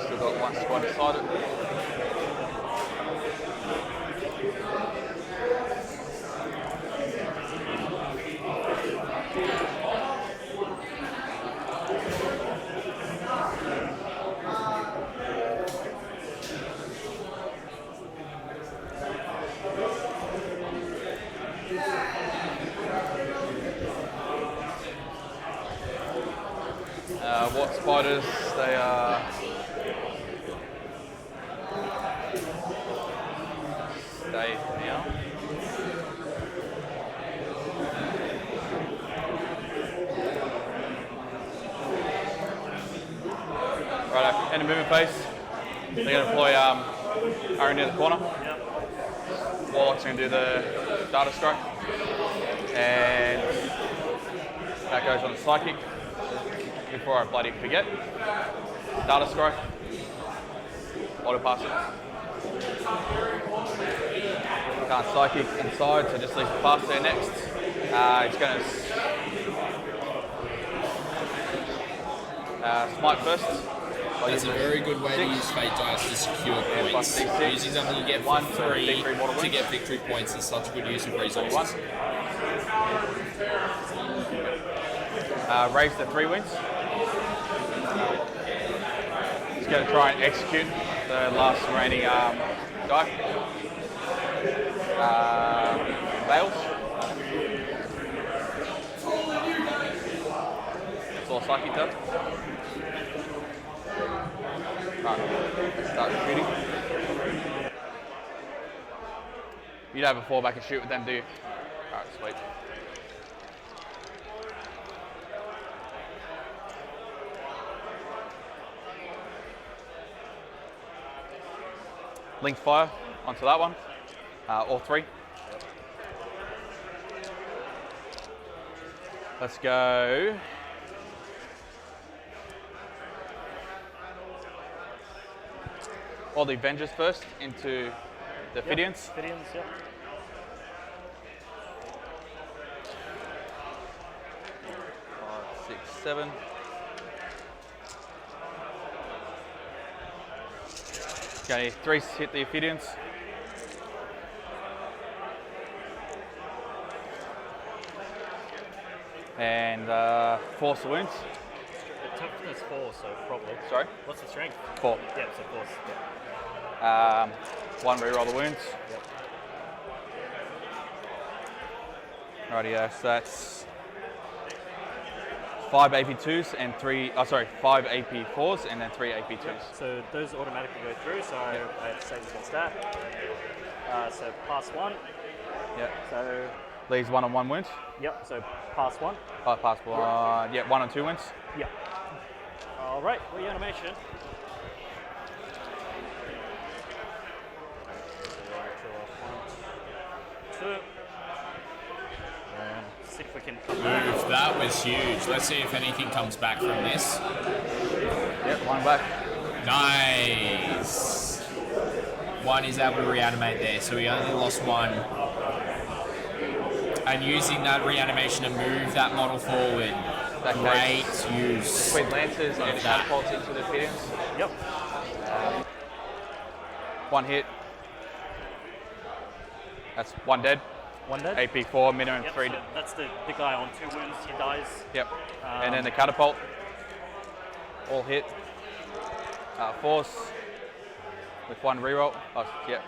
[SPEAKER 7] Still got one squad inside it. What spiders? They are stay now. Right, end of movement phase. They're going to deploy arrow near the corner. Warlock's going to do the data strike, and that goes on the psychic. Before I bloody forget, data strike, auto pass it. Can't psychic inside, so just leaves the pass there next. It's going to smite first.
[SPEAKER 1] That's a very good way to use Fate Dice to secure points. Using something you get for free to get victory points is such a good use of resources.
[SPEAKER 7] Raise the 3 wins. He's going to try and execute the last remaining die. Fails. That's all Psychic does. Right, let's start shooting. You don't have a fallback and shoot with them, do you? Alright, sweet. Link fire onto that one, all 3. Let's go. All the Avengers first into the Ophidians.
[SPEAKER 8] Ophidians, yep.
[SPEAKER 7] Five, 6, 7. Okay, 3 hit the Ophidians. And force the wounds.
[SPEAKER 8] The toughness 4, so probably.
[SPEAKER 7] Sorry?
[SPEAKER 8] What's the strength?
[SPEAKER 7] 4.
[SPEAKER 8] Yep, so force. Yep.
[SPEAKER 7] 1 reroll the wounds.
[SPEAKER 8] Yep.
[SPEAKER 7] Rightio, so that's 5 AP2s and 5 AP4s and then 3 AP2s.
[SPEAKER 8] So those automatically go through, so I have to save against that. So pass 1.
[SPEAKER 7] Yep.
[SPEAKER 8] So,
[SPEAKER 7] Leaves 1 on 1 wound.
[SPEAKER 8] yep, so pass 1.
[SPEAKER 7] Pass 1. Yeah, 1 on 2 wounds.
[SPEAKER 8] Yep. Alright, reanimation. Two. And see if we can come back.
[SPEAKER 1] Move. That was huge. Let's see if anything comes back from this.
[SPEAKER 7] Yep, 1 back.
[SPEAKER 1] Nice. 1 is able to reanimate there, so we only lost 1. And using that reanimation to move that model forward. Great use.
[SPEAKER 7] Twin Lancers and
[SPEAKER 1] that.
[SPEAKER 7] catapults into the podiums.
[SPEAKER 8] Yep.
[SPEAKER 7] 1 hit. That's 1 dead.
[SPEAKER 8] 1 dead.
[SPEAKER 7] AP4, minimum
[SPEAKER 8] Yep,
[SPEAKER 7] 3.
[SPEAKER 8] so that's the guy on 2 wounds, he dies.
[SPEAKER 7] Yep. And then the catapult. All hit. Force. With 1 reroll. Oh, yep.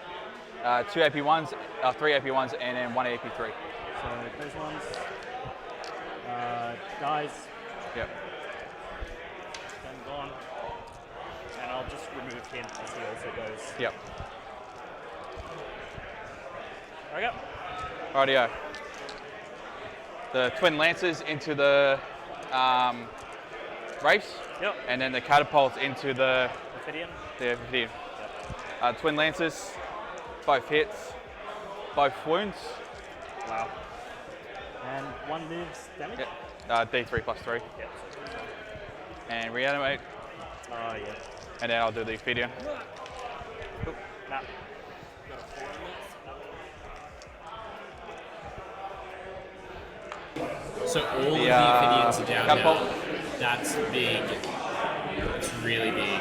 [SPEAKER 7] 2 AP1s, 3 AP1s, and then 1 AP3.
[SPEAKER 8] So those ones. Dies.
[SPEAKER 7] Yep.
[SPEAKER 8] Then gone. And I'll just remove him as he also goes.
[SPEAKER 7] Yep.
[SPEAKER 8] There we go.
[SPEAKER 7] Rightio. The Twin Lancers into the Wraiths.
[SPEAKER 8] Yep.
[SPEAKER 7] And then the catapults into the
[SPEAKER 8] Ophidian.
[SPEAKER 7] Ophidian. Twin Lancers, both hits, both wounds.
[SPEAKER 8] Wow. And 1 moves damage?
[SPEAKER 7] Yep. D3 plus 3.
[SPEAKER 8] Yep.
[SPEAKER 7] And reanimate.
[SPEAKER 8] Oh, yeah.
[SPEAKER 7] And then I'll do the Ophidian.
[SPEAKER 8] Nah.
[SPEAKER 1] So all of the Ophidians are down
[SPEAKER 7] catapult.
[SPEAKER 1] now. That's big. That's really big.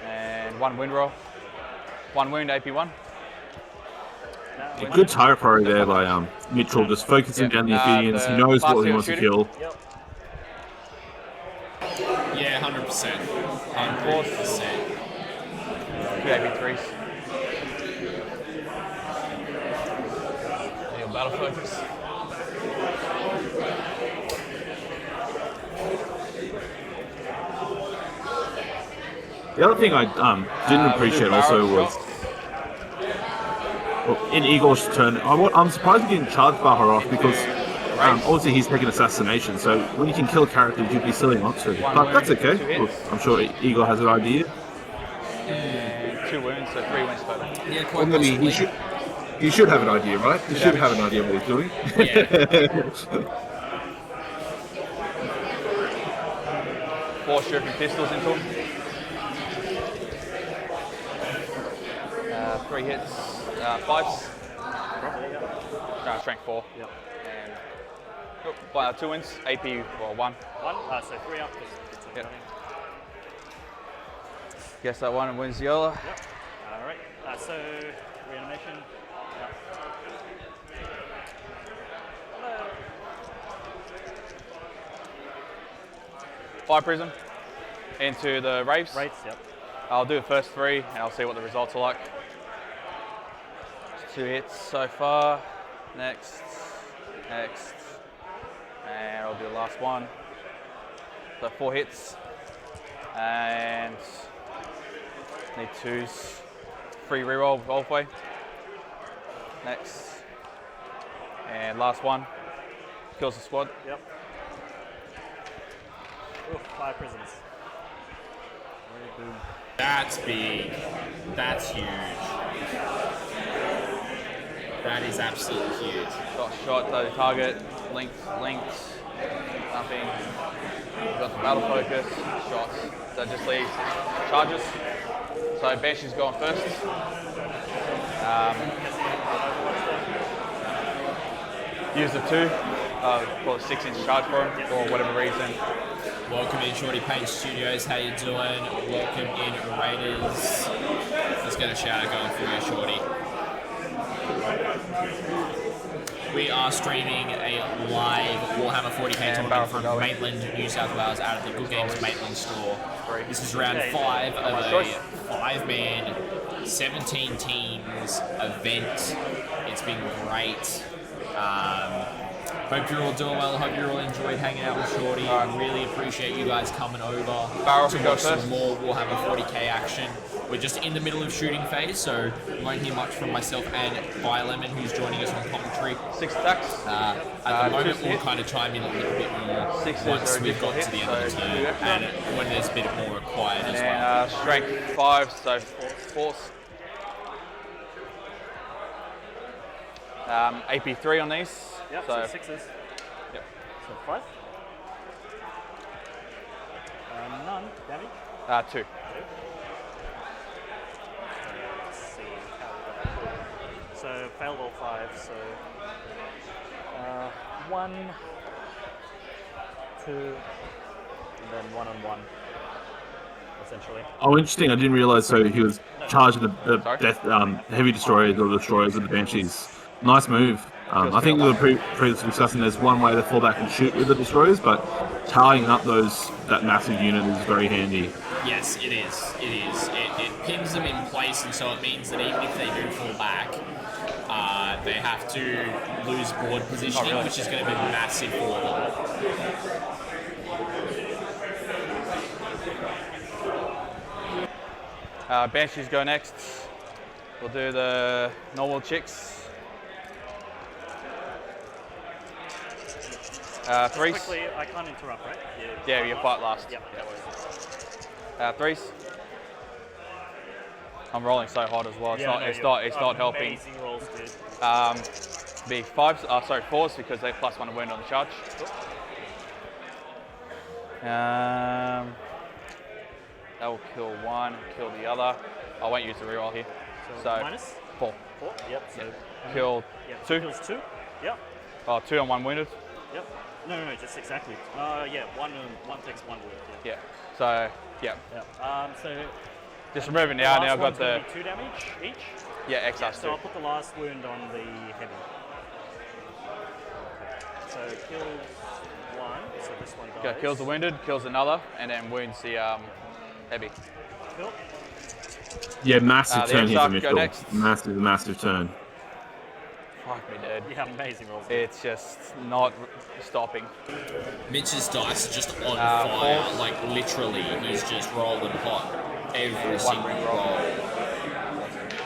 [SPEAKER 7] And 1 wound roll. 1 wound AP1.
[SPEAKER 2] A good target priority there by Mitchell, just focusing down the Ophidians. He knows what he wants to kill.
[SPEAKER 8] Yep.
[SPEAKER 1] Yeah, 100%. 100%.
[SPEAKER 7] 2 AP3s. And your battle focus.
[SPEAKER 2] The other thing I didn't appreciate also was in Egor's turn, I'm surprised he didn't charge Bahar off because obviously he's taking assassination, so when you can kill characters, you'd be silly not to. But that's okay. Look, I'm sure Egor has an idea.
[SPEAKER 7] And 2 wounds, so 3 wounds total.
[SPEAKER 1] Yeah, quite
[SPEAKER 2] Well,
[SPEAKER 1] possibly.
[SPEAKER 2] he should have an idea, right? He should have an idea what he's doing.
[SPEAKER 1] Yeah.
[SPEAKER 7] 4 stripping pistols into him. 3 hits, 5s. Strength 4.
[SPEAKER 8] Yep.
[SPEAKER 7] And 2 wins, AP 1.
[SPEAKER 8] 1. So 3 up.
[SPEAKER 7] Yep. Guess that one wins the other.
[SPEAKER 8] Yep. Alright. So reanimation. Yep. Hello.
[SPEAKER 7] 5 prism into the Wraiths.
[SPEAKER 8] Wraiths, yep.
[SPEAKER 7] I'll do the first 3 and I'll see what the results are like. 2 hits so far. Next. And I'll do the last one. So 4 hits. And need 2s. 3 reroll with Ulthwe. Next. And last one. Kills the squad.
[SPEAKER 8] Yep. Ooh, 5 prisons. Boom.
[SPEAKER 1] That's big. That's huge. That is absolutely huge.
[SPEAKER 7] Shot, the target, linked, nothing. We've got the battle focus, shots. That just leaves charges. So Banshee's going first. Use the 2, call it 6-inch charge for him for whatever reason.
[SPEAKER 1] Welcome in Shorty Paint Studios. How you doing? Welcome in Raiders. Let's get a shout out going for you, Shorty. We are streaming a live Warhammer 40k tournament from Maitland, New South Wales, out of the Good Games Maitland store. This is round 5 of a 5-man, 17 teams event. It's been great. Hope you're all doing well. Hope you're all enjoyed hanging out with Shorty. I really appreciate you guys coming over to watch some more Warhammer 40k action. We're just in the middle of shooting phase, so you won't hear much from myself and Lemon, who's joining us on commentary.
[SPEAKER 7] 6 attacks.
[SPEAKER 1] At the moment, we'll kind of chime in a little bit more once we've got to the end of the turn, and when there's a bit more required as well.
[SPEAKER 7] Strength 5, so force. AP 3 on these.
[SPEAKER 8] Yep, so 6s.
[SPEAKER 7] Yep.
[SPEAKER 8] So 5. None damage.
[SPEAKER 7] 2.
[SPEAKER 8] Let's see how we got that. So failed all 5. So 1, 2, and then 1 on 1. Essentially.
[SPEAKER 2] Oh, interesting. I didn't realize. So he was charging the death heavy destroyers or destroyers of the banshees. Nice move. I think we were previously discussing there's one way to fall back and shoot with the destroyers, but tying up that massive unit is very handy.
[SPEAKER 1] Yes, it is. It is. It pins them in place, and so it means that even if they do fall back, they have to lose board positioning, which is going to be massive for
[SPEAKER 7] them. Banshees go next. We'll do the normal chicks. 3s.
[SPEAKER 8] Quickly, I can't interrupt, right?
[SPEAKER 7] Yeah, you fight last.
[SPEAKER 8] Yep.
[SPEAKER 7] 3s. I'm rolling so hard as well. It's not helping.
[SPEAKER 8] Amazing rolls, dude.
[SPEAKER 7] Be 5s. Sorry, 4s because they +1 a wound on the charge. That will kill one, kill the other. I won't use the reroll here. So
[SPEAKER 8] minus
[SPEAKER 7] 4.
[SPEAKER 8] 4. Yep. So
[SPEAKER 7] Kill 2.
[SPEAKER 8] Kills 2. Yep.
[SPEAKER 7] 2 on 1 wounded.
[SPEAKER 8] Yep. No, just exactly. Yeah, one takes 1 wound.
[SPEAKER 7] Yeah. So yeah.
[SPEAKER 8] So
[SPEAKER 7] just removing now. Now I've got the
[SPEAKER 8] 2 damage each.
[SPEAKER 7] Yeah, X plus 2.
[SPEAKER 8] So I'll put the last wound on the heavy. So kills 1. So this one dies.
[SPEAKER 7] Okay, kills the wounded, kills another, and then wounds the heavy.
[SPEAKER 8] Cool.
[SPEAKER 2] Yeah, massive turn here for
[SPEAKER 7] Mitchell.
[SPEAKER 2] Massive turn.
[SPEAKER 7] Fuck me, dude.
[SPEAKER 8] Yeah, amazing rolls.
[SPEAKER 7] It's just not stopping.
[SPEAKER 1] Mitch's dice are just on fire, like literally, he's just rolling hot every single roll.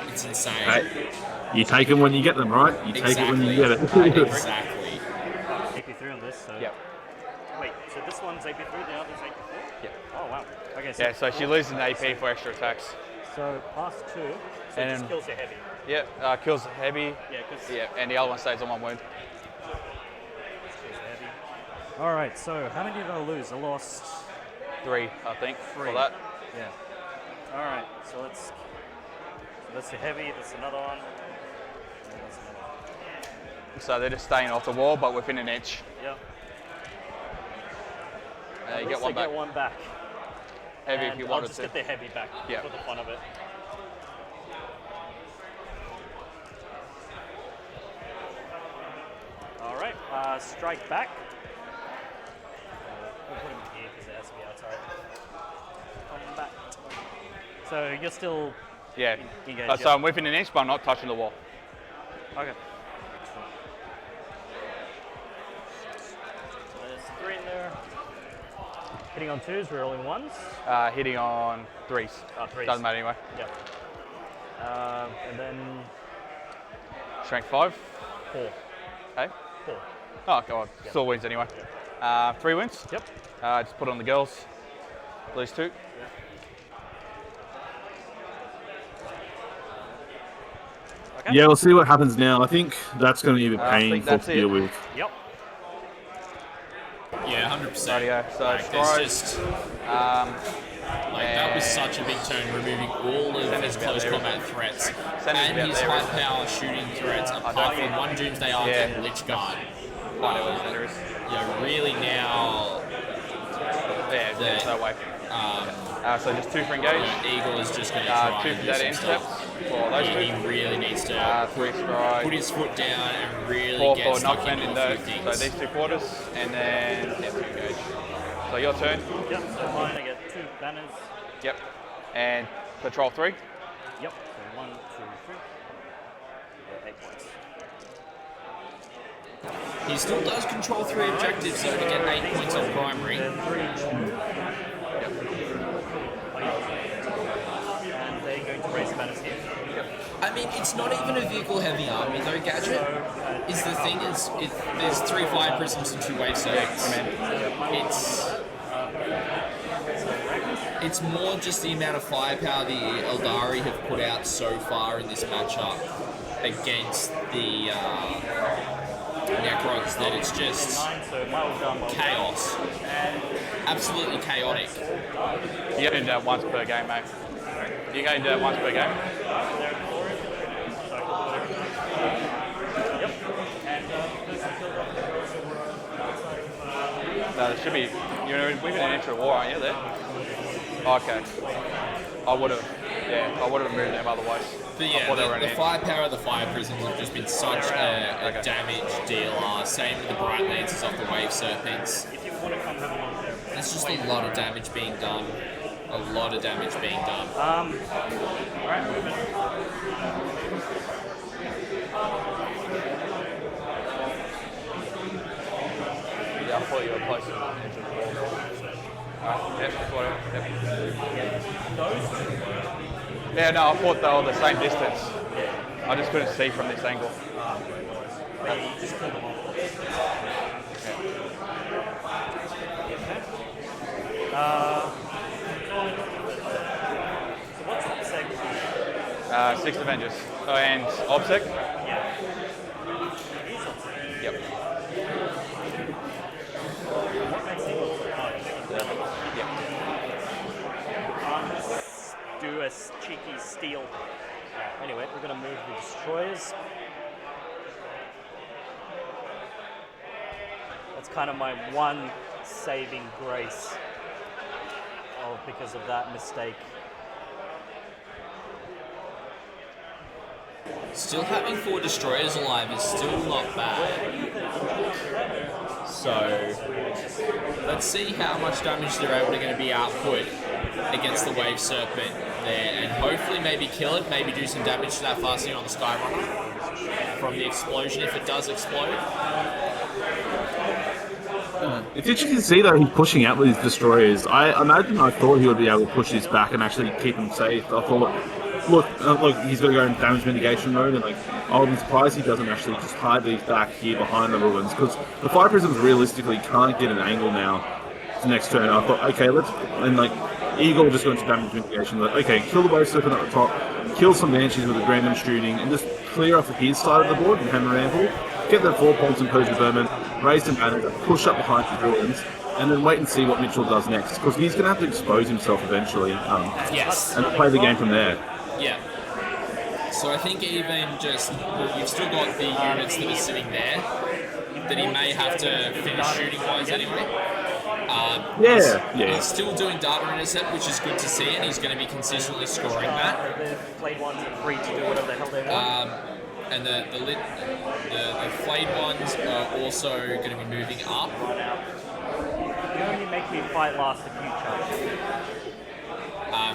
[SPEAKER 1] It's insane.
[SPEAKER 2] Hey, you take them when you get them, right? You take it when you get it.
[SPEAKER 1] Exactly.
[SPEAKER 8] AP3 on this, so...
[SPEAKER 7] Yep.
[SPEAKER 8] Wait, so this one's AP3, the other's AP4?
[SPEAKER 7] Yep.
[SPEAKER 8] Oh, wow. Okay,
[SPEAKER 7] Yeah, so she loses an AP for extra attacks.
[SPEAKER 8] So, +2, so
[SPEAKER 7] And
[SPEAKER 8] it just kills the heavy.
[SPEAKER 7] Yep, kills the heavy.
[SPEAKER 8] Yeah,
[SPEAKER 7] and the other one stays on 1 wound.
[SPEAKER 8] All right, so how many did I lose? I lost
[SPEAKER 7] 3, I think,
[SPEAKER 8] 3
[SPEAKER 7] for that.
[SPEAKER 8] Yeah. All right, so that's the heavy. That's another one. And that's another one.
[SPEAKER 7] So they're just staying off the wall, but within an inch.
[SPEAKER 8] Yep.
[SPEAKER 7] You get one back.
[SPEAKER 8] Get one back.
[SPEAKER 7] Heavy
[SPEAKER 8] and
[SPEAKER 7] if you
[SPEAKER 8] I'll
[SPEAKER 7] wanted
[SPEAKER 8] just
[SPEAKER 7] to.
[SPEAKER 8] get the heavy back
[SPEAKER 7] Yeah.
[SPEAKER 8] for the fun of it. All right, strike back. We'll put him here because it has to be outside. Combat. So you're still engaged.
[SPEAKER 7] So I'm within an inch, but I'm not touching the wall.
[SPEAKER 8] Okay. There's 3 in there. Hitting on 2s, rerolling 1s.
[SPEAKER 7] Hitting on 3s.
[SPEAKER 8] 3s.
[SPEAKER 7] Doesn't matter anyway.
[SPEAKER 8] Yep. And then
[SPEAKER 7] Strength 5.
[SPEAKER 8] 4.
[SPEAKER 7] Hey?
[SPEAKER 8] 4.
[SPEAKER 7] Oh god,
[SPEAKER 8] Yep.
[SPEAKER 7] still wins anyway. 3 wins.
[SPEAKER 8] Yep.
[SPEAKER 7] Just put it on the girls. Lose 2.
[SPEAKER 8] Okay.
[SPEAKER 2] Yeah, we'll see what happens now. I think that's going to be a bit
[SPEAKER 7] I think
[SPEAKER 2] painful
[SPEAKER 7] that's
[SPEAKER 2] to deal
[SPEAKER 7] it.
[SPEAKER 2] with.
[SPEAKER 8] Yep.
[SPEAKER 1] Yeah, 100%.
[SPEAKER 7] Radio. So
[SPEAKER 1] Like, there's
[SPEAKER 7] stride.
[SPEAKER 1] just that was such a big turn, removing all of his close combat threats and his high power shooting threats, apart from 1 Doomsday Arc and Lich Guard. Really now.
[SPEAKER 7] There's no way. So just 2 for engage.
[SPEAKER 1] Egor is just going to try
[SPEAKER 7] 2
[SPEAKER 1] and
[SPEAKER 7] for
[SPEAKER 1] do
[SPEAKER 7] that
[SPEAKER 1] some
[SPEAKER 7] intercept.
[SPEAKER 1] stuff.
[SPEAKER 7] For those 2.
[SPEAKER 1] He really needs to
[SPEAKER 7] 3 stride.
[SPEAKER 1] put his foot down and really
[SPEAKER 7] 4
[SPEAKER 1] get
[SPEAKER 7] for
[SPEAKER 1] stuck
[SPEAKER 7] knockman
[SPEAKER 1] into
[SPEAKER 7] in
[SPEAKER 1] a
[SPEAKER 7] those.
[SPEAKER 1] few
[SPEAKER 7] So
[SPEAKER 1] things.
[SPEAKER 7] these 2 quarters, and then 2 engage. So your turn.
[SPEAKER 8] Yep. So mine, I get 2 banners.
[SPEAKER 7] Yep. And patrol 3.
[SPEAKER 8] Yep. So 1, 2, 3. 8 points.
[SPEAKER 1] He still does control 3 objectives, though, to get 8 points on primary.
[SPEAKER 8] And they're going to raise the banners here.
[SPEAKER 1] I mean, it's not even a vehicle-heavy army, though, Gadget. Is the thing is, there's 3 fire prisms and 2 wave servants. It's more just the amount of firepower the Eldari have put out so far in this matchup against the Necrons that it's just chaos. Absolutely chaotic.
[SPEAKER 7] You're going to do that once per game, mate. You're going to do that once per game? No, there should be. We're in an entry war, aren't you? There. Okay. I would have moved them otherwise.
[SPEAKER 1] But yeah, the firepower of the fire prisms have just been such a damage dealer. Same with the bright lances off the wave serpents. There's just a lot of damage being done. A lot of damage being done.
[SPEAKER 8] Alright, moving.
[SPEAKER 7] Yeah, I thought you were closer. Yep, whatever. Yep. Yeah, no, I thought they were the same distance. I just couldn't see from this angle.
[SPEAKER 8] What's OBSEC?
[SPEAKER 7] 6 Avengers. Oh, and OBSEC?
[SPEAKER 8] Yeah.
[SPEAKER 7] Yep.
[SPEAKER 8] What makes it?
[SPEAKER 7] Yep.
[SPEAKER 8] Do a cheeky steal. Anyway, we're going to move the destroyers. That's kind of my one saving grace because of that mistake.
[SPEAKER 1] Still having 4 destroyers alive is still not bad. So let's see how much damage they're able to be output against the wave serpent there, and hopefully maybe kill it, maybe do some damage to that fasting on the Skyrunner from the explosion if it does explode.
[SPEAKER 2] It's interesting to see that he's pushing out with his destroyers. I thought he would be able to push this back and actually keep him safe. I thought, look, he's going to go in damage mitigation mode, and I'll be surprised he doesn't actually just hide these back here behind the ruins, because the fire prisms realistically can't get an angle now to next turn. I thought, okay, Egor will just go into damage mitigation. Okay, kill the wave serpent at the top, kill some banshees with a random shooting, and just clear off his side of the board and hammer anvil. Get the 4 points and Persia Vermin, raise some banners, push up behind the ruins, and then wait and see what Mitchell does next, because he's going to have to expose himself eventually.
[SPEAKER 1] Yes.
[SPEAKER 2] And play the game from there.
[SPEAKER 1] Yeah. So I think even just, you've still got the units that are sitting there that he may have to finish shooting wise anyway. He's still doing data intercept, which is good to see, and he's going to be consistently scoring that.
[SPEAKER 8] The flayed ones are free to do whatever the hell they want.
[SPEAKER 1] And the flayed ones are also going to be moving up.
[SPEAKER 8] You only make me fight last if you charge.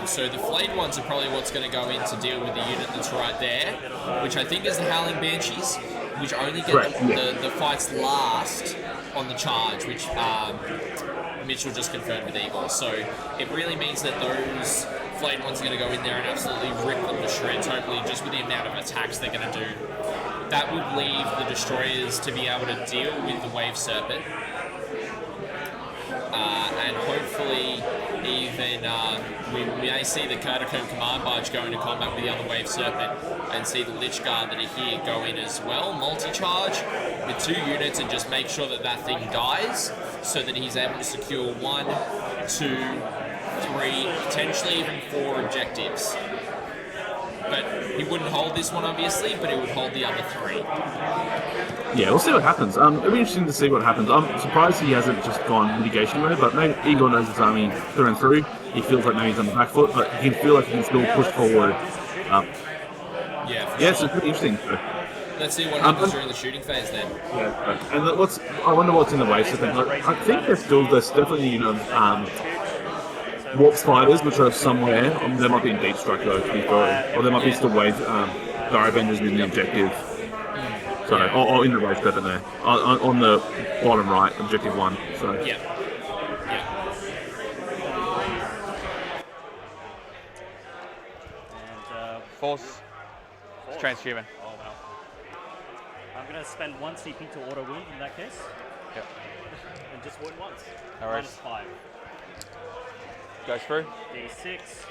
[SPEAKER 1] So the flayed ones are probably what's going to go in to deal with the unit that's right there, which I think is the Howling Banshees, which only get the fights last on the charge, which Mitchell just confirmed with Egor. So it really means that those flayed ones are going to go in there and absolutely rip them to shreds, hopefully just with the amount of attacks they're going to do. That would leave the destroyers to be able to deal with the wave serpent. And hopefully even we may see the Catacomb Command Barge go into combat with the other Wave Serpent, and see the Lich Guard that are here go in as well, multi-charge with 2 units, and just make sure that that thing dies, so that he's able to secure 1, 2, 3, potentially even 4 objectives. But he wouldn't hold this one, obviously, but he would hold the other 3.
[SPEAKER 2] Yeah, we'll see what happens. It'll be interesting to see what happens. I'm surprised he hasn't just gone mitigation mode, but maybe Egor knows his army through and through. He feels like maybe he's on the back foot, but he can feel like he can still push forward.
[SPEAKER 1] Yeah,
[SPEAKER 2] so it's pretty interesting.
[SPEAKER 1] Let's see what happens during the shooting phase then.
[SPEAKER 2] Yeah, and I wonder what's in the Wave Serpent. I think there's definitely, Warp Spiders, which are somewhere. There might be in Deep Strike though, to be fair. Or there might be still Wave Dire Avengers in the objective. So,
[SPEAKER 1] Yeah.
[SPEAKER 2] or in the race weapon there. On the bottom right, objective 1. So.
[SPEAKER 1] Yeah. Yeah.
[SPEAKER 8] And
[SPEAKER 7] Force. It's transhuman.
[SPEAKER 8] oh wow. I'm gonna spend 1 CP to auto wound in that case,
[SPEAKER 7] Yep.
[SPEAKER 8] and just wound once.
[SPEAKER 7] No worries.
[SPEAKER 8] -5.
[SPEAKER 7] Goes through.
[SPEAKER 8] D6.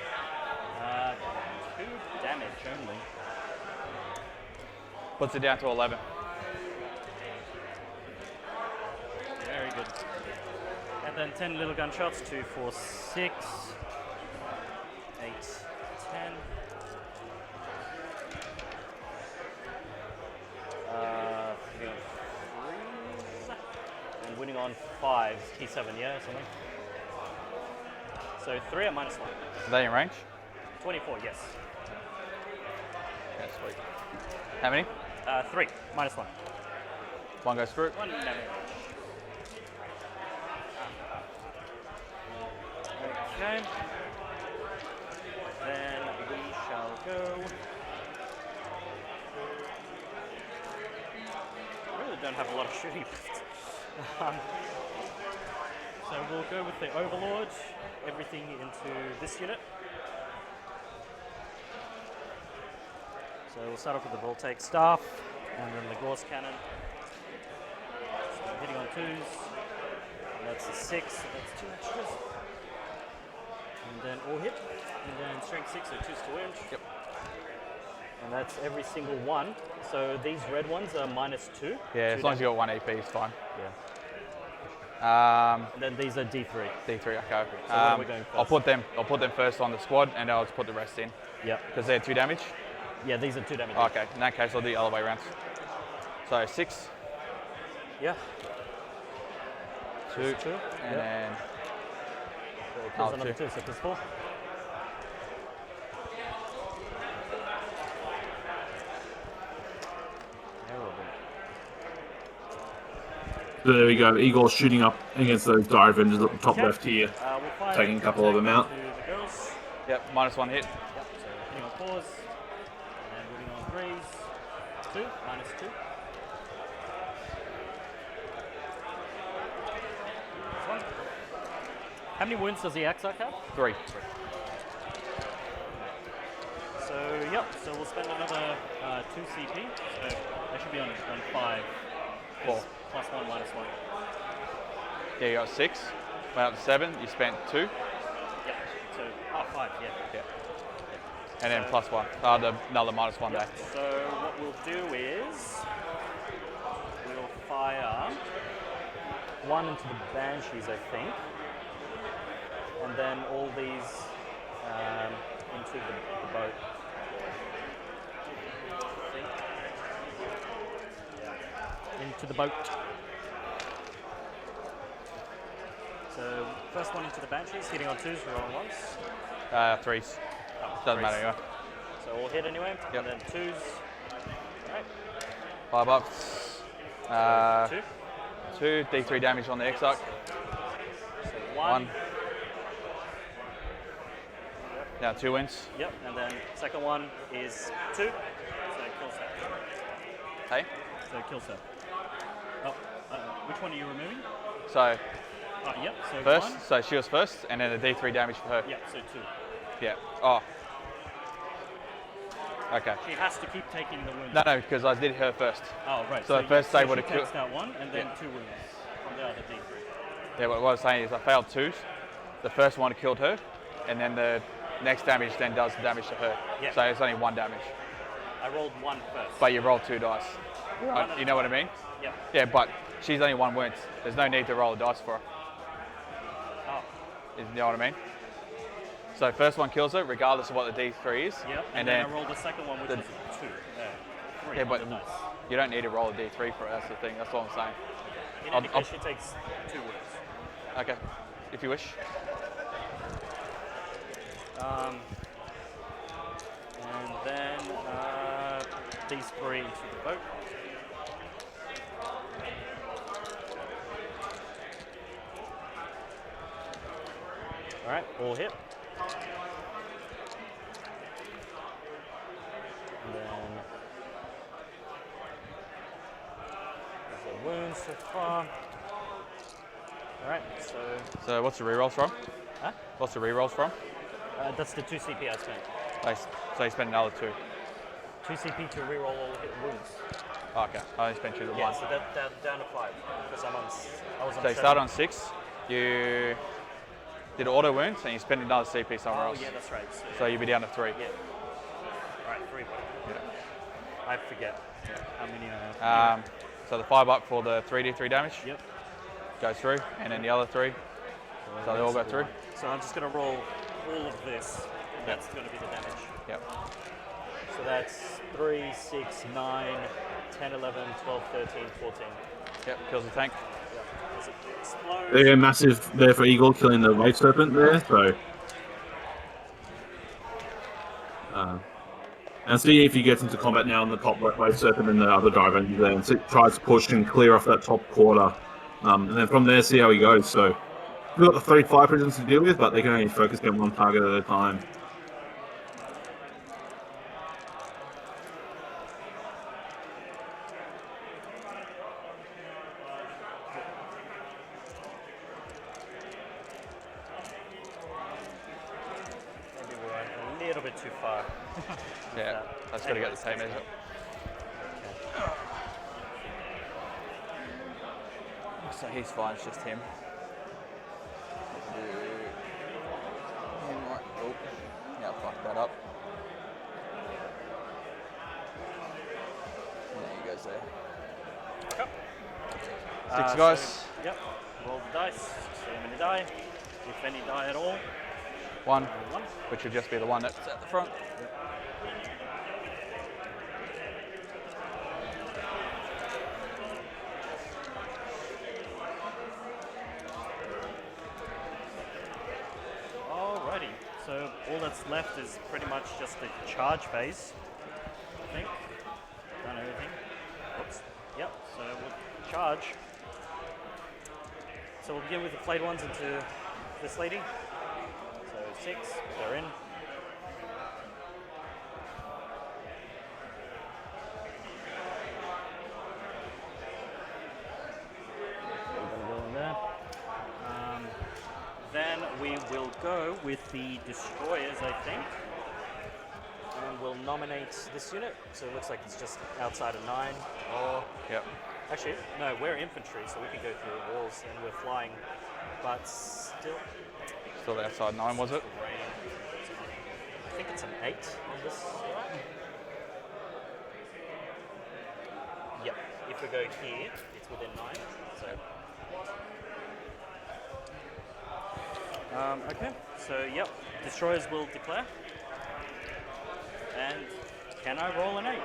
[SPEAKER 8] 2 damage only.
[SPEAKER 7] Puts it down to 11.
[SPEAKER 8] Very good. And then 10 little gunshots. 2, 4, 6, 8, 10. And winning on 5, T7, yeah, or something. So 3 at -1.
[SPEAKER 7] Are they in range?
[SPEAKER 8] 24, yes.
[SPEAKER 7] Yeah, sweet. How many?
[SPEAKER 8] 3, -1.
[SPEAKER 7] 1 goes through.
[SPEAKER 8] 1 damage. Okay. Then we shall go. I really don't have a lot of shooting left. So we'll go with the Overlord, everything into this unit. So we'll start off with the Voltaic Staff, and then the Gauss Cannon. So hitting on 2s, and that's a 6, so that's 2 extras. And then all hit, and then strength 6, so 2s to wound.
[SPEAKER 7] Yep.
[SPEAKER 8] And that's every single one. So these red ones are -2.
[SPEAKER 7] Yeah, as long as you got 1 AP, it's fine.
[SPEAKER 8] Yeah.
[SPEAKER 7] Um,
[SPEAKER 8] And then these are D3.
[SPEAKER 7] D3, okay.
[SPEAKER 8] So what are we going
[SPEAKER 7] I'll
[SPEAKER 8] first?
[SPEAKER 7] put them first on the squad, and I'll just put the rest in
[SPEAKER 8] Yep.
[SPEAKER 7] because they're 2 damage.
[SPEAKER 8] Yeah, these are 2 damage.
[SPEAKER 7] Okay, in that case, I'll do the other way around. So 6,
[SPEAKER 8] Yeah.
[SPEAKER 7] 2,
[SPEAKER 8] 2.
[SPEAKER 7] and then
[SPEAKER 8] So it kills
[SPEAKER 7] Oh,
[SPEAKER 8] another
[SPEAKER 7] 2.
[SPEAKER 8] 2, so plus 4.
[SPEAKER 2] So there we go. Egor shooting up against those Dire Avengers at the top
[SPEAKER 8] Okay.
[SPEAKER 2] left here.
[SPEAKER 8] We'll fire
[SPEAKER 2] Taking a couple of them out.
[SPEAKER 8] to the girls.
[SPEAKER 7] yep, -1 hit.
[SPEAKER 8] Yep, so hitting on 4s, and moving on 3s. 2, -2. This one. How many wounds does the Axarch have?
[SPEAKER 7] 3.
[SPEAKER 8] So, yep, so we'll spend another 2 CP. So they should be on 5.
[SPEAKER 7] 4.
[SPEAKER 8] +1, -1.
[SPEAKER 7] Yeah, you got 6. Went up to 7. You spent 2.
[SPEAKER 8] Yep, so, 5, yeah.
[SPEAKER 7] Yeah. And then +1. Another -1 there.
[SPEAKER 8] So what we'll do is we'll fire 1 into the Banshees, I think, and then all these into the boat. I think. Yeah. Into the boat. So first one into the Banshees, hitting on 2s, rolling 1s.
[SPEAKER 7] 3s.
[SPEAKER 8] Oh,
[SPEAKER 7] Doesn't
[SPEAKER 8] 3s.
[SPEAKER 7] matter anyway.
[SPEAKER 8] So all hit anyway,
[SPEAKER 7] Yep.
[SPEAKER 8] and then 2s. Alright.
[SPEAKER 7] 5 ups.
[SPEAKER 8] 2.
[SPEAKER 7] 2 D3 damage on the Exarch.
[SPEAKER 8] So
[SPEAKER 7] 1. Now 2 wins.
[SPEAKER 8] Yep, and then second one is 2, so it kills that.
[SPEAKER 7] Hey.
[SPEAKER 8] So it kills that. Oh, which one are you removing?
[SPEAKER 7] So
[SPEAKER 8] Yep, so
[SPEAKER 7] first,
[SPEAKER 8] 1.
[SPEAKER 7] so she was first, and then a D3 damage for her.
[SPEAKER 8] Yeah, so 2.
[SPEAKER 7] Yeah. Oh. Okay.
[SPEAKER 8] She has to keep taking the wound.
[SPEAKER 7] No, because I did her first.
[SPEAKER 8] Oh, right.
[SPEAKER 7] So the first save would
[SPEAKER 8] she
[SPEAKER 7] have killed.
[SPEAKER 8] takes that one, and then
[SPEAKER 7] Yeah.
[SPEAKER 8] 2 wounds from the other D3.
[SPEAKER 7] Yeah, what I was saying is I failed 2s. The first one killed her, and then the next damage then does the damage to her.
[SPEAKER 8] Yeah.
[SPEAKER 7] So it's only 1 damage.
[SPEAKER 8] I rolled 1 first.
[SPEAKER 7] But you rolled 2 dice.
[SPEAKER 8] Right.
[SPEAKER 7] You know what I mean?
[SPEAKER 8] Yep.
[SPEAKER 7] Yeah, but she's only 1 wound. There's no need to roll a dice for her.
[SPEAKER 8] Oh.
[SPEAKER 7] You know what I mean? So first one kills her, regardless of what the D3 is.
[SPEAKER 8] Yep.
[SPEAKER 7] And
[SPEAKER 8] then
[SPEAKER 7] then
[SPEAKER 8] I rolled the second one, which
[SPEAKER 7] the-
[SPEAKER 8] was 2. 3
[SPEAKER 7] Yeah,
[SPEAKER 8] on
[SPEAKER 7] but
[SPEAKER 8] the dice.
[SPEAKER 7] you don't need to roll a D3 for it. That's the thing. That's what I'm saying.
[SPEAKER 8] In any case, she takes 2 wounds.
[SPEAKER 7] Okay, if you wish.
[SPEAKER 8] And then these 3 into the boat. Alright, all hit. And then wounds so far. Alright, so...
[SPEAKER 7] So what's the rerolls from?
[SPEAKER 8] Huh?
[SPEAKER 7] What's the rerolls from?
[SPEAKER 8] That's the 2 CP I spent.
[SPEAKER 7] Nice. So you spent another 2.
[SPEAKER 8] 2 CP to reroll all hit wounds.
[SPEAKER 7] Oh, okay. I only spent 2 to 1.
[SPEAKER 8] Yeah, so that down to 5. Because I was on
[SPEAKER 7] So you
[SPEAKER 8] 7.
[SPEAKER 7] started on 6. You did auto wounds and you spent another CP somewhere else.
[SPEAKER 8] Oh, yeah, that's right.
[SPEAKER 7] So you'd be down to 3.
[SPEAKER 8] Yeah. Alright, 3.
[SPEAKER 7] Yeah.
[SPEAKER 8] I forget how many
[SPEAKER 7] I have. So the 5 up for the 3d3 damage.
[SPEAKER 8] Yep.
[SPEAKER 7] Goes through, and then the other 3. So they all go through.
[SPEAKER 8] So I'm just going to roll all of this, and that's going to be the damage.
[SPEAKER 7] Yep.
[SPEAKER 8] So that's 3, 6, 9, 10, 11, 12, 13, 14.
[SPEAKER 7] Yep, kills the tank.
[SPEAKER 8] Yep. Does it explode?
[SPEAKER 2] They're massive there for Egor, killing the Wave Serpent there, so... and see if he gets into combat now on the top Wave Serpent and the other dive engine there, and tries to push and clear off that top quarter. And then from there, see how he goes. So, we've got the 3 fire prisons to deal with, but they can only focus on one target at a time.
[SPEAKER 8] Maybe we went a little bit too far.
[SPEAKER 7] Yeah, that's got to get the same measure. So he's fine, it's just him. Oh, yeah, fuck that up. And there he goes there.
[SPEAKER 8] Yep.
[SPEAKER 7] 6 guys.
[SPEAKER 8] So, yep. Roll the dice. See how many die. If any die at all.
[SPEAKER 7] 1,
[SPEAKER 8] 1.
[SPEAKER 7] which would just be the one that's at the front.
[SPEAKER 8] Alrighty. So all that's left is pretty much just the charge phase. I think. Done everything. Oops. Yep. So we'll charge. So we'll begin with the flayed ones into this lady. So 6, they're in. We're gonna go in there. Then we will go with the destroyers, I think. And we'll nominate this unit. So it looks like it's just outside of 9. Or
[SPEAKER 7] Yep.
[SPEAKER 8] actually, no, we're infantry, so we can go through the walls and we're flying. But still,
[SPEAKER 7] Still the outside 9, was it?
[SPEAKER 8] I think it's an 8 on this. Yep. If we go here, it's within 9. So. Okay. So yep, destroyers will declare. And can I roll an 8?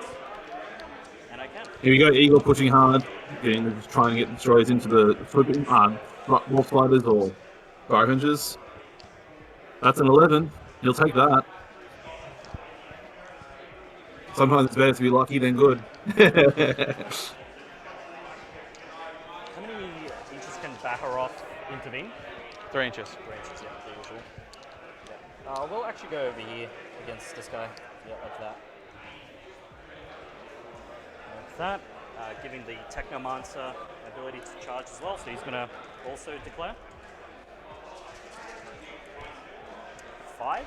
[SPEAKER 8] And I can.
[SPEAKER 2] Here we go, Egor pushing hard, trying to get destroyers into the flipping wolf fighters or Avengers. That's an 11. He'll take that. Sometimes it's better to be lucky than good.
[SPEAKER 8] How many inches can Baharov intervene?
[SPEAKER 7] 3 inches.
[SPEAKER 8] 3 inches, yeah, the usual. Yeah. We'll actually go over here against this guy. Yeah, like that. Like that. Giving the Technomancer ability to charge as well, so he's going to also declare. 5.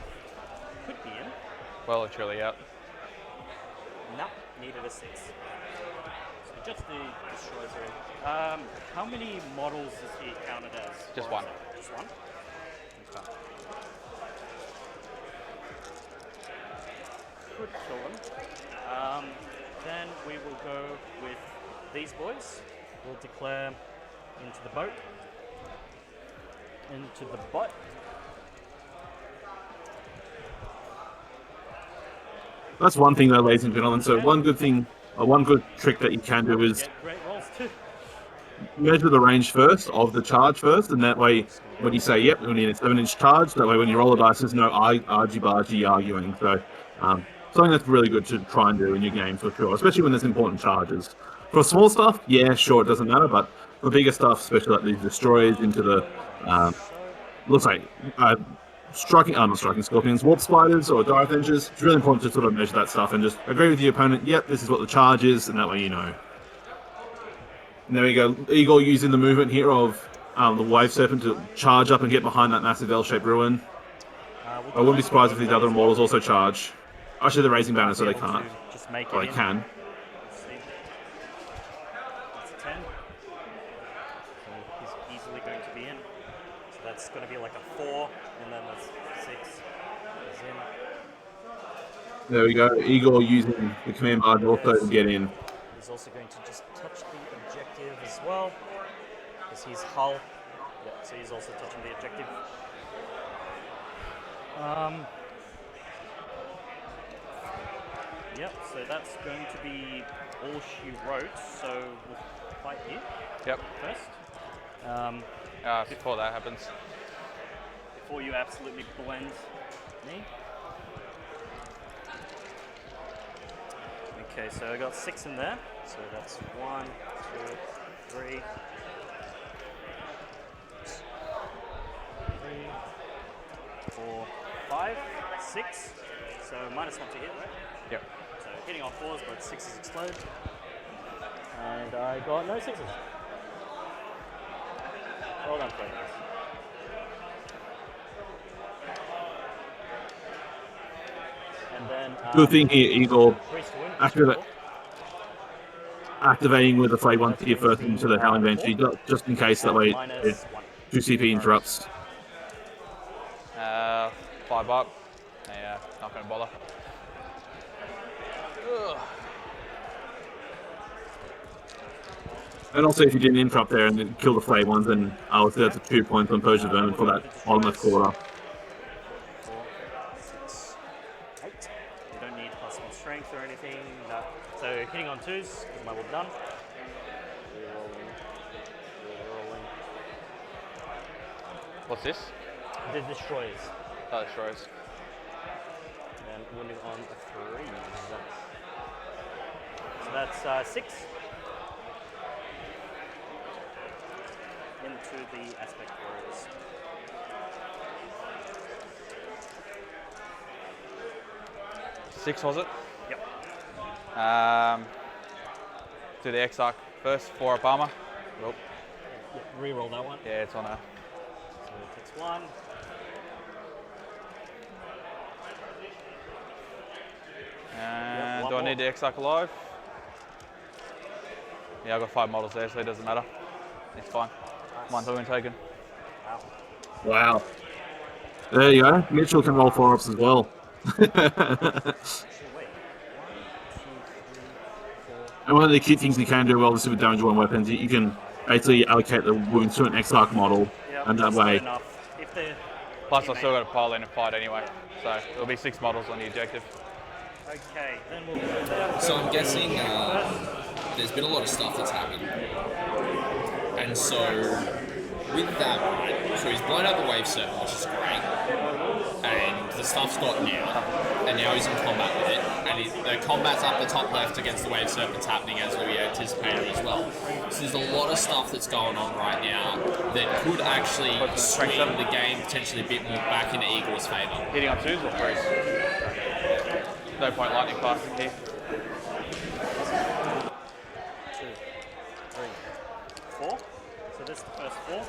[SPEAKER 8] Could be in.
[SPEAKER 7] Well and truly out.
[SPEAKER 8] No, needed a 6. So just the destroyers are in. How many models is he counted as?
[SPEAKER 7] Just
[SPEAKER 8] Or
[SPEAKER 7] 1.
[SPEAKER 8] is it Just 1? Okay. Could kill him. Then we will go with these boys. We'll declare into the boat. Into the butt.
[SPEAKER 2] That's one thing though, ladies and gentlemen. So one good thing, one good trick that you can do is
[SPEAKER 8] Get great rolls too.
[SPEAKER 2] measure the range first of the charge first, and that way when you say, yep, we need a 7-inch charge, that way when you roll the dice, there's no argy-bargy arguing. So something that's really good to try and do in your game for sure, especially when there's important charges. For small stuff, yeah, sure, it doesn't matter, but for bigger stuff, especially like these destroyers into the, looks like not striking scorpions, warp spiders or dire avengers, it's really important to sort of measure that stuff and just agree with your opponent, yep, this is what the charge is, and that way you know. And there we go. Egor using the movement here of the Wave Serpent to charge up and get behind that massive L-shaped ruin. I wouldn't be surprised if these other models also charge. Actually, they're raising banners, so they can't.
[SPEAKER 8] Just make it
[SPEAKER 2] Or they
[SPEAKER 8] in.
[SPEAKER 2] can.
[SPEAKER 8] Let's see. That's a 10. So he's easily going to be in. So that's going to be like a 4, and then that's 6. He's in.
[SPEAKER 2] There we go. Egor using the command bar also to get in.
[SPEAKER 8] He's also going to just touch the objective as well, because he's hull. Yep, so he's also touching the objective. Yep, so that's going to be all she wrote, so we'll fight here
[SPEAKER 7] Yep.
[SPEAKER 8] first.
[SPEAKER 7] Before that happens.
[SPEAKER 8] Before you absolutely blend me. Okay, so I got 6 in there, so that's 1, 2, 3, 4, 5, 6. So -1 to hit, right?
[SPEAKER 7] Yep.
[SPEAKER 8] So hitting on 4s, but 6s explode. And I got no 6s. Well done, players. And then
[SPEAKER 2] Good thing here, Egor.
[SPEAKER 8] priest wound,
[SPEAKER 2] Activating with the Flay 1 tier first into the Howling Banshee, just in case that way it 2 CP interrupts.
[SPEAKER 7] 5 up. Yeah, not going to bother. Ugh.
[SPEAKER 2] And also, if you didn't interrupt there and then kill the Flay ones, then I would say that's a 2 points on Persia Vermin for that bottom left quarter.
[SPEAKER 8] 4, 6, 8. You don't need +1 strength or anything. No. So hitting on 2s is my will done. Rerolling.
[SPEAKER 7] What's this?
[SPEAKER 8] The destroys.
[SPEAKER 7] Oh, destroys.
[SPEAKER 8] And wounding on a 3. So that's 6. Into the aspect warriors.
[SPEAKER 7] Six, was it?
[SPEAKER 8] Yep.
[SPEAKER 7] Do the Exarch first, 4 up armor. Well,
[SPEAKER 8] Reroll that one.
[SPEAKER 7] yeah, it's on her.
[SPEAKER 8] So it takes 1.
[SPEAKER 7] And
[SPEAKER 8] one
[SPEAKER 7] do I
[SPEAKER 8] more.
[SPEAKER 7] need the Exarch alive? Yeah, I've got 5 models there, so it doesn't matter. It's fine. One's already taken.
[SPEAKER 8] Wow.
[SPEAKER 2] Wow. There you go. Mitchell can roll 4 ups as well.
[SPEAKER 8] Actually, wait. 1, 2, 3, 4.
[SPEAKER 2] And one of the key things you can do well with super damage 1 weapons, you can basically allocate the wounds to an Exarch model,
[SPEAKER 8] Yep,
[SPEAKER 2] and that
[SPEAKER 8] that's not
[SPEAKER 2] way.
[SPEAKER 8] enough. If they're
[SPEAKER 7] Plus, I've still got to pile in and fight anyway. So there'll be 6 models on the objective.
[SPEAKER 8] okay, then we'll.
[SPEAKER 1] So I'm guessing there's been a lot of stuff that's happened. And so with that, right, so he's blown up the Wave Serpent, which is great. And the stuff's got now. And now he's in combat with it. And the combat's up the top left against the Wave Serpent's happening as we anticipated as well. So there's a lot of stuff that's going on right now that could actually swing the game potentially a bit more back into Egor's favour.
[SPEAKER 7] Hitting on 2s or 3s? No point lightning passing here.
[SPEAKER 8] 2, 3, 4. So this is the first 4.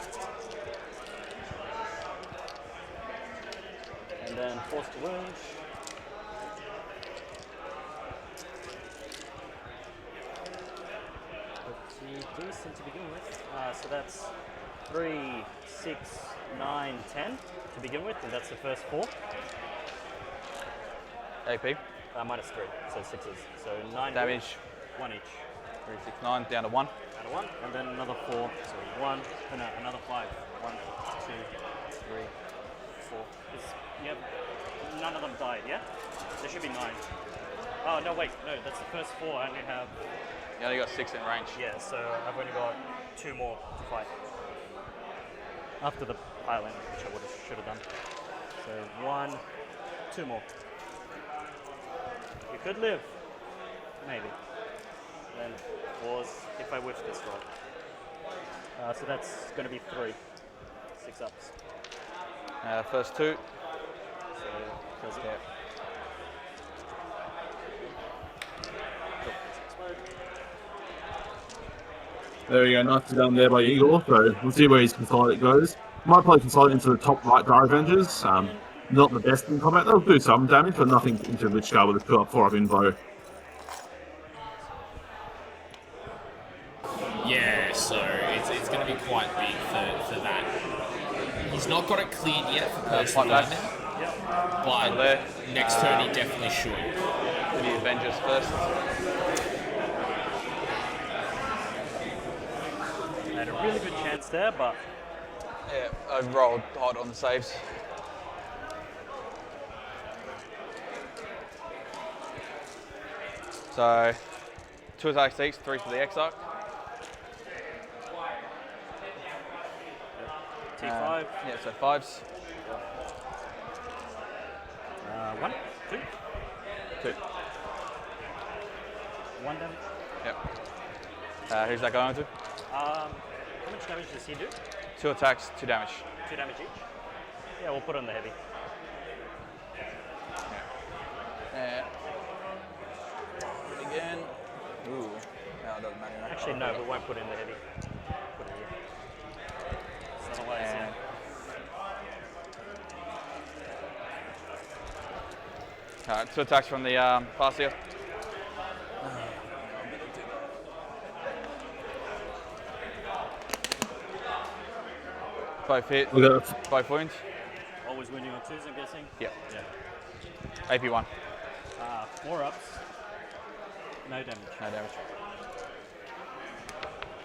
[SPEAKER 8] And then force to wound. Pretty decent to begin with. So that's 3, 6, 9, 10 to begin with, and that's the first 4.
[SPEAKER 7] AP.
[SPEAKER 8] -3, so 6s. So 9
[SPEAKER 7] Damage.
[SPEAKER 8] 1 each.
[SPEAKER 7] 3, 6, 9, down to 1.
[SPEAKER 8] Down to 1, and then another 4. So 1, no, another 5. 1, 2, 3, 4. Yep, none of them died, yeah? There should be 9. Oh, no, wait, no, that's the first 4. I only have,
[SPEAKER 7] You only got 6 in range.
[SPEAKER 8] yeah, so I've only got 2 more to fight. After the pile-in, which I should have done. So 1, 2 more. You could live, maybe. Then 4s, if I whiff this right. So that's going to be 3. 6 ups.
[SPEAKER 7] First 2.
[SPEAKER 8] So, does it?
[SPEAKER 7] Yeah.
[SPEAKER 8] Cool. Does it explode?
[SPEAKER 2] There we go, nicely done there by Egor. So we'll see where his Consolidate goes. Might play Consolidate into the top right Dire Avengers. Not the best in combat. They'll do some damage, but nothing into Lichguard with a 2-up, 4-up info.
[SPEAKER 1] Yeah, so it's going to be quite big for that. He's not got it cleared yet for personal damage, but next turn he definitely should.
[SPEAKER 7] The Avengers first.
[SPEAKER 8] Had a really good chance there, but
[SPEAKER 7] Yeah, I rolled hot on the saves. So, 2 attacks each, 3 for the Exarch.
[SPEAKER 8] T5.
[SPEAKER 7] Yeah, so 5s.
[SPEAKER 8] 1, 2,
[SPEAKER 7] 2.
[SPEAKER 8] 1 damage.
[SPEAKER 7] Yep. Who's that going to?
[SPEAKER 8] How much damage does he do?
[SPEAKER 7] 2 attacks, 2 damage.
[SPEAKER 8] 2 damage each? Yeah, we'll put on the heavy.
[SPEAKER 7] Yeah. Again. Ooh. No, it doesn't matter.
[SPEAKER 8] Actually, no, we won't put in the heavy. Put it here. So otherwise,
[SPEAKER 7] And Alright, 2 attacks from the Farseer. Both hit, both wounds.
[SPEAKER 8] always wounding on 2s, I'm guessing?
[SPEAKER 7] Yep.
[SPEAKER 8] Yeah.
[SPEAKER 7] AP1.
[SPEAKER 8] 4 ups. No damage.
[SPEAKER 7] No damage.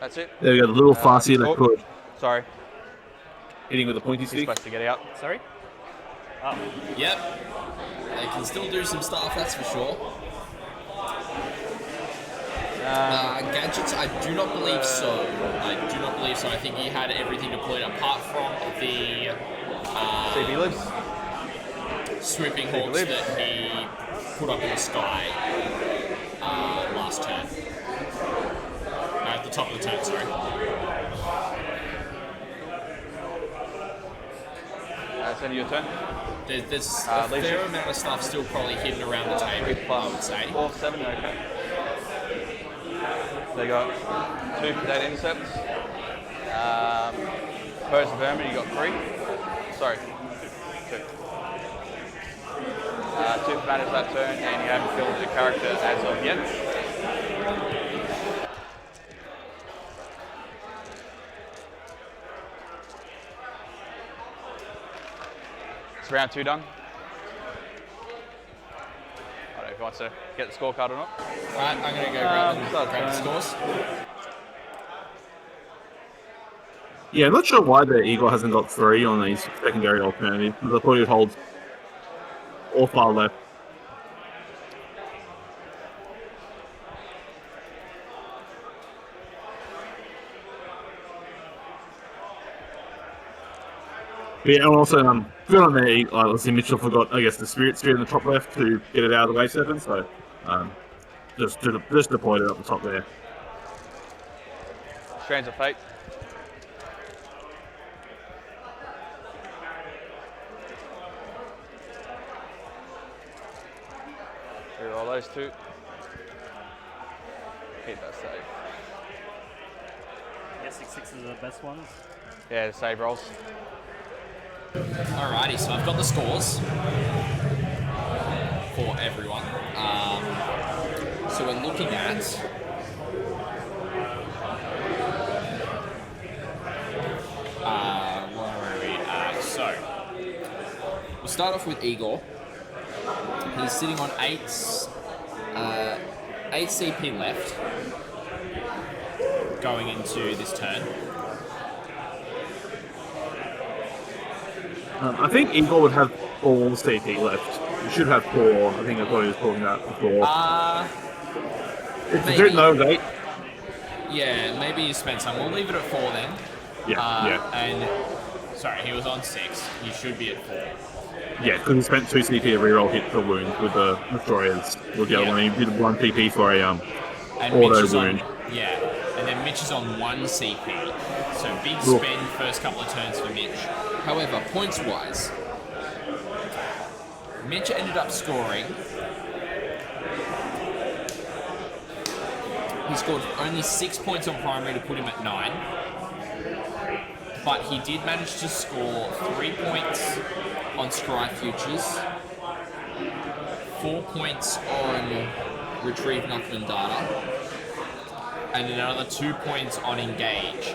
[SPEAKER 7] That's it.
[SPEAKER 2] There we go, the little Farseer that could.
[SPEAKER 7] Sorry.
[SPEAKER 2] Hitting with a pointy
[SPEAKER 7] He's
[SPEAKER 2] stick.
[SPEAKER 7] supposed to get out.
[SPEAKER 8] Sorry? Oh.
[SPEAKER 1] Yep. They can still do some stuff, that's for sure. Gadgets, I do not believe so. I do not believe so. I think he had everything deployed apart from the
[SPEAKER 7] CB lives.
[SPEAKER 1] swooping hawks that he put up in the sky last turn. At the top of the turn, sorry.
[SPEAKER 7] It's end of your turn.
[SPEAKER 1] There's a fair amount of stuff still probably hidden around the table, I would say.
[SPEAKER 7] 4, 7, okay. They got 2 Potato Intercepts. Pose of Vermin, you got 3. Sorry, 2. 2 commanders that turn, and you haven't filled the character as of yet. It's round 2 done. I don't know if he wants to get the scorecard or not.
[SPEAKER 1] Right, I'm going to go grab the scores.
[SPEAKER 2] Yeah, I'm not sure why the Egor hasn't got 3 on these secondary alternatives, because I thought he'd hold all far left. Yeah, and also, good on there, obviously Mitchell forgot, I guess, the Spirit Sphere in the top left to get it out of the way 7, so just deployed it up the top there.
[SPEAKER 7] Strands of Fate. Reroll those 2. Hit that save.
[SPEAKER 8] Yes, 6/6s are the best ones.
[SPEAKER 7] Yeah, the save rolls.
[SPEAKER 1] Alrighty, so I've got the scores for everyone. So we're looking at where are we? So we'll start off with Egor. He's sitting on 8 CP left going into this turn.
[SPEAKER 2] I think Egor would have all CP left. You should have 4. I think that's what he was talking about before. It's a no date.
[SPEAKER 1] Yeah, maybe you spent some. We'll leave it at 4 then.
[SPEAKER 2] Yeah.
[SPEAKER 1] And sorry, he was on 6. He should be at 4.
[SPEAKER 2] Yeah, because he spent 2 CP a reroll hit for wound with the Destroyers. With the other one, he did 1 CP for a
[SPEAKER 1] and
[SPEAKER 2] auto
[SPEAKER 1] Mitch
[SPEAKER 2] wound.
[SPEAKER 1] Yeah, and then Mitch is on 1 CP. So big spend first couple of turns for Mitch. However, points-wise, Mitch ended up scoring He scored only 6 points on primary to put him at 9. But he did manage to score 3 points on Scry Futures, 4 points on Retrieve Nuckman Data, and another 2 points on Engage.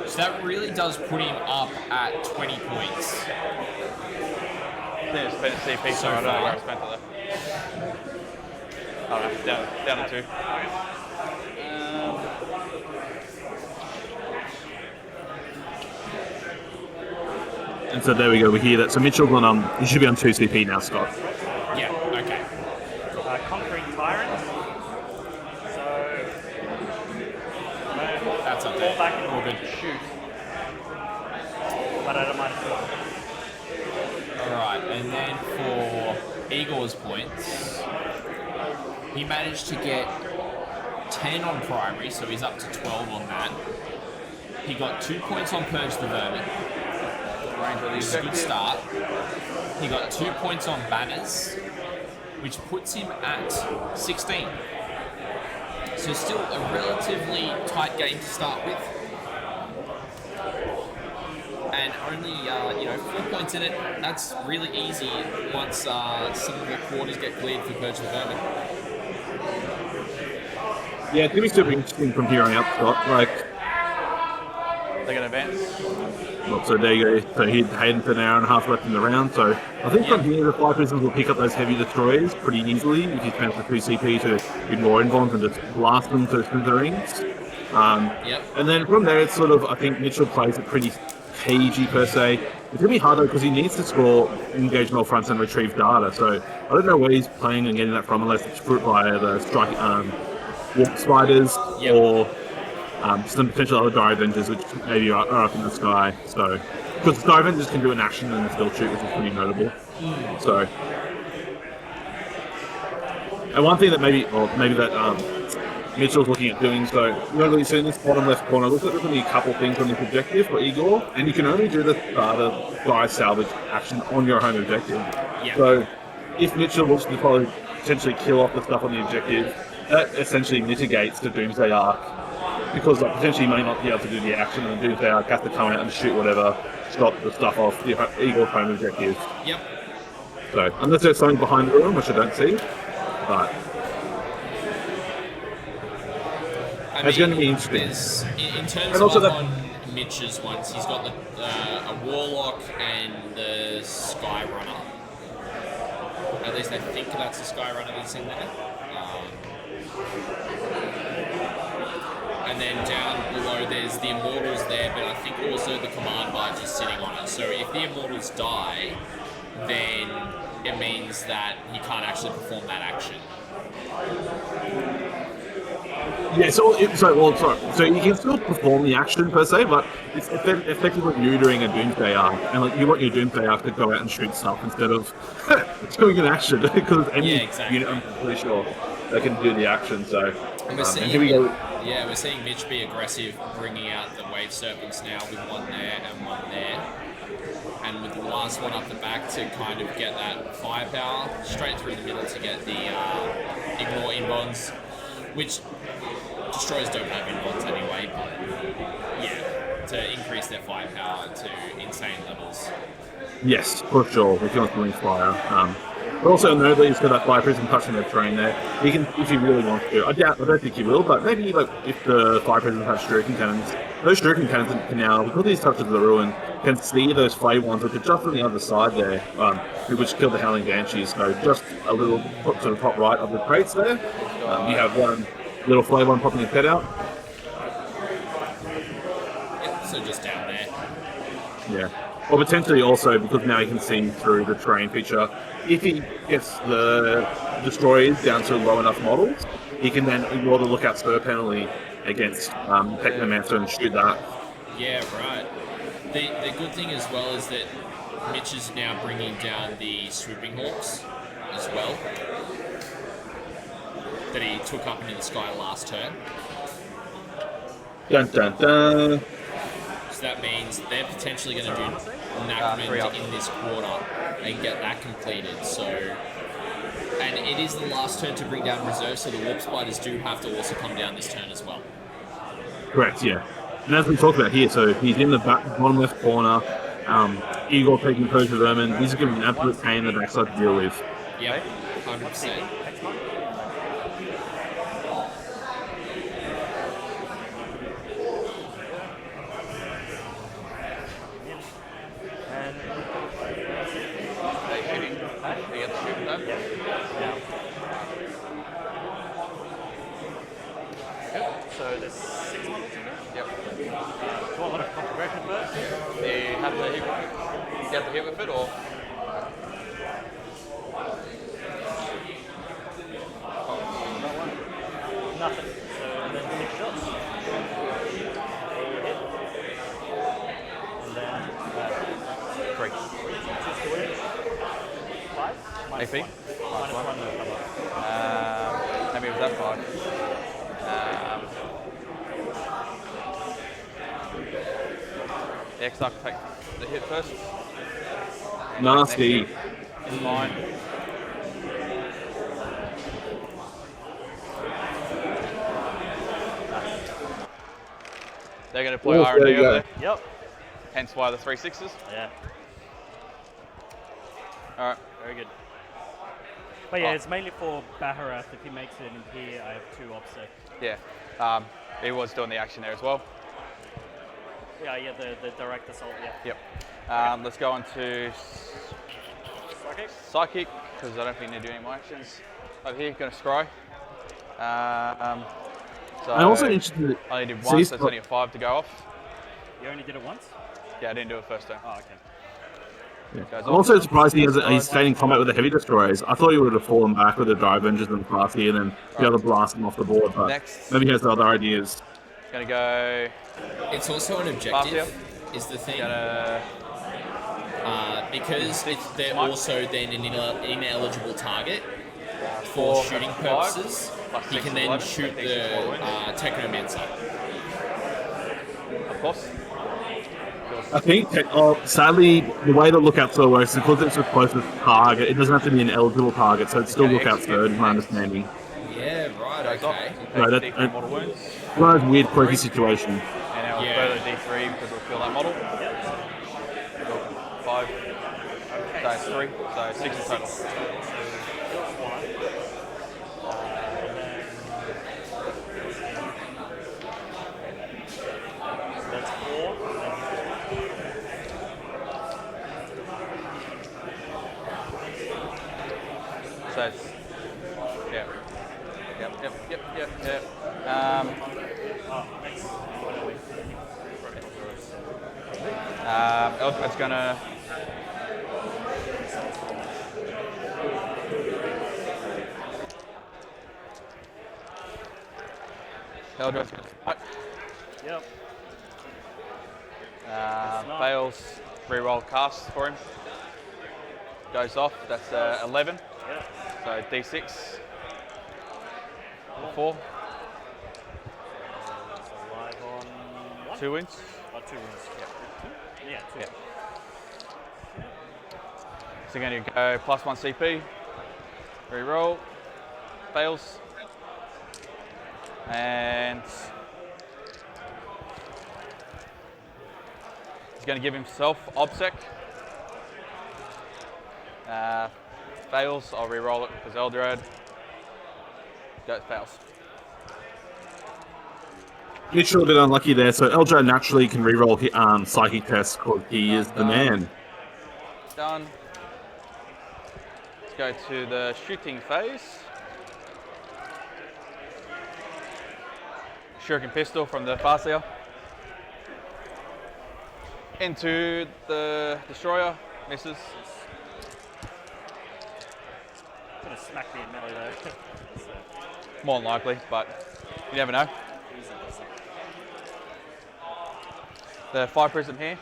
[SPEAKER 1] So that really does put him up at 20 points.
[SPEAKER 7] I think it's spent CP, so I don't know where I spent it there. I don't know, down to 2.
[SPEAKER 2] And so there we go. We hear that. So Mitchell's on. You should be on 2 CP now, Scott.
[SPEAKER 1] Yeah. Okay.
[SPEAKER 8] Concrete Tyrant. So
[SPEAKER 1] That's up
[SPEAKER 8] fall
[SPEAKER 1] there.
[SPEAKER 8] back and
[SPEAKER 1] All good.
[SPEAKER 8] shoot. But I don't mind.
[SPEAKER 1] Alright, and then for Egor's points, he managed to get 10 on primary, so he's up to 12 on that. He got 2 points on Purge the Vermin, which is a good start. He got 2 points on Banners, which puts him at 16. So still a relatively tight game to start with. And only 4 points in it. That's really easy once some of the quarters get cleared for Purge the Vermin.
[SPEAKER 2] Yeah, it's gonna be super interesting from here on out, Scott. Like,
[SPEAKER 7] They're going to advance.
[SPEAKER 2] well, so there you go. So Hayden for an hour and a half left in the round. So I think from here the Fly Prisms will pick up those heavy destroyers pretty easily if you spend the 2 CP to ignore invons and just blast them to smithereens. And then from there, it's sort of, I think Mitchell plays it pretty cagey per se. It's gonna be hard though because he needs to score engage null fronts and retrieve data. So I don't know where he's playing and getting that from unless it's via the strike warp spiders or some potential other Dire Avengers which maybe are up in the sky. So because Dire Avengers can do an action and still shoot, which is pretty notable. So and one thing that maybe that Mitchell's looking at doing, so you know, in this bottom left corner, looks like there's going to be a couple things on this objective for Egor, and you can only do the die salvage action on your home objective. So if Mitchell wants to probably potentially kill off the stuff on the objective, that essentially mitigates the Doomsday Arc, because like, potentially you may not be able to do the action, and the Doomsday Arc has to come out and shoot whatever, stop the stuff off the Egor's home objective. So unless there's something behind the room, which I don't see, but it's going to be interesting.
[SPEAKER 1] In terms
[SPEAKER 2] and also
[SPEAKER 1] of
[SPEAKER 2] that,
[SPEAKER 1] on Mitch's ones, he's got a Warlock and the Sky Runner. At least I think that's the Sky Runner that's in there. And then down below there's the Immortals there, but I think also the Command Barge is sitting on it. So if the Immortals die, then it means that he can't actually perform that action.
[SPEAKER 2] yeah, so you can still perform the action per se, but it's effectively neutering a Doomsday Arc, and like you want your Doomsday Arc to go out and shoot stuff instead of doing an action, because any unit, I'm pretty sure they can do the action. So
[SPEAKER 1] and
[SPEAKER 2] here we go.
[SPEAKER 1] Yeah, we're seeing Mitch be aggressive, bringing out the Wave Serpents now with one there and one there. And with the last one up the back to kind of get that firepower straight through the middle to get the ignore invons, which destroyers don't have invons anyway, but yeah, to increase their firepower to insane levels.
[SPEAKER 2] Yes, for sure. If you want to fire. But also know that he's got that Fire Prism touching the terrain there. He can, if he really wants to. I don't think he will, but maybe like if the Fire Prisms have Striking Cannons, those Striking Cannons can now, because these touches the ruin, can see those Flay ones which are just on the other side there, which kill the Howling Banshees. So just a little to the top right of the crates there. You have one little Flay one popping his head out.
[SPEAKER 1] Yep, so just down there.
[SPEAKER 2] Yeah. Or potentially also, because now you can see through the terrain feature, if he gets the destroyers down to low enough models, he can then ignore the lookout spur penalty against Technomancer and shoot that.
[SPEAKER 1] Yeah, right. The good thing as well is that Mitch is now bringing down the Swooping Hawks as well, that he took up into the sky last turn.
[SPEAKER 2] Dun dun dun.
[SPEAKER 1] So that means they're potentially going to do Necrons in this quarter and get that completed. So And it is the last turn to bring down reserve, so the warp spiders do have to also come down this turn as well.
[SPEAKER 2] Correct, yeah. And as we talked about here, so he's in the bottom left corner. Egor taking Persia Vermin. These are going to be an absolute pain in the backside to deal with.
[SPEAKER 1] Yep, 100%.
[SPEAKER 8] So there's 6 models in there?
[SPEAKER 7] Yep.
[SPEAKER 8] Do you want a lot of configuration first?
[SPEAKER 7] You have to hit, you have to hit with it, or?
[SPEAKER 8] Nothing. So and then 6 shots. Hit. And then
[SPEAKER 7] 3.
[SPEAKER 8] 2 to win. 5? Minus
[SPEAKER 7] AP?
[SPEAKER 8] 1. Minus 1 no cover.
[SPEAKER 7] How many was that? 5. The X-Arc take the hit first.
[SPEAKER 2] Nasty.
[SPEAKER 7] It's fine. They're going to play
[SPEAKER 2] Oh,
[SPEAKER 7] R&D
[SPEAKER 2] there you
[SPEAKER 7] over
[SPEAKER 2] go.
[SPEAKER 7] there.
[SPEAKER 8] Yep.
[SPEAKER 7] Hence why the 3 6s.
[SPEAKER 8] Yeah.
[SPEAKER 7] All right.
[SPEAKER 8] Very good. But yeah, it's mainly for Baharath. If he makes it in here, I have 2 obsec.
[SPEAKER 7] Yeah. He was doing the action there as well.
[SPEAKER 8] Yeah, the direct assault, yeah.
[SPEAKER 7] Yep. Let's go on to
[SPEAKER 8] Psychic?
[SPEAKER 7] Psychic, because I don't think they do any more actions. Over here, going to Scry. So
[SPEAKER 2] I'm also interested.
[SPEAKER 7] I only did
[SPEAKER 2] So
[SPEAKER 7] once,
[SPEAKER 2] he's
[SPEAKER 7] so it's
[SPEAKER 2] got-
[SPEAKER 7] only a 5 to go off.
[SPEAKER 8] You only did it once?
[SPEAKER 7] Yeah, I didn't do it first turn.
[SPEAKER 8] Oh, okay.
[SPEAKER 2] Yeah. I'm also surprised he's staying in combat with the heavy destroyers. I thought he would have fallen back with the drive engines and classy, and then be able to blast them off the board. But
[SPEAKER 7] Next.
[SPEAKER 2] maybe he has other ideas.
[SPEAKER 7] Going to go.
[SPEAKER 1] It's also an objective,
[SPEAKER 7] Battalion.
[SPEAKER 1] is the thing.
[SPEAKER 7] Gonna
[SPEAKER 1] Because they're also then an ineligible target
[SPEAKER 7] four,
[SPEAKER 1] for shooting
[SPEAKER 7] 5,
[SPEAKER 1] purposes,
[SPEAKER 7] plus
[SPEAKER 1] he
[SPEAKER 7] 6
[SPEAKER 1] can
[SPEAKER 7] is
[SPEAKER 1] then
[SPEAKER 7] 11,
[SPEAKER 1] shoot
[SPEAKER 7] so
[SPEAKER 1] the
[SPEAKER 7] 6 is 4 wins.
[SPEAKER 1] Technomancer.
[SPEAKER 7] Of course.
[SPEAKER 2] I think, sadly, the way the lookout still works, because it's the closest target, it doesn't have to be an eligible target, so it's still lookout third, in my understanding.
[SPEAKER 1] Yeah, right,
[SPEAKER 7] Goes off.
[SPEAKER 1] okay.
[SPEAKER 7] Takes
[SPEAKER 2] No,
[SPEAKER 7] D3 mortal wounds.
[SPEAKER 2] One of those weird, quirky situations.
[SPEAKER 7] And now
[SPEAKER 1] Yeah.
[SPEAKER 7] further D3 because we'll kill that model. 5. So it's 3. So 6 in total.
[SPEAKER 8] That's 4.
[SPEAKER 7] So it's, yeah. Yep. Ulthwe's gonna. Eldred's gonna fight.
[SPEAKER 8] Yep.
[SPEAKER 7] Fails, reroll cast for him. Goes off, that's 11.
[SPEAKER 8] Yep.
[SPEAKER 7] So D6. 4.
[SPEAKER 8] So live on 1?
[SPEAKER 7] 2 wins.
[SPEAKER 8] Oh, 2 wins. Yeah, 2.
[SPEAKER 7] Yeah. So you're going to go +1 CP. Reroll. Fails. And he's going to give himself obsec. Fails. I'll reroll it because Eldrad. Fails.
[SPEAKER 2] Literally a bit unlucky there, so Eldrad naturally can reroll psychic tests because he is the man.
[SPEAKER 7] Done. Let's go to the shooting phase. Shuriken pistol from the Farseer. Into the destroyer. Misses.
[SPEAKER 8] Gonna smack me in melee though. So,
[SPEAKER 7] More than likely, but you never know. The 5 prism here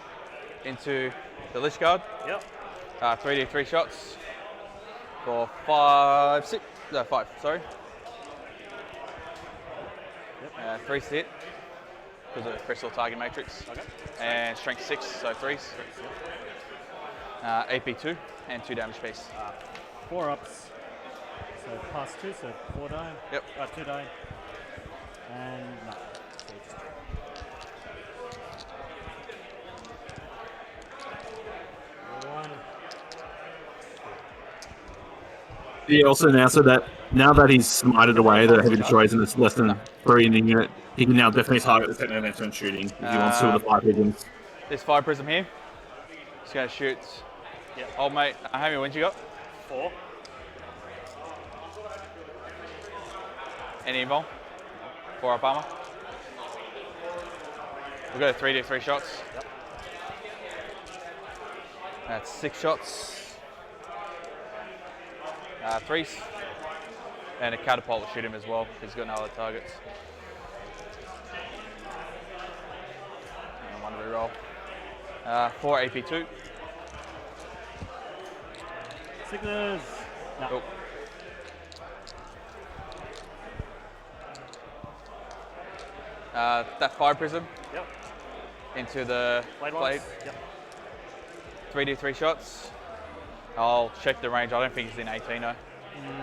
[SPEAKER 7] into the Lich Guard.
[SPEAKER 8] yep.
[SPEAKER 7] 3d3 shots for 5, sorry.
[SPEAKER 8] Yep.
[SPEAKER 7] 3's to hit because of the crystal target matrix.
[SPEAKER 8] Okay.
[SPEAKER 7] And strength 6, so 3s. AP 2 and 2 damage piece.
[SPEAKER 8] 4 ups. So pass 2, so 4 die.
[SPEAKER 7] Yep.
[SPEAKER 8] 2 die. And no. So just one.
[SPEAKER 2] He also announced that now that he's smited away the heavy destroyers and it's less than 3 in the unit, he can now definitely target the technomancer and shooting if he wants to with the 5 pigeons.
[SPEAKER 7] This fire prism here. He's going to shoot.
[SPEAKER 8] Yep.
[SPEAKER 7] Old mate, how many wins you got?
[SPEAKER 8] 4.
[SPEAKER 7] Any invul? 4 up armor. We'll go 3d3 shots.
[SPEAKER 8] Yep.
[SPEAKER 7] That's 6 shots. 3s. And a catapult will shoot him as well. He's got no other targets. And 1 reroll. 4 AP2.
[SPEAKER 8] Signals. No.
[SPEAKER 7] Oh. That fire prism
[SPEAKER 8] Yep.
[SPEAKER 7] into the
[SPEAKER 8] Blade
[SPEAKER 7] blade.
[SPEAKER 8] ones. Yep.
[SPEAKER 7] 3d3 shots. I'll check the range. I don't think he's in 18 though.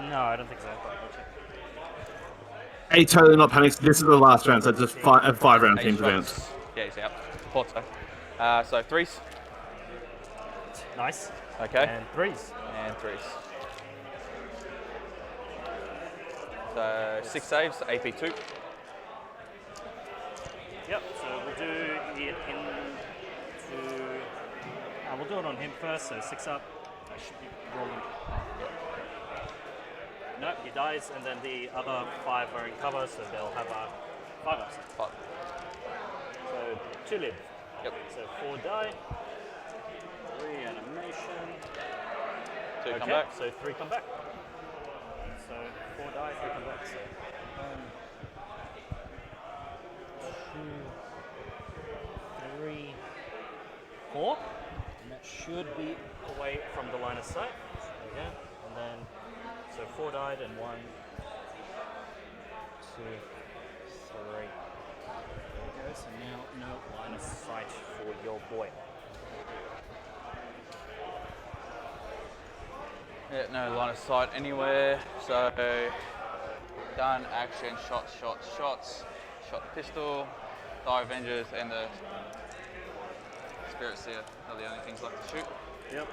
[SPEAKER 8] No, I don't think so. But I'll check.
[SPEAKER 2] Hey, totally not panicked. This is the last round, so it's just a 5-round
[SPEAKER 7] 8
[SPEAKER 2] team
[SPEAKER 7] shots.
[SPEAKER 2] event.
[SPEAKER 7] Yeah, he's out. Thought so. So 3s.
[SPEAKER 8] Nice.
[SPEAKER 7] Okay.
[SPEAKER 8] And 3s.
[SPEAKER 7] And 3s. So 6 saves, AP2.
[SPEAKER 8] Yep. So we'll do it into. We'll do it on him first. So 6 up. I should be rolling. Nope, he dies, and then the other 5 are in cover, so they'll have a 5 up.
[SPEAKER 7] 5.
[SPEAKER 8] So 2 live.
[SPEAKER 7] Yep.
[SPEAKER 8] So 4 die. 3 animation.
[SPEAKER 7] 2
[SPEAKER 8] Okay,
[SPEAKER 7] come back.
[SPEAKER 8] so 3 come back. So 4 die, 3 come back. So 1, 2, 3, 4. And that should be away from the line of sight. There we go. And then, so 4 died and 1, 2, 3. There we go. So now no line of sight for your boy.
[SPEAKER 7] Yeah, no line of sight anywhere. So done, action, shots. Shot the pistol, die Avengers, and the Spirit Seer are the only things left to shoot.
[SPEAKER 8] Yep.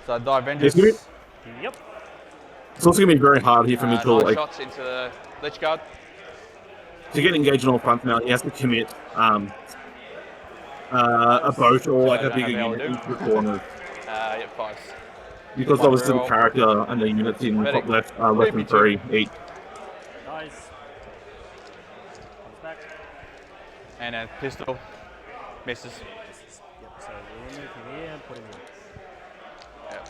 [SPEAKER 7] So die Avengers.
[SPEAKER 8] Yep.
[SPEAKER 2] It's also going to be very hard here for me to
[SPEAKER 7] 9
[SPEAKER 2] like,
[SPEAKER 7] shots into the Lich Guard.
[SPEAKER 2] to get engaged on all fronts now. He has to commit a boat or like a
[SPEAKER 7] don't
[SPEAKER 2] bigger
[SPEAKER 7] have
[SPEAKER 2] unit
[SPEAKER 7] LD.
[SPEAKER 2] into the corner
[SPEAKER 7] Yep, 5s.
[SPEAKER 2] because
[SPEAKER 7] One
[SPEAKER 2] obviously the
[SPEAKER 7] reroll.
[SPEAKER 2] character and the units in
[SPEAKER 7] Medic.
[SPEAKER 2] top left are less than 3 each.
[SPEAKER 8] Nice. Comes back.
[SPEAKER 7] And then pistol misses.
[SPEAKER 8] Yep. So we'll remove him here and put him in.
[SPEAKER 7] Yep.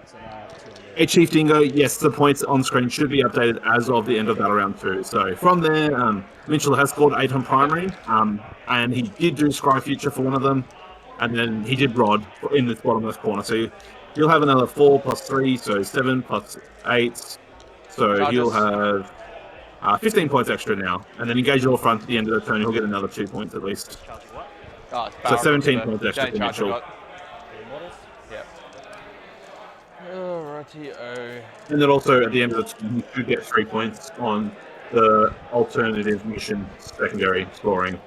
[SPEAKER 8] So now I have 2 on there.
[SPEAKER 2] Hey Chief Dingo, yes, the points on screen should be updated as of the end of Battle Round 2. So from there, Mitchell has scored 8 on primary, and he did do Scry Future for one of them, and then he did Rod in this bottom left corner. So you'll have another 4 plus 3, so 7 plus 8. So
[SPEAKER 7] Charges.
[SPEAKER 2] he'll have 15 points extra now, and then engage all front at the end of the turn, he'll get another 2 points at least.
[SPEAKER 8] Charging what?
[SPEAKER 7] Oh, it's
[SPEAKER 2] So
[SPEAKER 7] barrel,
[SPEAKER 2] 17
[SPEAKER 7] but
[SPEAKER 2] points extra
[SPEAKER 7] Johnny
[SPEAKER 2] for
[SPEAKER 7] Charger
[SPEAKER 2] Mitchell.
[SPEAKER 7] got-
[SPEAKER 8] The Immortals?
[SPEAKER 7] Yep. Alrighty-o.
[SPEAKER 2] And then also at the end of the turn, you should get 3 points on the alternative mission secondary scoring.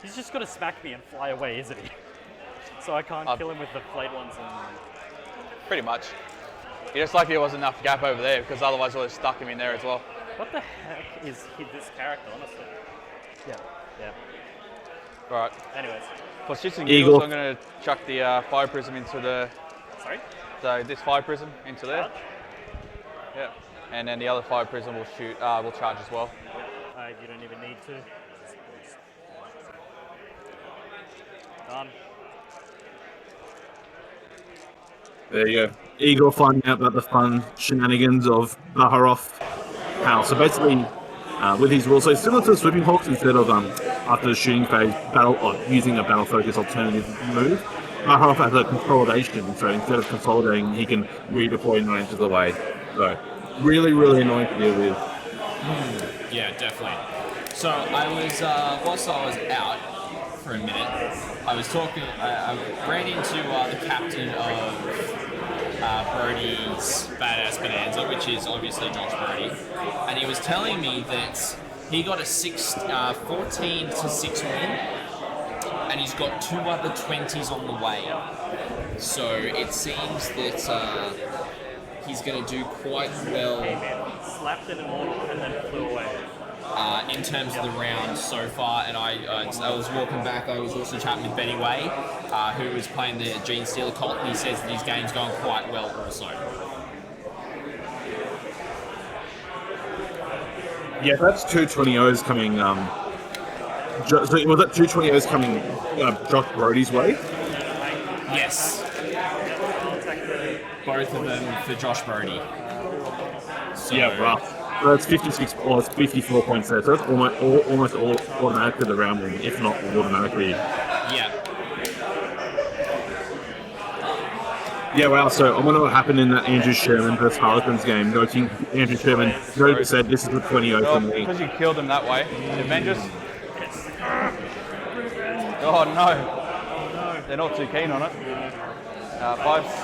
[SPEAKER 8] He's just got to smack me and fly away, isn't he? So I can't kill him with the flayed ones and...
[SPEAKER 7] Pretty much. He just lucky there wasn't enough gap over there because otherwise I would have stuck him in there as well.
[SPEAKER 8] What the heck is this character, honestly? Yeah.
[SPEAKER 7] Alright.
[SPEAKER 8] Anyways.
[SPEAKER 7] For shits and
[SPEAKER 2] Eagle.
[SPEAKER 7] giggles, I'm going to chuck the fire prism into the...
[SPEAKER 8] Sorry?
[SPEAKER 7] So this fire prism into there.
[SPEAKER 8] Charge?
[SPEAKER 7] Yeah. And then the other fire prism will shoot, will charge as well.
[SPEAKER 8] You don't even need to. Done.
[SPEAKER 2] There you go. Egor finding out about the fun shenanigans of Baharov House. So basically, with his rules, so it's similar to the Sweeping Hawks, instead of after the shooting phase, using a battle focus alternative move, Baharov has a consolidation. So instead of consolidating, he can redeploy 9 inches away. So really, really annoying to deal with.
[SPEAKER 1] Yeah, definitely. So I was, whilst I was out for a minute. I was talking. I ran into the captain of Brodie's Badass Bonanza, which is obviously Josh Brodie, and he was telling me that he got a 14 to 6 win, and he's got 2 other 20s on the way. So it seems that he's going to do quite well.
[SPEAKER 8] Slapped an immortal and then flew away.
[SPEAKER 1] In terms of the round so far, and I was walking back. I was also chatting with Benny Way, who was playing the Gene Stealer cult, and he says that his game's going quite well also.
[SPEAKER 2] Yeah, that's 2 20-0s coming. So was that 2 20-0s coming Josh Brodie's way?
[SPEAKER 1] Yes. Both of them for Josh Brodie. So,
[SPEAKER 2] Yeah, rough. So it's 56 or it's 54 points there. So it's almost all automatically the round win, if not automatically.
[SPEAKER 1] Yeah.
[SPEAKER 2] Yeah, wow. So I wonder what happened in that Andrew Sherman versus Harlequins game. Noting Andrew Sherman said this is the 20-0 for me.
[SPEAKER 7] Because you killed him that way. The Avengers. Oh no. They're not too keen on it. Fives.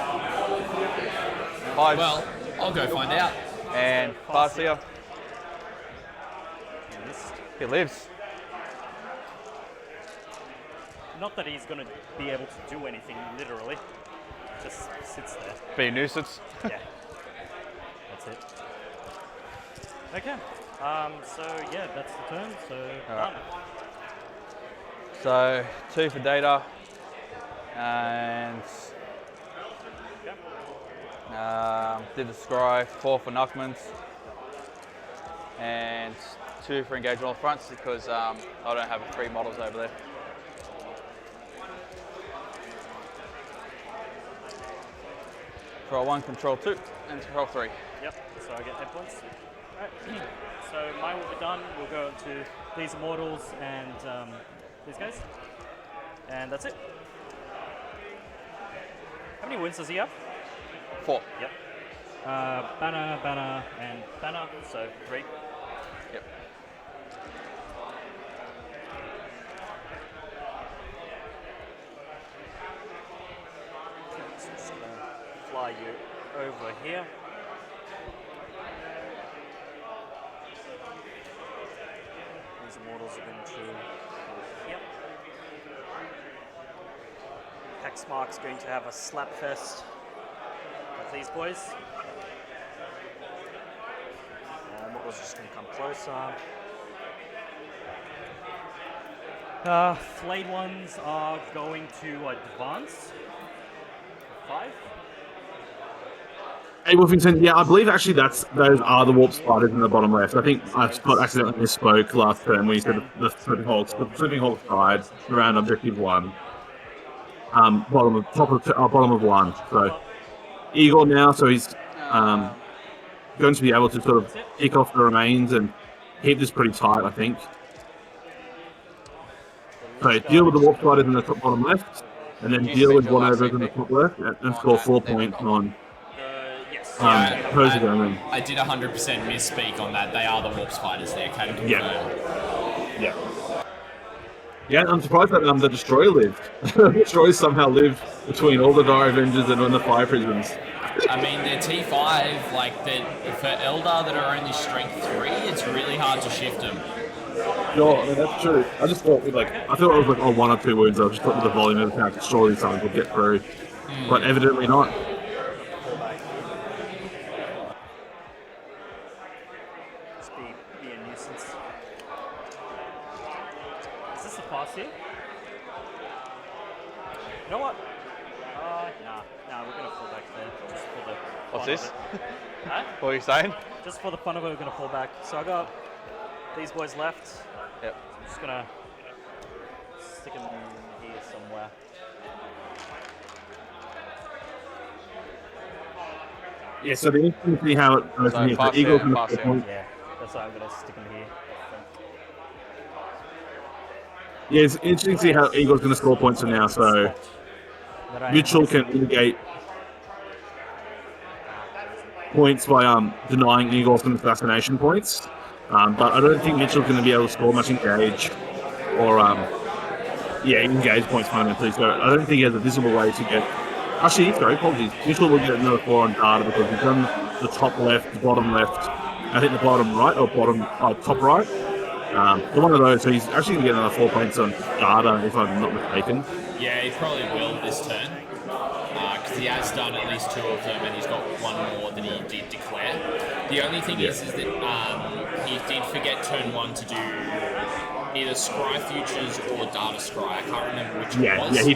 [SPEAKER 1] Well, I'll go find out.
[SPEAKER 7] And Farsia. He lives.
[SPEAKER 8] Not that he's going to be able to do anything, literally. Just sits there.
[SPEAKER 7] Be a nuisance.
[SPEAKER 8] Yeah. That's it. Okay. So yeah, that's the turn. So done.
[SPEAKER 7] So 2 for data. And did the scry, 4 for Knuckmans, and 2 for engagement on fronts because I don't have 3 models over there. Control 1, control 2, and control 3.
[SPEAKER 8] Yep, so I get hit points. Alright, so mine will be done. We'll go to these immortals and these guys. And that's it. How many wins does he have?
[SPEAKER 7] 4.
[SPEAKER 8] Yep. Banner, and banner, so 3.
[SPEAKER 7] Yep.
[SPEAKER 8] So just gonna fly you over here. These immortals are going to. Yep. Hexmark's going to have a slap fest with these boys. Immortals just going to come closer. Flayed ones are going to advance. 5.
[SPEAKER 2] Hey, Wolfington, yeah, I believe actually those are the warp spiders in the bottom left. I think I accidentally misspoke last turn when you said the Flipping Hawks side around objective 1. Bottom of 1. So Egor now, so he's going to be able to sort of pick off the remains and keep this pretty tight, I think. So deal with the warp spiders in the top bottom left, and then deal with one over in the top left, and score 4 points on.
[SPEAKER 1] I did 100% misspeak on that. They are the warp spiders there, can confirm.
[SPEAKER 2] Yeah. Yeah, I'm surprised that the Destroyer lived. The Destroyer somehow lived between all the Dire Avengers and the Fire Prisons.
[SPEAKER 1] I mean, they're T5, like, for Eldar that are only strength 3, it's really hard to shift them.
[SPEAKER 2] No, I mean, that's true. I just thought, I thought it was like 1 or 2 wounds. I just thought with the volume of the attack, surely something would get through. But evidently not.
[SPEAKER 8] Be a nuisance. Is this a pass here? You know what? Nah, we're gonna fall back there. Just for the
[SPEAKER 7] What's
[SPEAKER 8] fun
[SPEAKER 7] this?
[SPEAKER 8] of it. Huh?
[SPEAKER 7] What are you saying?
[SPEAKER 8] Just for the fun of it, we're gonna fall back. So I got these boys left.
[SPEAKER 7] Yep.
[SPEAKER 8] I'm just gonna stick them here somewhere.
[SPEAKER 2] Yeah, so the interesting to see how it goes in here. So Eagles going to
[SPEAKER 8] Yeah, that's why I'm gonna stick them here.
[SPEAKER 2] Yeah, it's interesting to see how Eagle's going to score points from now. So Mitchell can mitigate points by denying Eagle some assassination points, but I don't think Mitchell's going to be able to score much engage or Yeah, engage points fundamentally, so I don't think he has a visible way to get... Actually, sorry, apologies. Mitchell will get another 4 on data because he's done the top left, the bottom left, I think the bottom right, or top right. So one of those, so he's actually going to get another 4 points on data, if I'm not mistaken.
[SPEAKER 1] Yeah, he probably will this turn. Because he has done at least 2 of them and he's got 1 more than he did declare. The only thing is that he did forget turn 1 to do either Scry Futures or Data Scry. I can't remember which it was.
[SPEAKER 2] He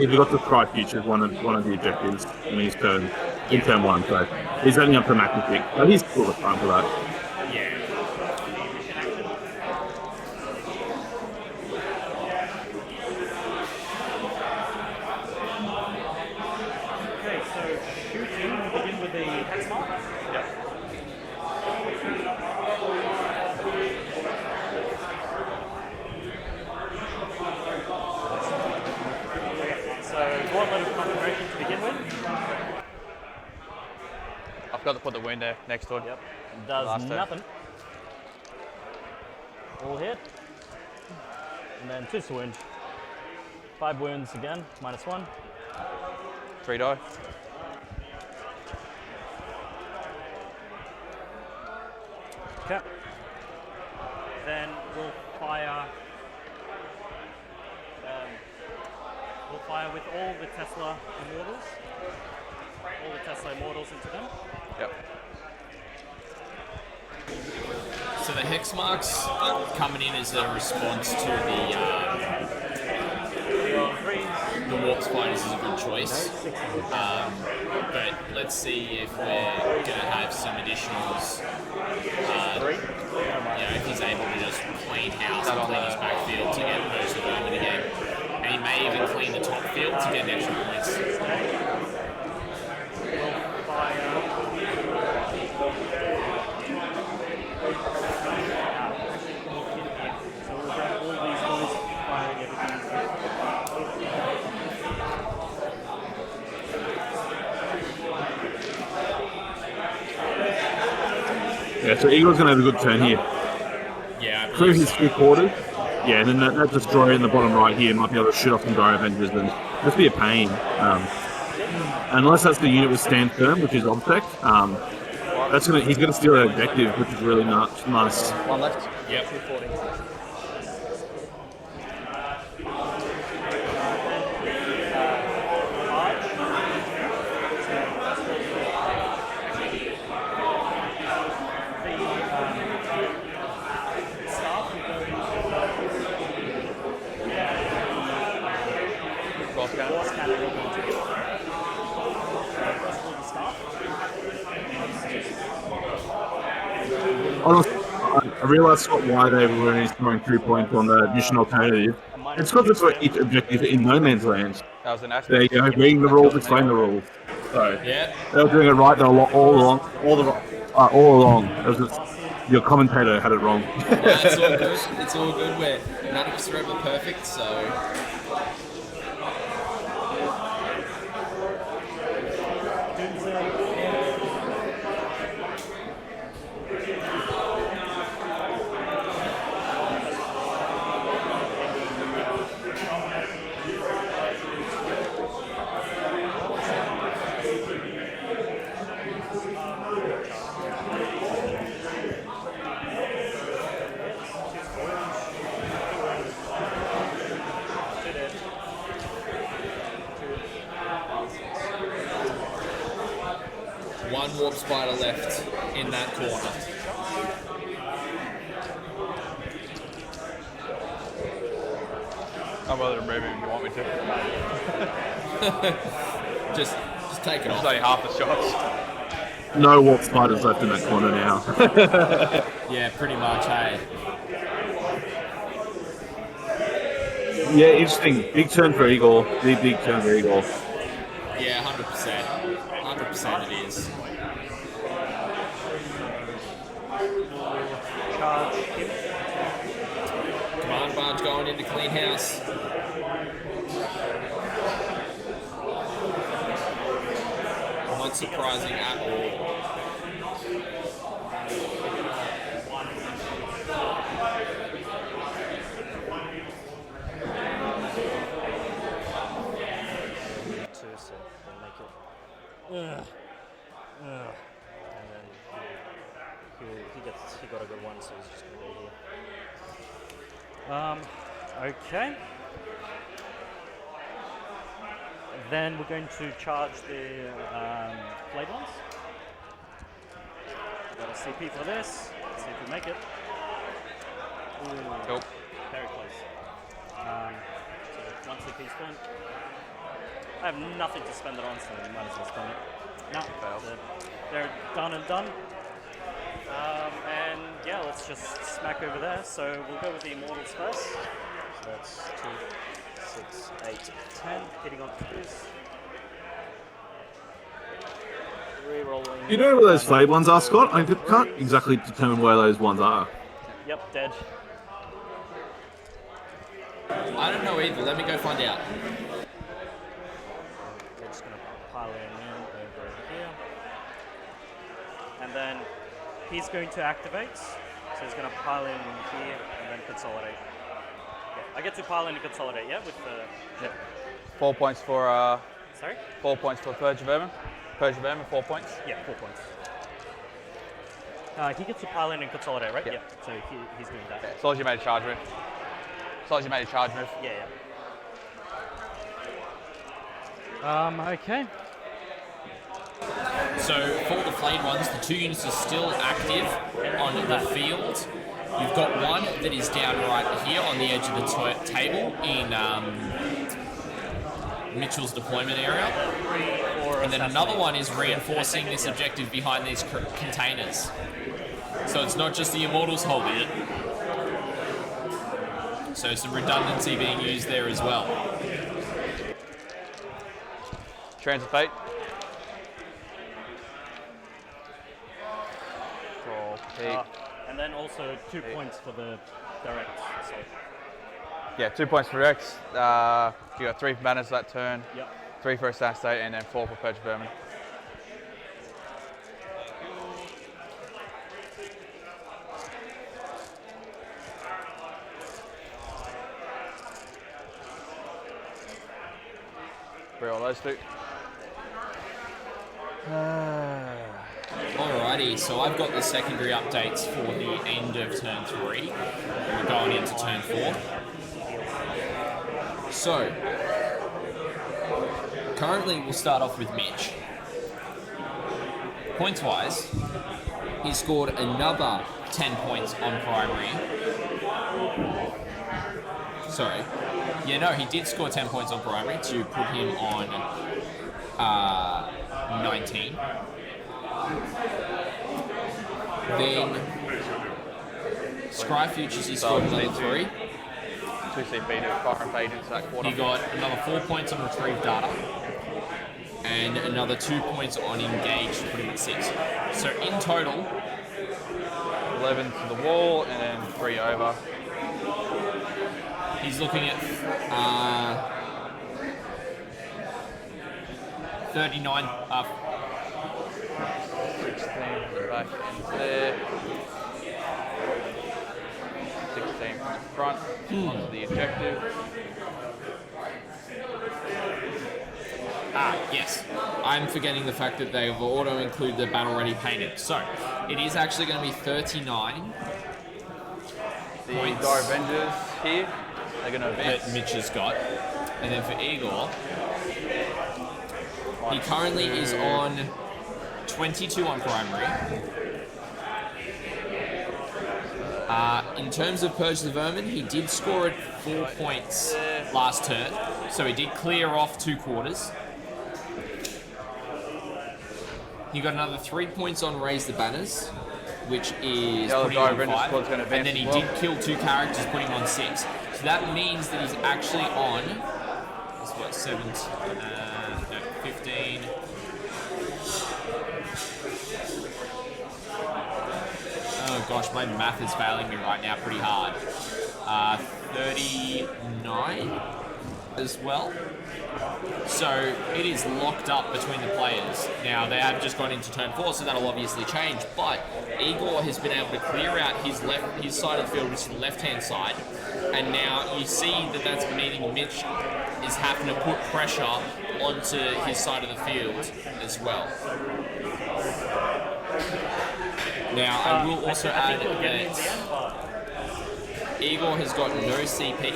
[SPEAKER 2] forgot to Scry Futures, one of the objectives in his turn, in turn 1, so he's only up to Magnetic, but he's still the time for that.
[SPEAKER 1] Yeah.
[SPEAKER 8] Okay, so shooting, we begin with the hex mark.
[SPEAKER 7] Yep.
[SPEAKER 8] So gauntlet of concentration to begin with.
[SPEAKER 7] I've got to put the wound there next to it.
[SPEAKER 8] Yep. Does
[SPEAKER 7] Last turn.
[SPEAKER 8] nothing. All hit. And then 2 wound. 5 wounds again, -1.
[SPEAKER 7] 3 die.
[SPEAKER 8] Okay. Then we'll fire. We'll fire with all the Tesla Immortals. All the Tesla Immortals into them.
[SPEAKER 7] Yep.
[SPEAKER 1] So the hex marks coming in as a response to the warp spiders is a good choice. But let's see if we're gonna have some additionals. If he's able to just clean house and clean his backfield to get most of them again. And he may even clean the top field to get extra points.
[SPEAKER 2] Yeah, so Egor's going to have a good turn here.
[SPEAKER 1] Yeah,
[SPEAKER 2] Through his 3 quarters. Yeah, and then that destroyer in the bottom right here might be able to shoot off some Gyro Avengers and just be a pain. Unless that's the unit with stand firm, which is Obsec. He's going to steal that objective, which is really nice.
[SPEAKER 3] 1 left.
[SPEAKER 1] Yep.
[SPEAKER 3] 240.
[SPEAKER 2] Honestly, I realised why they were only scoring 2 points on the mission alternative. It's because it's for each objective in no man's land.
[SPEAKER 7] That was an aspect.
[SPEAKER 2] There you go, reading the rules, explain the rules. So,
[SPEAKER 1] Yeah.
[SPEAKER 2] they were doing it right all along. It was just, your commentator had it wrong.
[SPEAKER 1] It's all good. It's all good. None of us are ever perfect, so. One warp spider left in that corner.
[SPEAKER 7] I'm willing to remove him if you want me to.
[SPEAKER 1] just take it
[SPEAKER 7] It's
[SPEAKER 1] off.
[SPEAKER 7] only half the shots.
[SPEAKER 2] No warp spiders left in that corner now.
[SPEAKER 1] Yeah, pretty much, hey.
[SPEAKER 2] Yeah, interesting. Big turn for Egor. Big turn for Egor.
[SPEAKER 1] Yeah, 100%. 100% it is. Command barge going into clean house. Not surprising at all.
[SPEAKER 8] Okay. Then we're going to charge the flayed ones. Got a CP for this. Let's see if we make it. Ooh,
[SPEAKER 7] Nope.
[SPEAKER 8] very close. So 1 CP spent. I have nothing to spend it on, so I might as well spend it. No, they're done and done. And yeah, let's just smack over there. So we'll go with the Immortals first. So that's 2, 6, 8, 10. Hitting on twos. Re-rolling.
[SPEAKER 2] You know where those flayed ones are, Scott? I can't exactly determine where those ones are.
[SPEAKER 8] Yep, dead.
[SPEAKER 1] I don't know either. Let me go find out.
[SPEAKER 8] We're just going to pile him in over here. And then he's going to activate. So he's going to pile in here and then consolidate. Yeah, I get to pile in and consolidate, yeah? With the...
[SPEAKER 7] Yep. 4 points for...
[SPEAKER 8] Sorry?
[SPEAKER 7] 4 points for Purge of Vermin. Purge of Vermin, 4 points.
[SPEAKER 8] Yeah, 4 points. He gets to pile in and consolidate, right?
[SPEAKER 7] Yeah.
[SPEAKER 8] So he's doing that.
[SPEAKER 7] Yeah, as long as you made a charge move. As long as you made a charge move.
[SPEAKER 8] Yeah, okay.
[SPEAKER 1] So for the flayed ones, the 2 units are still active on the field. You've got one that is down right here on the edge of the table in Mitchell's deployment area. And then another one is reinforcing this objective behind these containers. So it's not just the Immortals holding it. So some redundancy being used there as well.
[SPEAKER 7] Transit fate.
[SPEAKER 8] And then also 2 points for the direct. So.
[SPEAKER 7] Yeah, 2 points for Rex. You got 3 for banners that turn.
[SPEAKER 8] Yep.
[SPEAKER 7] 3 for Assassinate, and then 4 for Purge of Vermin. Reroll those 2.
[SPEAKER 1] Alrighty, so I've got the secondary updates for the end of turn 3. We're going into turn 4. So, currently we'll start off with Mitch. Points-wise, he scored another 10 points on primary. Sorry. Yeah, no, he did score 10 points on primary to put him on 19. Then Scry Futures, he scored another 3.
[SPEAKER 7] 2 CP to fire and fade into that quarter.
[SPEAKER 1] He got another 4 points on retrieve data. And another 2 points on engage to put him at 6. So in total,
[SPEAKER 7] 11 to the wall and then 3 over.
[SPEAKER 1] he's looking at 39.
[SPEAKER 7] 16 back into there. 16 from the front onto the objective.
[SPEAKER 1] Yes. I'm forgetting the fact that they've auto-included the battle ready painted. So, it is actually going to be 39
[SPEAKER 7] The
[SPEAKER 1] points
[SPEAKER 7] Dire Avengers here, they're going to advance.
[SPEAKER 1] that Mitch has got. And then for Egor, he currently is on 22 on primary. In terms of Purge the Vermin, he did score at 4 points last turn, so he did clear off 2 quarters. He got another 3 points on Raise the Banners, which is putting him on 5, and then he did kill 2 characters, putting him on 6. So that means that he's actually on, that's what, 15. Oh gosh, my math is failing me right now pretty hard. 39 as well. So it is locked up between the players. Now they have just gone into turn 4, so that'll obviously change. But Egor has been able to clear out his side of the field, which is the left-hand side, and now you see that that's meaning Mitch is having to put pressure onto his side of the field as well. Now I will also add that Egor has got no CP,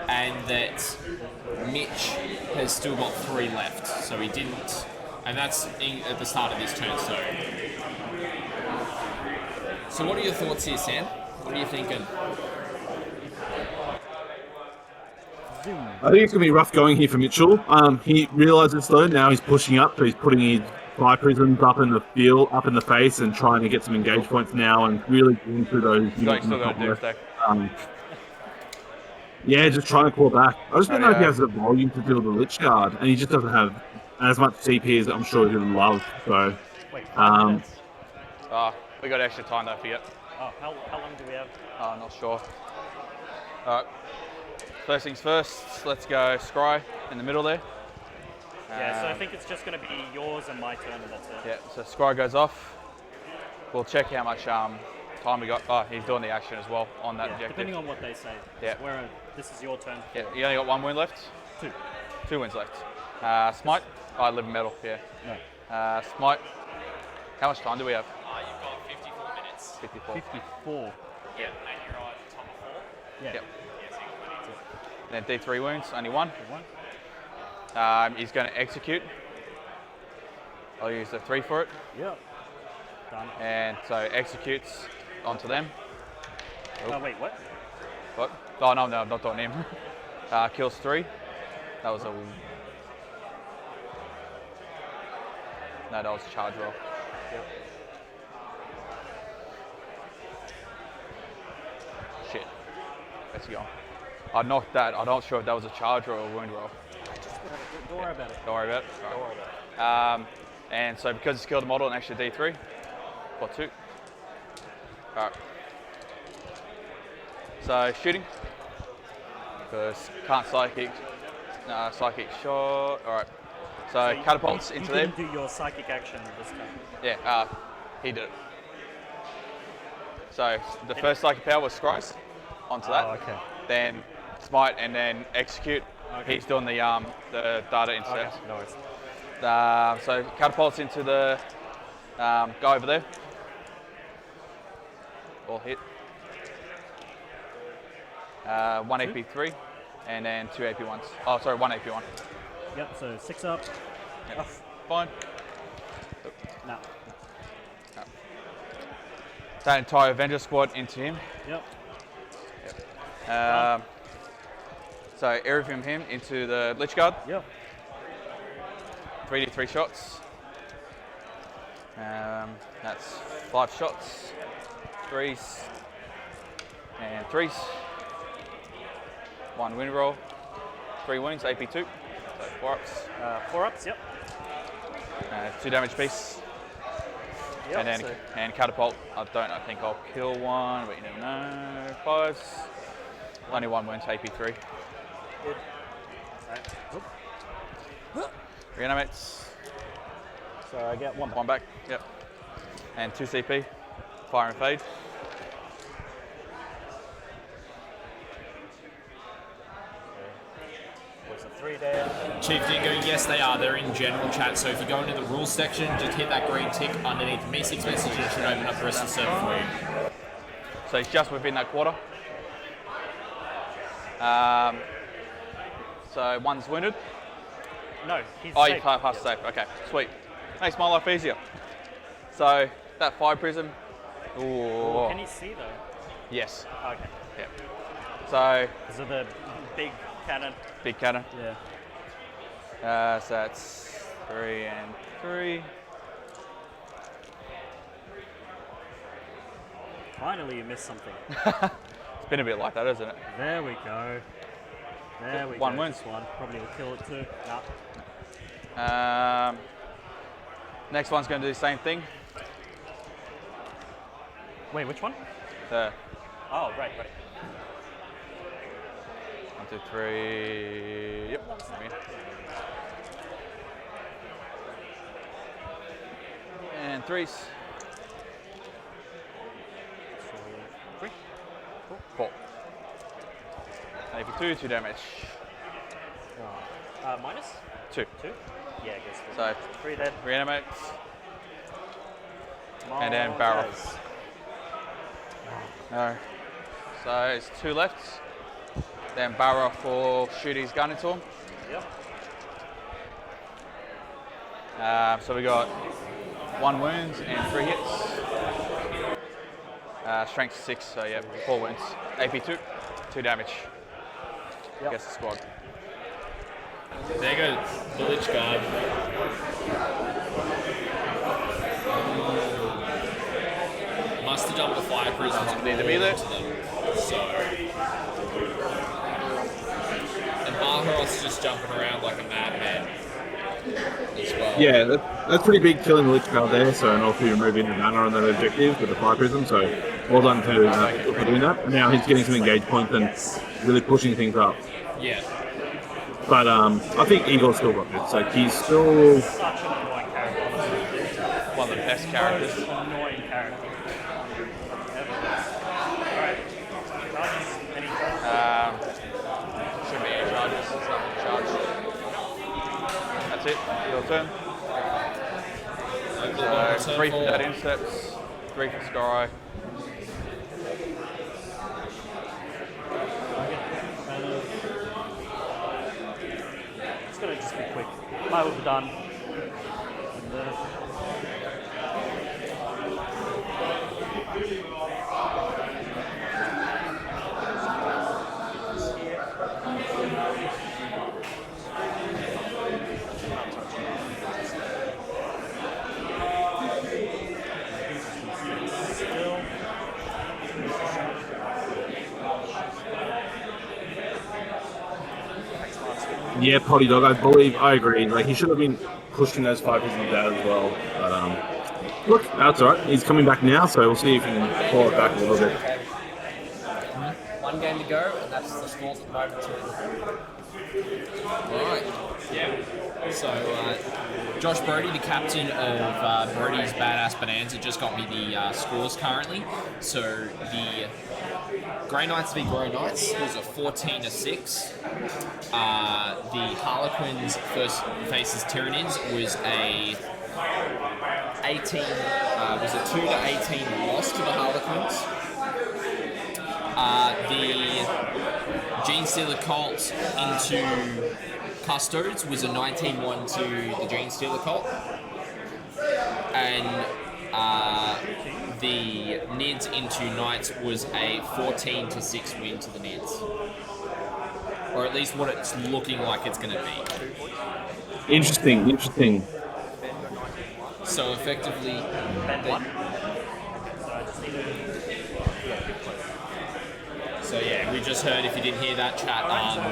[SPEAKER 1] and that Mitch has still got 3 left, so he didn't, and that's at the start of this turn. So what are your thoughts here, Sam? What are you thinking?
[SPEAKER 2] I think it's going to be rough going here for Mitchell. He realises though now he's pushing up, so he's putting his fire prisms up in the field, up in the face, and trying to get some engage points now, and really getting through those.
[SPEAKER 7] Still got a Doomsday.
[SPEAKER 2] Yeah, just trying to claw back. I just don't know if he has the volume to deal with the Lich Guard, and he just doesn't have as much CP as I'm sure he would love. So,
[SPEAKER 7] We got extra time though for you.
[SPEAKER 8] Oh, how long do we have?
[SPEAKER 7] Not sure. Alright. First things first, let's go Scry in the middle there.
[SPEAKER 8] Yeah, so I think it's just going to be yours and my turn, and that's it.
[SPEAKER 7] Yeah, so Scry goes off. We'll check how much time we got. Oh, he's doing the action as well on that objective.
[SPEAKER 8] Depending on what they say.
[SPEAKER 7] Yeah.
[SPEAKER 8] This is your turn.
[SPEAKER 7] Yeah, you only got 1 wound left?
[SPEAKER 8] 2.
[SPEAKER 7] 2 wounds left. Smite? I live in metal, yeah.
[SPEAKER 8] No.
[SPEAKER 7] Smite. How much time do we have?
[SPEAKER 1] You've got 54 minutes.
[SPEAKER 7] 54.
[SPEAKER 8] 54.
[SPEAKER 1] Yeah, and you're on top of 4.
[SPEAKER 8] Yeah.
[SPEAKER 7] Yep. Then D3 wounds, only 1. He's going to execute. I'll use the 3 for it.
[SPEAKER 8] Yep. Done.
[SPEAKER 7] And so executes onto them.
[SPEAKER 8] Oh, wait, what?
[SPEAKER 7] What? Oh, no, I'm not doing him. Kills 3. That was a... No, that was a charge roll.
[SPEAKER 8] Yep.
[SPEAKER 7] Shit. Let's go. I knocked that. I'm not sure if that was a charge roll or a wound roll.
[SPEAKER 8] Don't worry about it.
[SPEAKER 7] Don't worry about it.
[SPEAKER 8] Don't worry about it.
[SPEAKER 7] And so because it's killed the model, an extra D3 for 2. Alright. So shooting. Because can't psychic. Psychic shot. Alright. So catapults into them.
[SPEAKER 8] You didn't do your psychic action this time.
[SPEAKER 7] Yeah, he did it. So the first psychic power was Scries onto that.
[SPEAKER 8] Okay.
[SPEAKER 7] Then smite and then execute.
[SPEAKER 8] Okay.
[SPEAKER 7] He's doing the data instead.
[SPEAKER 8] Okay, no worries.
[SPEAKER 7] So catapults into the guy over there. All hit. 1 AP3 and then 2 AP1s. Oh, sorry, 1 AP1.
[SPEAKER 8] Yep, so 6 up.
[SPEAKER 7] Yep. Fine.
[SPEAKER 8] No.
[SPEAKER 7] That entire Avenger squad into him.
[SPEAKER 8] Yep.
[SPEAKER 7] So everything him into the Lich Guard.
[SPEAKER 8] Yep.
[SPEAKER 7] 3d3 shots. That's 5 shots. 3s. And 3s. 1 wound roll. 3 wounds, AP2. So 4 ups.
[SPEAKER 8] 4 ups, yep.
[SPEAKER 7] 2 damage piece.
[SPEAKER 8] Yep,
[SPEAKER 7] And then and catapult. I think I'll kill 1, but you never know. 5s. Only 1 wound, AP3.
[SPEAKER 8] Good. Right.
[SPEAKER 7] Reanimates.
[SPEAKER 8] So I get 1 back.
[SPEAKER 7] 1 back. Yep. And 2 CP. Fire and fade.
[SPEAKER 8] Was a 3 there.
[SPEAKER 1] Chief Dingo, yes they are. They're in general chat. So if you go into the rules section, just hit that green tick underneath the Me6 message and it should open up the rest of the server for you.
[SPEAKER 7] So he's just within that quarter. So 1's wounded.
[SPEAKER 8] No, he's
[SPEAKER 7] Oh,
[SPEAKER 8] safe.
[SPEAKER 7] you passed safe. Okay, sweet. Makes my life easier. So that 5 prism. Ooh.
[SPEAKER 8] Can you see though?
[SPEAKER 7] Yes.
[SPEAKER 8] Okay.
[SPEAKER 7] Yeah. So
[SPEAKER 8] Because of the big cannon.
[SPEAKER 7] big cannon.
[SPEAKER 8] Yeah.
[SPEAKER 7] So that's 3 and 3.
[SPEAKER 8] Finally, you missed something.
[SPEAKER 7] It's been a bit like that, isn't it?
[SPEAKER 8] There we go. There we
[SPEAKER 7] 1
[SPEAKER 8] go.
[SPEAKER 7] wounds.
[SPEAKER 8] This one probably will kill it too. Nah.
[SPEAKER 7] Next one's going to do the same thing.
[SPEAKER 8] Wait, which one?
[SPEAKER 7] The
[SPEAKER 8] Oh, right.
[SPEAKER 7] 1, 2, 3. Yep. And 3s.
[SPEAKER 8] So, 3.
[SPEAKER 7] 4. AP2, 2 damage.
[SPEAKER 8] Minus?
[SPEAKER 7] 2.
[SPEAKER 8] 2? Yeah, I guess.
[SPEAKER 7] So
[SPEAKER 8] 3 then.
[SPEAKER 7] reanimates. And then barrel. No. So it's 2 left. Then Barra for shoot his gun into him.
[SPEAKER 8] Yep.
[SPEAKER 7] So we got 1 wound and 3 hits. Strength 6, so yeah, 4 wounds. AP 2, 2 damage.
[SPEAKER 3] Yep.
[SPEAKER 7] Against the squad.
[SPEAKER 1] There goes the Lich Guard. Must have jumped the fire prisons
[SPEAKER 7] Need to be there.
[SPEAKER 1] to them. So. And Maharoth's just jumping around like a madman as well.
[SPEAKER 2] Yeah, that's pretty big killing the Lich Guard there, so and also removing the mana on that objective with the fire prism, so well done to for doing that. Now he's getting some engage points and really pushing things up.
[SPEAKER 1] Yeah.
[SPEAKER 2] But I think Egor's still got this. Like he's still
[SPEAKER 8] Such an annoying character.
[SPEAKER 7] One of the best characters.
[SPEAKER 8] Most annoying character. Alright. Charges. Any
[SPEAKER 7] Shouldn't be any charges. It's nothing to charge. That's it. Your turn. So 3 for that intercepts, 3 for Sky.
[SPEAKER 8] It's gonna just be quick. Might have done. And,
[SPEAKER 2] yeah, potty dog. I believe I agree. Like he should have been pushing those fire prisms out as well. But look, that's alright. He's coming back now, so we'll see if he can pull it back a little bit.
[SPEAKER 11] 1 game to go, and that's the scores at the moment too.
[SPEAKER 1] Right. Yeah. So, Josh Brodie, the captain of Brodie's Badass Bonanza, just got me the scores currently. So, the Grey Knights v Grey Knights was a 14-6. The Harlequins faces Tyranids was a 2-18 loss to the Harlequins. The Gene Stealer Cult into Custodes was a 19-1 to the Gene Stealer Cult. And the Nids into Knights was a 14-6 win to the Nids. Or at least what it's looking like it's going to be.
[SPEAKER 2] Interesting.
[SPEAKER 1] So effectively... So yeah, we just heard, if you didn't hear that chat,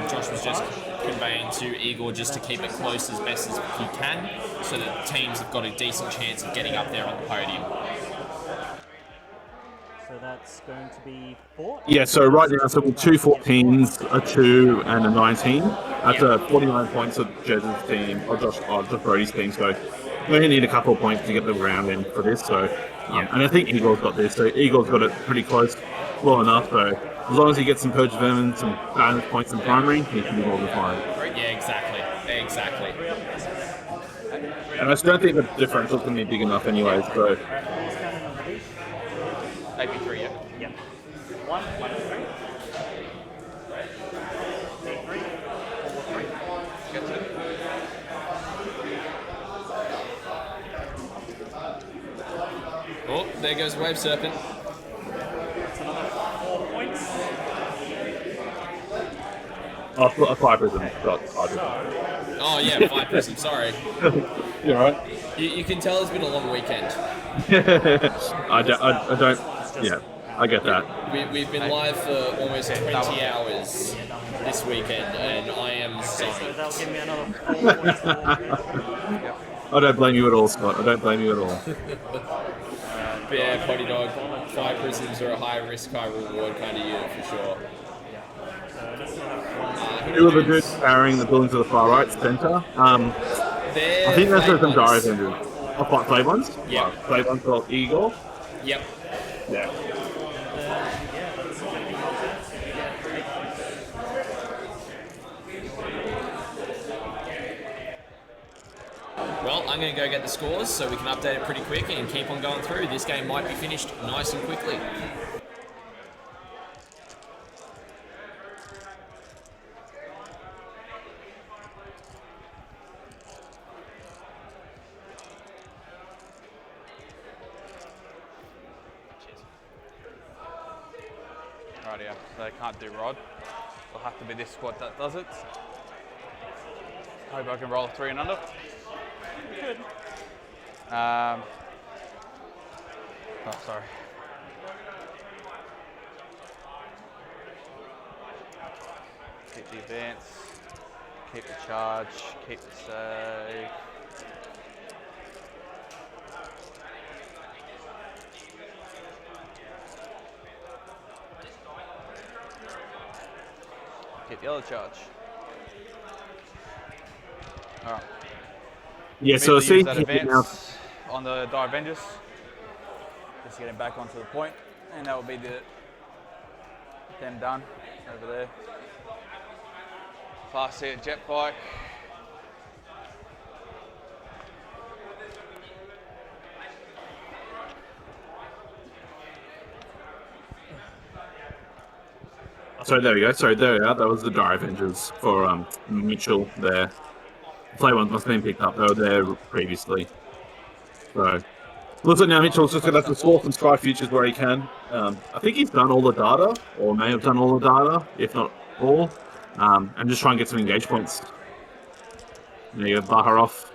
[SPEAKER 1] Josh was just conveying to Egor just to keep it close as best as he can, so that teams have got a decent chance of getting up there on the podium.
[SPEAKER 8] so that's going to be 4.
[SPEAKER 2] Yeah, so right now, so with 2 14s, a 2, and a 19. That's a 49 points of Jez's team, or Josh Brodie's team, so we only need a couple of points to get the round in for this, so... and I think Egor's got this, so Egor's got it pretty close, well enough, so as long as he gets some Purge Vermin, some bonus points in primary, he can be more than fine.
[SPEAKER 1] Yeah, exactly.
[SPEAKER 2] And I just don't think the differential's going to be big enough anyways, so...
[SPEAKER 7] AP3, yeah.
[SPEAKER 8] Yep. 1, 1, 3. D3, 4, 3.
[SPEAKER 7] Gets it.
[SPEAKER 1] Oh, there goes Wave Serpent.
[SPEAKER 8] That's another 4 points.
[SPEAKER 2] Oh, a 5 prism.
[SPEAKER 1] Oh yeah, 5 prism, sorry.
[SPEAKER 2] You're right.
[SPEAKER 1] You can tell it's been a long weekend.
[SPEAKER 2] I don't, yeah, I get that.
[SPEAKER 1] We've been live for almost 20 hours this weekend, and I am
[SPEAKER 8] So
[SPEAKER 1] sorry.
[SPEAKER 8] that'll give me another 4 points.
[SPEAKER 2] I don't blame you at all, Scott. I don't blame you at all.
[SPEAKER 1] But yeah, Potty Dog, 5 prisms are a high risk, high reward kind of unit for sure.
[SPEAKER 2] Who are the dudes carrying the buildings to the far right, center? I think that's some gyro vendors. Oh, what, Flave ones?
[SPEAKER 1] Yeah.
[SPEAKER 2] Flave ones for Egor?
[SPEAKER 1] Yep.
[SPEAKER 2] Yeah.
[SPEAKER 1] Well, I'm going to go get the scores so we can update it pretty quick and keep on going through. This game might be finished nice and quickly.
[SPEAKER 7] Rightio. So they can't do Rod. It'll have to be this squad that does it. Hope I can roll a 3 and under.
[SPEAKER 8] Good.
[SPEAKER 7] Oh, sorry. Keep the advance, keep the charge, keep the save. Keep the other charge. Alright.
[SPEAKER 2] Yeah, so
[SPEAKER 7] Immediately use
[SPEAKER 2] see
[SPEAKER 7] that advance on the Die Avengers. Just getting back onto the point, and that will be them done over there. Fast hit jet bike.
[SPEAKER 2] So there we go. Sorry, there we are. That was the Dire Avengers for Mitchell there. Play ones must have been picked up. They were there previously. So looks like now Mitchell's just going to have to score some Sky Futures where he can. I think he's done all the data, or may have done all the data, if not all. And just try and get some engage points. There you go, Baharov.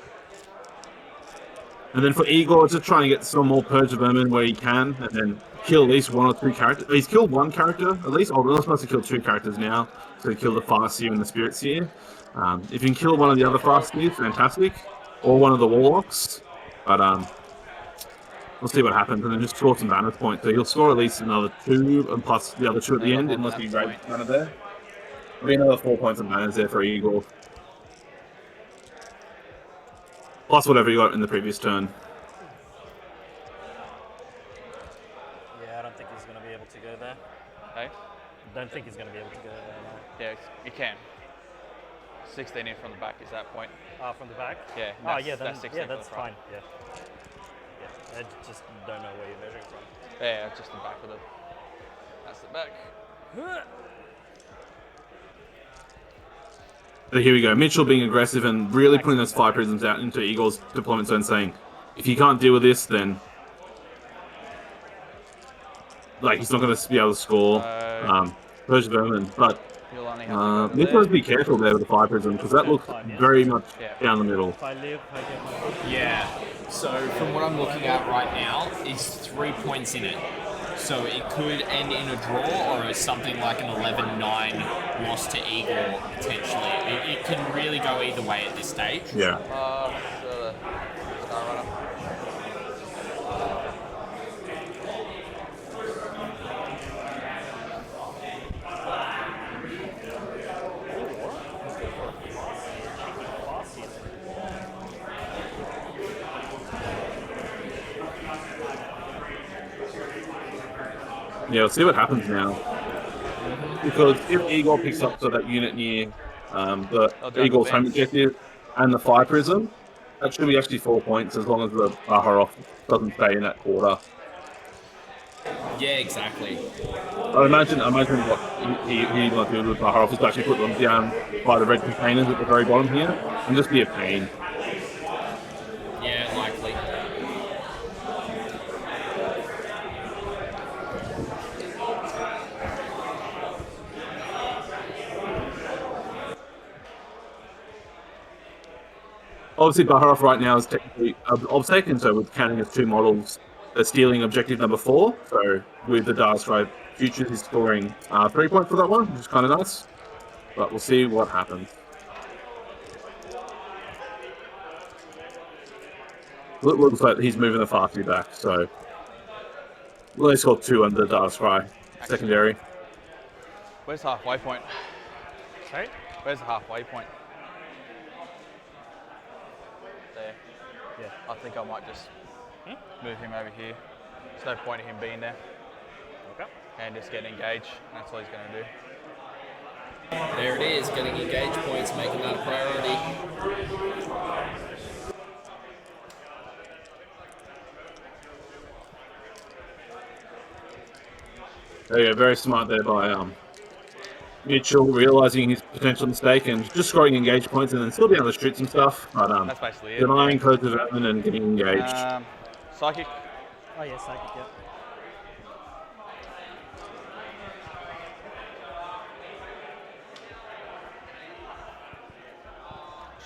[SPEAKER 2] And then for Egor, just try and get some more Purge of Vermin where he can, and then kill at least 1 or 2 characters. He's killed 1 character, at least. Oh, we're supposed to kill 2 characters now. So he killed the Farseer and the Spirit Seer. If you can kill one of the other Farseers, fantastic. Or one of the Warlocks. But we'll see what happens, and then just score some Banner points. So he'll score at least another 2, and plus the other 2 at the end, unless he grabs Banner there. There'll be another 4 points of Banners there for Egor. Plus whatever you got in the previous turn.
[SPEAKER 8] Yeah, I don't think he's going to be able to go there.
[SPEAKER 7] Hey?
[SPEAKER 8] Don't think he's going to be able to go there. No.
[SPEAKER 7] Yeah, you can. 16 in from the back is that point.
[SPEAKER 8] From the back?
[SPEAKER 7] Yeah.
[SPEAKER 8] Oh, yeah, then,
[SPEAKER 7] that's 16
[SPEAKER 8] yeah, that's
[SPEAKER 7] from the front.
[SPEAKER 8] fine. Yeah. I just don't know where you're measuring from.
[SPEAKER 7] Yeah, just the back of the. That's the back.
[SPEAKER 2] But here we go. Mitchell being aggressive and really putting those 5 prisms out into Egor's deployment zone, saying, if you can't deal with this, then like he's not going to be able to score. Persian Vermin, but Mitchell be careful there with the 5 prism because that looks very much down the middle.
[SPEAKER 1] Yeah. So from what I'm looking at right now, is 3 points in it. So it could end in a draw or something like an 11-9 loss to Egor, potentially. It can really go either way at this stage.
[SPEAKER 2] Yeah. Yeah, let's see what happens now. Because if Egor picks up to that unit near the Egor's home objective and the 5 prism, that should be actually 4 points as long as the Baharov doesn't stay in that quarter.
[SPEAKER 1] Yeah, exactly.
[SPEAKER 2] I imagine what he might do with Baharov is to actually put them down by the red containers at the very bottom here and just be a pain.
[SPEAKER 1] Yeah, likely.
[SPEAKER 2] Obviously, Baharov right now is technically obsec, and so with counting as 2 models, they're stealing objective number 4. So with the Dark Scribe Futures, he's scoring 3 points for that one, which is kind of nice. But we'll see what happens. Looks like he's moving the Farsi back, so well, they scored 2 under the Dark Scribe secondary.
[SPEAKER 7] Where's the halfway point?
[SPEAKER 8] Sorry?
[SPEAKER 7] Where's the halfway point? There.
[SPEAKER 8] Yeah.
[SPEAKER 7] I think I might just move him over here. There's no point in him being there.
[SPEAKER 8] Okay.
[SPEAKER 7] And just get engaged. That's all he's going to do.
[SPEAKER 1] There it is, getting engage points, making that a priority.
[SPEAKER 2] There you go, very smart there by Mitchell, realising his potential mistake and just scoring engage points and then still being able to shoot some stuff, but
[SPEAKER 7] that's basically it.
[SPEAKER 2] denying codes of admin and getting engaged.
[SPEAKER 7] Psychic.
[SPEAKER 8] Oh yeah, psychic, yeah.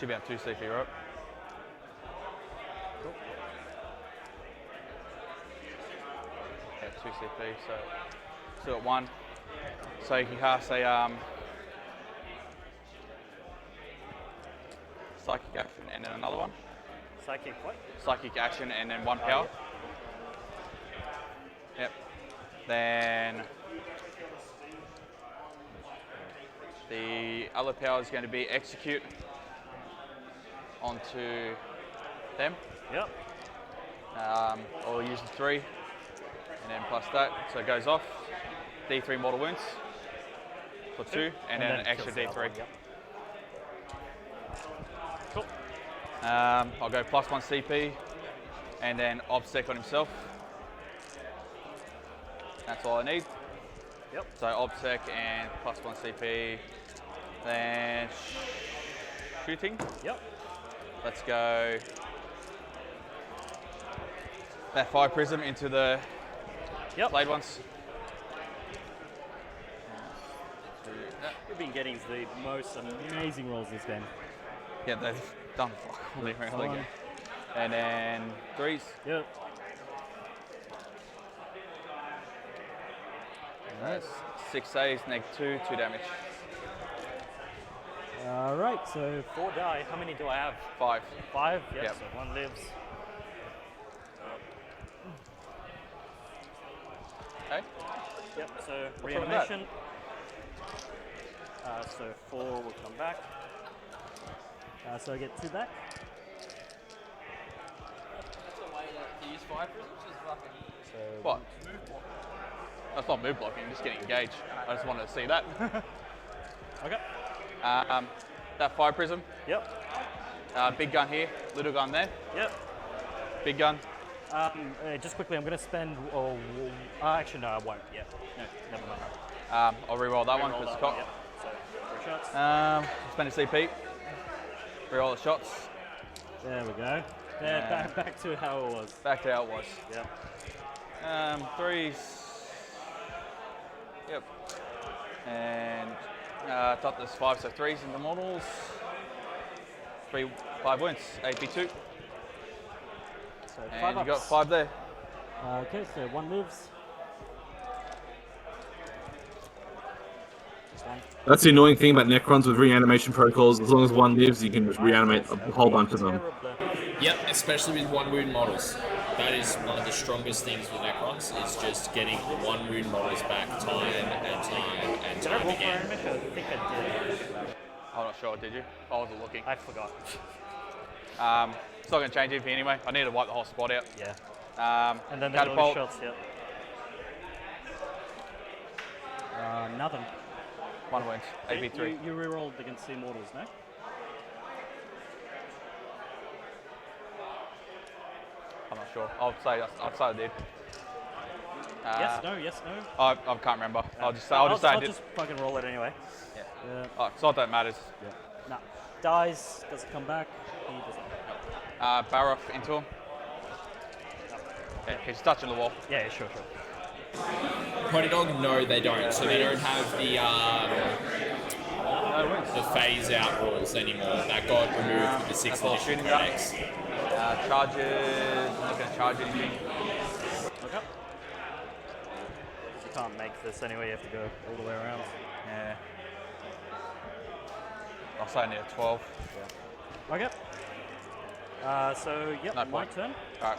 [SPEAKER 7] Should be at 2 CP, right?
[SPEAKER 8] Cool.
[SPEAKER 7] Yeah, 2 CP, so still at 1. So you can cast a psychic action and then another one.
[SPEAKER 8] Psychic what?
[SPEAKER 7] Psychic action and then 1 power. Yep. Then the other power is going to be execute onto them.
[SPEAKER 8] Yep.
[SPEAKER 7] Or use the 3 and then plus that, so it goes off. D3 mortal wounds for 2 and then an extra
[SPEAKER 8] kills the other
[SPEAKER 7] D3.
[SPEAKER 8] one, yep. Cool.
[SPEAKER 7] I'll go plus 1 CP and then obsec on himself. That's all I need.
[SPEAKER 8] Yep.
[SPEAKER 7] So obsec and plus 1 CP. Then shooting.
[SPEAKER 8] Yep.
[SPEAKER 7] Let's go. That 5 prism into the blade ones.
[SPEAKER 8] You've been getting the most amazing rolls this game.
[SPEAKER 7] Yeah, they've done fuck all the game. And then 3s.
[SPEAKER 8] Yep.
[SPEAKER 7] That's 6 saves, -2, 2 damage.
[SPEAKER 8] Alright, so 4 die. How many do I have?
[SPEAKER 7] 5.
[SPEAKER 8] 5? Yep,
[SPEAKER 7] Yep.
[SPEAKER 8] so 1 lives.
[SPEAKER 7] Okay.
[SPEAKER 8] Yep, so
[SPEAKER 7] What's wrong with
[SPEAKER 8] reanimation. So 4 will come back. So I get 2 back.
[SPEAKER 1] That's a way to use 5 prisms. Just fucking.
[SPEAKER 8] So
[SPEAKER 7] What? That's not move blocking, just getting engaged. I just wanted to see that.
[SPEAKER 8] Okay.
[SPEAKER 7] That 5 prism.
[SPEAKER 8] Yep.
[SPEAKER 7] Big gun here, little gun there.
[SPEAKER 8] Yep.
[SPEAKER 7] Big gun.
[SPEAKER 8] Just quickly, I'm going to spend. Actually, no, I won't. Yeah. No, never mind.
[SPEAKER 7] I'll re-roll that one
[SPEAKER 8] Reroll
[SPEAKER 7] because it's
[SPEAKER 8] that one,
[SPEAKER 7] cocked.
[SPEAKER 8] yep. So 3 shots.
[SPEAKER 7] Spend a CP. Re-roll the shots.
[SPEAKER 8] There we go. Back to how it was.
[SPEAKER 7] Back to how it was.
[SPEAKER 8] Yep.
[SPEAKER 7] 3s. Yep. And top there's 5, so 3s in the models. 5 wounds, AP2.
[SPEAKER 8] So
[SPEAKER 7] And
[SPEAKER 8] 5
[SPEAKER 7] you got
[SPEAKER 8] ups.
[SPEAKER 7] 5 there.
[SPEAKER 8] Okay, so 1 lives. Just 1.
[SPEAKER 2] That's the annoying thing about Necrons with reanimation protocols. As long as 1 lives, you can just reanimate a whole bunch of them.
[SPEAKER 1] Yep, especially with 1 wound models. That is one of the strongest things with Necrons, is just getting 1 wound models back time and time and
[SPEAKER 8] Did I
[SPEAKER 1] time
[SPEAKER 8] roll for
[SPEAKER 1] again.
[SPEAKER 8] animation? I think I did.
[SPEAKER 7] I'm not sure, did you? I wasn't looking.
[SPEAKER 8] I forgot.
[SPEAKER 7] It's not going to change anything anyway. I need to wipe the whole spot out.
[SPEAKER 8] Yeah. And then the
[SPEAKER 7] catapult.
[SPEAKER 8] shots, yeah. Nothing.
[SPEAKER 7] 1 wounds, AP3.
[SPEAKER 8] You rerolled against the Immortals, no?
[SPEAKER 7] I'm not sure. I'll say I did.
[SPEAKER 8] Yes, no, yes, no.
[SPEAKER 7] I can't remember. I'll just say
[SPEAKER 8] I'll
[SPEAKER 7] I did.
[SPEAKER 8] just fucking roll it anyway.
[SPEAKER 7] Yeah.
[SPEAKER 8] Yeah.
[SPEAKER 7] Oh, it's not that matters.
[SPEAKER 8] Yeah. Nah. Dies, doesn't come back. He doesn't.
[SPEAKER 7] Barrow into him. Yeah, he's touching the wall.
[SPEAKER 8] Yeah, sure.
[SPEAKER 1] Pony Dog, no, they don't. So they don't have the phase out rules anymore. That got removed with the 6th edition
[SPEAKER 7] shooting gun.
[SPEAKER 1] codex.
[SPEAKER 7] Charges. I'm not going to charge anything.
[SPEAKER 8] Okay. You can't make this anyway. You have to go all the way around.
[SPEAKER 7] Yeah. I'll say I need a 12.
[SPEAKER 8] Okay. So, yep,
[SPEAKER 7] No
[SPEAKER 8] my
[SPEAKER 7] point.
[SPEAKER 8] turn.
[SPEAKER 7] Alright.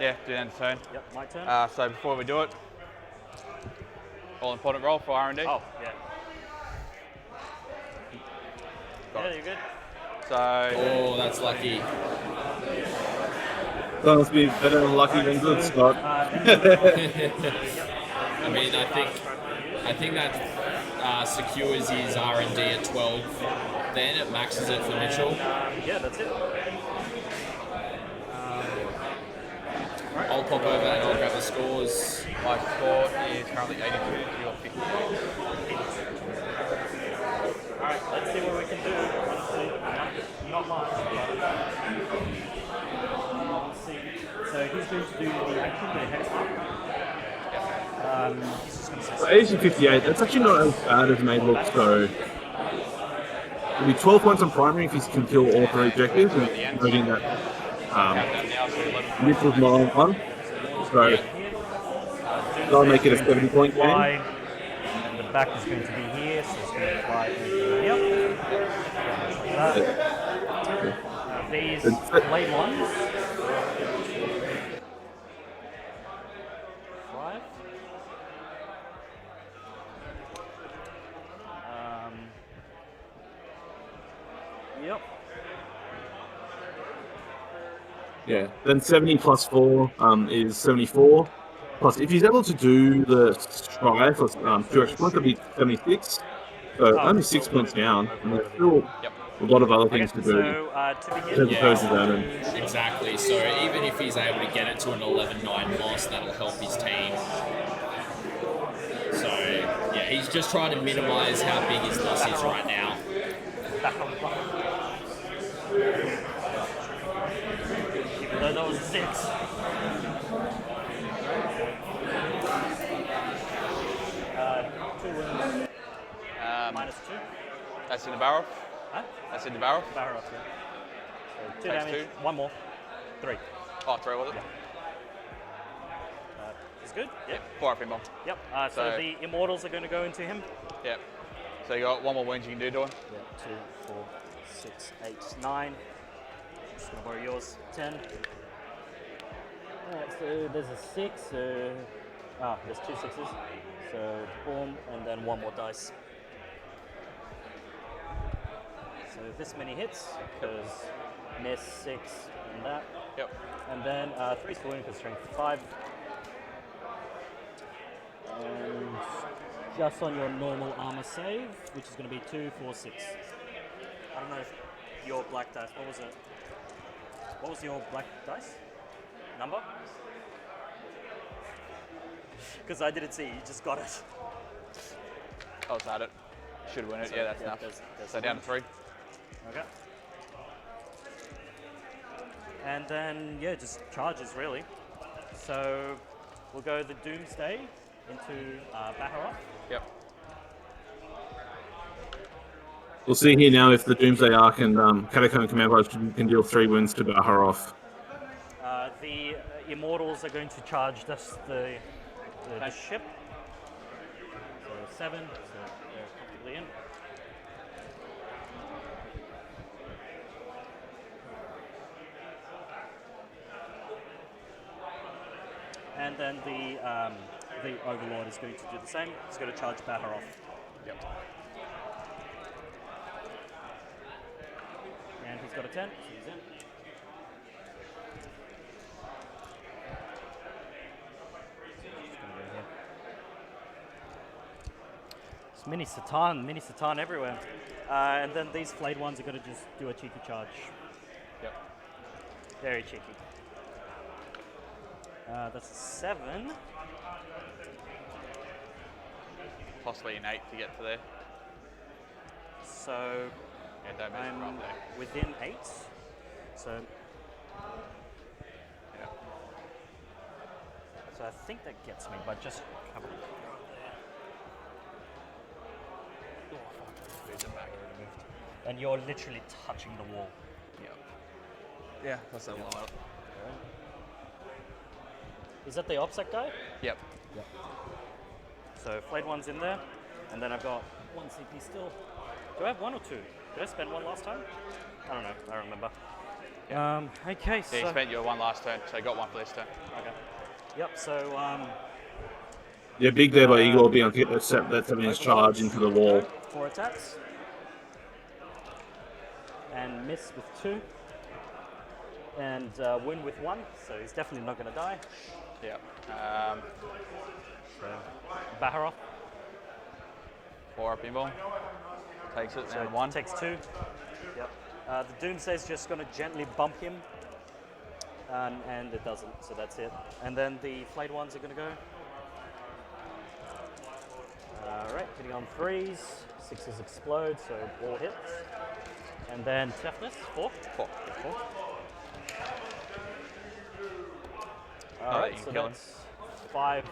[SPEAKER 7] Yeah, do the end of turn.
[SPEAKER 8] Yep, my turn.
[SPEAKER 7] So before we do it, all important roll for R&D.
[SPEAKER 8] Oh, yeah. Yeah, you're good.
[SPEAKER 7] So.
[SPEAKER 1] Oh, that's lucky.
[SPEAKER 2] That must be better than lucky than good, Scott.
[SPEAKER 1] I mean, I think that secures his R&D at 12. Then it maxes it for Mitchell.
[SPEAKER 8] Yeah, that's it.
[SPEAKER 1] I'll pop over and I'll grab the scores.
[SPEAKER 7] My score is currently 82. You got 50.
[SPEAKER 8] Alright, let's see what we can do. Honestly, not much, but let's see. So he's going to do the action, the hex mark. He's just going to say
[SPEAKER 2] So 58, that's actually not as bad as it may look, so... It'll be 12 points on primary if he can kill all 3 objectives, and noting that Mitch was not on one. So that'll make it a 70-point game.
[SPEAKER 8] And the back is going to be here, so it's going to fly over here. These blade ones. 5. Yep.
[SPEAKER 2] Yeah, then 70 plus 4 is 74. Plus, if he's able to do the strive for 2 extra points, that'll be 76. So only 6 points down, and there's still a lot of other things to do.
[SPEAKER 8] So, to begin,
[SPEAKER 1] Exactly. So even if he's able to get it to an 11-9 loss, that'll help his team. So yeah, he's just trying to minimise how big his loss is right now.
[SPEAKER 8] Even though that was a 6. Minus 2.
[SPEAKER 7] That's in the barrel.
[SPEAKER 8] Huh?
[SPEAKER 7] That's in the barrel.
[SPEAKER 8] Barrel, yeah. So 2
[SPEAKER 7] Takes
[SPEAKER 8] damage.
[SPEAKER 7] 2.
[SPEAKER 8] 1 more. 3.
[SPEAKER 7] Oh, 3 was it?
[SPEAKER 8] Yeah. It's good?
[SPEAKER 7] Yep. 4 up pinball.
[SPEAKER 8] Yep. So the immortals are going to go into him.
[SPEAKER 7] Yep. So you got 1 more wound you can do to him.
[SPEAKER 8] Yeah. 2, 4, 6, 8, 9. Just gonna borrow yours. 10. Alright, so there's a 6. There's 2 6s. So boom, and then 1 more dice. So this many hits, because miss 6 and that.
[SPEAKER 7] Yep.
[SPEAKER 8] And then 3 for wound for strength 5. And just on your normal armor save, which is going to be 2, 4, 6. I don't know if your black dice, what was it? What was your black dice? Number? Because I didn't see, you just got it.
[SPEAKER 7] Oh, is that it? Should win it.
[SPEAKER 8] So,
[SPEAKER 7] yeah, that's enough.
[SPEAKER 8] there's
[SPEAKER 7] So down to 3.
[SPEAKER 8] Okay. And then, yeah, just charges really. So we'll go the Doomsday into Baharov.
[SPEAKER 7] Yep.
[SPEAKER 2] We'll see here now if the Doomsday Arc and Catacomb Command Post can deal 3 wounds to Baharov.
[SPEAKER 8] The Immortals are going to charge the ship. So 7, so they're completely in. And then the Overlord is going to do the same. He's going to charge Baharov.
[SPEAKER 7] Yep.
[SPEAKER 8] And he's got a 10, so he's in. Just gonna go here. It's mini Satan everywhere. And then these flayed ones are going to just do a cheeky charge.
[SPEAKER 7] Yep.
[SPEAKER 8] Very cheeky. That's a 7.
[SPEAKER 7] Possibly an 8 to get to there.
[SPEAKER 8] So
[SPEAKER 7] Yeah, don't miss
[SPEAKER 8] I'm
[SPEAKER 7] from there.
[SPEAKER 8] within 8. So
[SPEAKER 7] Yeah.
[SPEAKER 8] I think that gets me, but just have a look. And you're literally touching the wall.
[SPEAKER 7] Yep. Yeah, that's that one.
[SPEAKER 8] Is that the OPSEC guy?
[SPEAKER 7] Yep.
[SPEAKER 8] So flayed one's in there, and then I've got 1 CP still. Do I have 1 or 2? Did I spend 1 last time? I don't know. I don't remember. Okay, so...
[SPEAKER 7] Yeah, you spent your 1 last turn, so you got 1 for this turn.
[SPEAKER 8] Okay. Yep, so...
[SPEAKER 2] Yeah, big there by Egor being able to get that 7-inch charge into the wall.
[SPEAKER 8] 4 attacks. And miss with 2. And win with 1, so he's definitely not going to die.
[SPEAKER 7] Yep.
[SPEAKER 8] So, Baharov.
[SPEAKER 7] 4 up pinball. Takes it,
[SPEAKER 8] So
[SPEAKER 7] and 1.
[SPEAKER 8] takes 2. Yep. The Doomsday's just going to gently bump him. And it doesn't, so that's it. And then the flayed ones are going to go. Alright, hitting on 3s. 6s explode, so all hits. And then toughness, 4. 4. Alright, so that's 5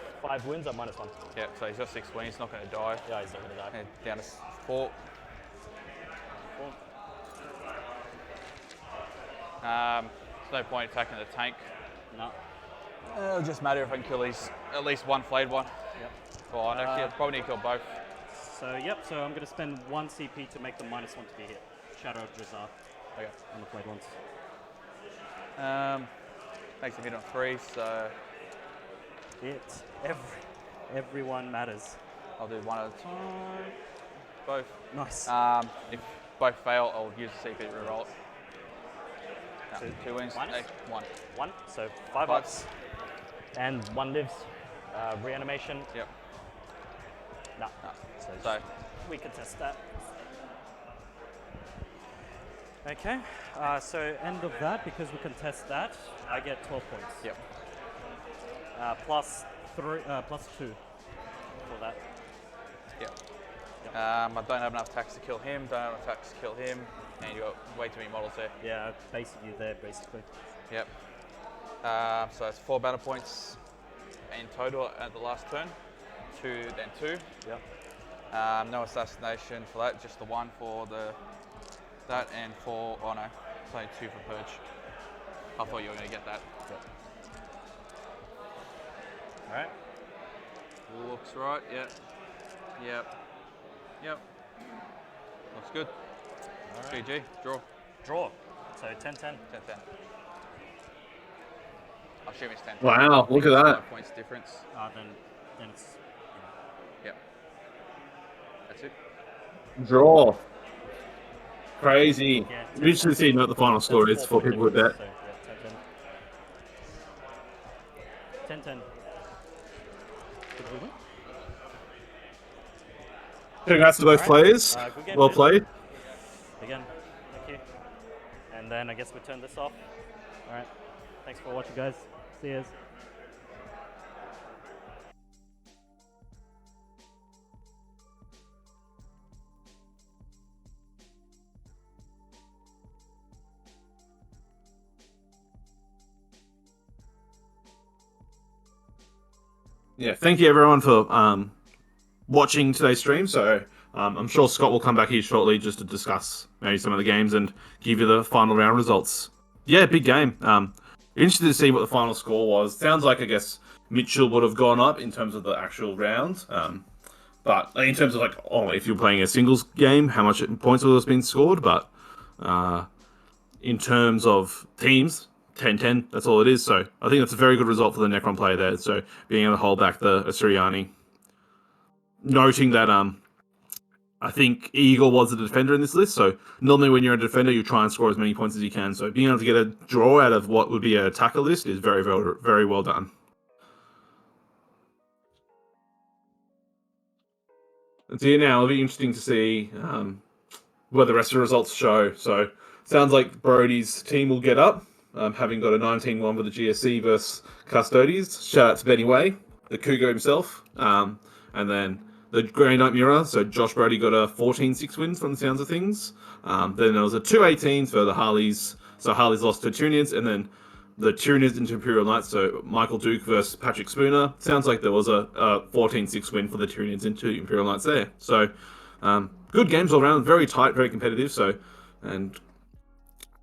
[SPEAKER 8] wins or -1.
[SPEAKER 7] Yep, so he's got 6 wins, he's not going to die.
[SPEAKER 8] Yeah, he's not going to die.
[SPEAKER 7] And down to 4.
[SPEAKER 8] 4.
[SPEAKER 7] There's no point attacking the tank.
[SPEAKER 8] No.
[SPEAKER 7] It'll just matter if I can kill at least one flayed one.
[SPEAKER 8] Yep.
[SPEAKER 7] Well, I know, probably need to kill both.
[SPEAKER 8] So I'm going to spend 1 CP to make the -1 to be hit. Shadow of Drizar.
[SPEAKER 7] Okay.
[SPEAKER 8] On the played ones.
[SPEAKER 7] Makes a hit on 3, so
[SPEAKER 8] Everyone matters.
[SPEAKER 7] I'll do one at a time. Both.
[SPEAKER 8] Nice.
[SPEAKER 7] If both fail, I'll use the CP to reroll it. No, 2 wins.
[SPEAKER 8] Minus?
[SPEAKER 7] 1.
[SPEAKER 8] 1. So 5 ups. And 1 lives. Reanimation.
[SPEAKER 7] Yep.
[SPEAKER 8] No.
[SPEAKER 7] So
[SPEAKER 8] we can test that. Okay. So end of that, because we can test that, I get 12 points.
[SPEAKER 7] Yep.
[SPEAKER 8] Plus 2 for that.
[SPEAKER 7] Yep. I don't have enough attacks to kill him, don't have enough attacks to kill him, and you've got way too many models there.
[SPEAKER 8] Yeah, basically you there, basically.
[SPEAKER 7] Yep. So it's 4 battle points in total at the last turn. 2, then 2.
[SPEAKER 8] Yep.
[SPEAKER 7] No assassination for that, just the 1 for that, and 4, oh no, it's only 2 for Purge. I thought you were going to get that.
[SPEAKER 8] Yep. Alright.
[SPEAKER 7] Looks right, yep. Looks good.
[SPEAKER 8] Alright.
[SPEAKER 7] GG, draw.
[SPEAKER 8] Draw. So 10-10.
[SPEAKER 7] 10-10. I'll assume it's 10.
[SPEAKER 2] Wow, look at that.
[SPEAKER 7] 5 points difference.
[SPEAKER 8] Then it's...
[SPEAKER 7] Yep. That's it.
[SPEAKER 2] Draw. Crazy.
[SPEAKER 8] Yeah,
[SPEAKER 2] We should see what the final score is for people with that.
[SPEAKER 8] So, 10-10. 10-10. Did we win?
[SPEAKER 2] Congrats to both players.
[SPEAKER 8] Good game,
[SPEAKER 2] Well
[SPEAKER 8] dude.
[SPEAKER 2] played.
[SPEAKER 8] Again, thank you. And then I guess we turn this off. Alright. Thanks for watching, guys. See yous.
[SPEAKER 2] Yeah, thank you everyone for watching today's stream. So I'm sure Scott will come back here shortly just to discuss maybe some of the games and give you the final round results. Yeah, big game. Interested to see what the final score was. Sounds like, I guess, Mitchell would have gone up in terms of the actual round. But in terms of, like, if you're playing a singles game, how much points would have been scored. But in terms of teams, 10-10, that's all it is. So I think that's a very good result for the Necron player there. So being able to hold back the Asuryani. Noting that I think Egor was the defender in this list. So normally when you're a defender, you try and score as many points as you can. So being able to get a draw out of what would be an attacker list is very, very, very well done. And so now it'll be interesting to see what the rest of the results show. So sounds like Brodie's team will get up. Having got a 19-1 with the GSC versus Custodes. Shout out to Benny Way, the Cougar himself. And then the Grey Knight Mirror, so Josh Brodie got a 14-6 wins from the sounds of things. Then there was a 2-18s for the Harleys. So Harleys lost to Tyranids, and then the Tyranids into Imperial Knights, so Michael Duke versus Patrick Spooner. Sounds like there was a 14-6 win for the Tyranids into Imperial Knights there. So good games all around, very tight, very competitive. So, and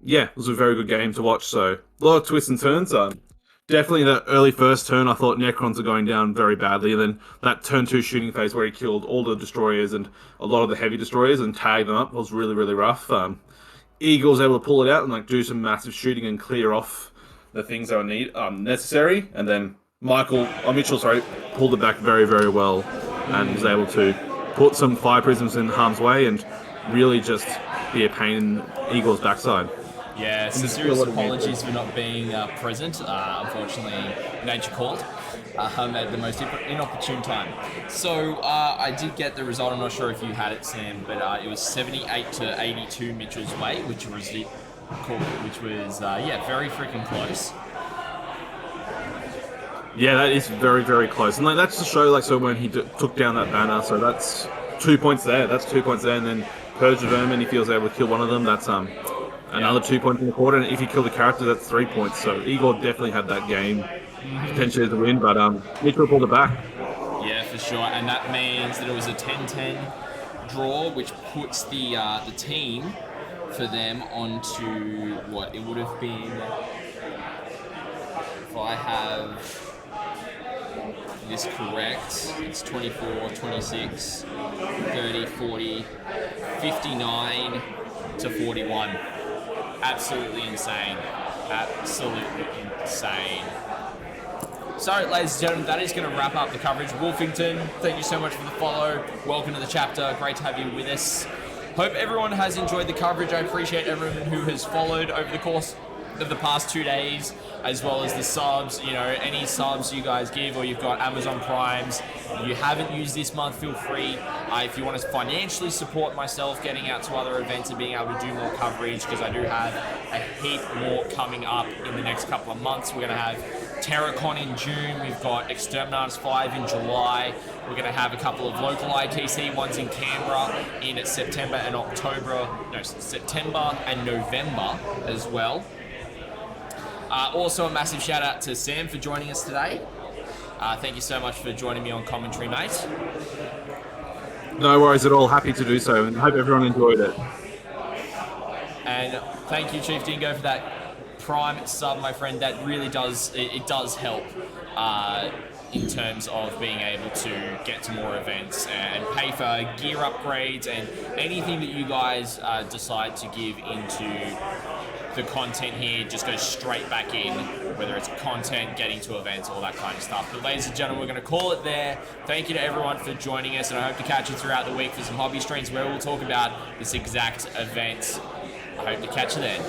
[SPEAKER 2] yeah, it was a very good game to watch. So a lot of twists and turns. Definitely that early first turn, I thought Necrons are going down very badly. And then that turn 2 shooting phase where he killed all the destroyers and a lot of the heavy destroyers and tagged them up was really, really rough. Eagle was able to pull it out and do some massive shooting and clear off the things that were necessary. And then Mitchell, pulled it back very, very well and was able to put some fire prisms in harm's way and really just be a pain in Eagle's backside.
[SPEAKER 1] Yeah, serious apologies for not being present. Unfortunately, nature called at the most inopportune time. So I did get the result. I'm not sure if you had it, Sam, but it was 78-82 Mitchell's way, which was very freaking close.
[SPEAKER 2] Yeah, that is very, very close. And that's to show, so when he took down that banner, so that's 2 points there. That's 2 points there, and then Purge the Vermin, if he was able to kill one of them, that's another 2 points in the quarter, and if you kill the character, that's 3 points. So Egor definitely had that game potentially to win, but Mitchell pulled it back.
[SPEAKER 1] Yeah, for sure, and that means that it was a 10-10 draw, which puts the team for them onto what it would have been if I have this correct. It's 24, 26, 30, 40, 59 to 41. Absolutely insane. Absolutely insane. So, ladies and gentlemen, that is going to wrap up the coverage. Wolfington, thank you so much for the follow. Welcome to the chapter. Great to have you with us. Hope everyone has enjoyed the coverage. I appreciate everyone who has followed over the course of the past 2 days, as well as the subs. You know, any subs you guys give, or you've got Amazon Primes, you haven't used this month, feel free. If you want to financially support myself getting out to other events and being able to do more coverage, because I do have a heap more coming up in the next couple of months. We're going to have TerraCon in June, we've got Exterminators 5 in July, we're going to have a couple of local ITC ones in Canberra in September and September and November as well. Also a massive shout out to Sam for joining us today. Thank you so much for joining me on commentary, mate.
[SPEAKER 2] No worries at all. Happy to do so, and hope everyone enjoyed it.
[SPEAKER 1] And thank you, Chief Dingo, for that Prime sub, my friend. That really does, it does help in terms of being able to get to more events and pay for gear upgrades and anything that you guys decide to give into the content here just goes straight back in, whether it's content, getting to events, all that kind of stuff. But ladies and gentlemen, we're going to call it there. Thank you to everyone for joining us, and I hope to catch you throughout the week for some hobby streams where we'll talk about this exact event. I hope to catch you then.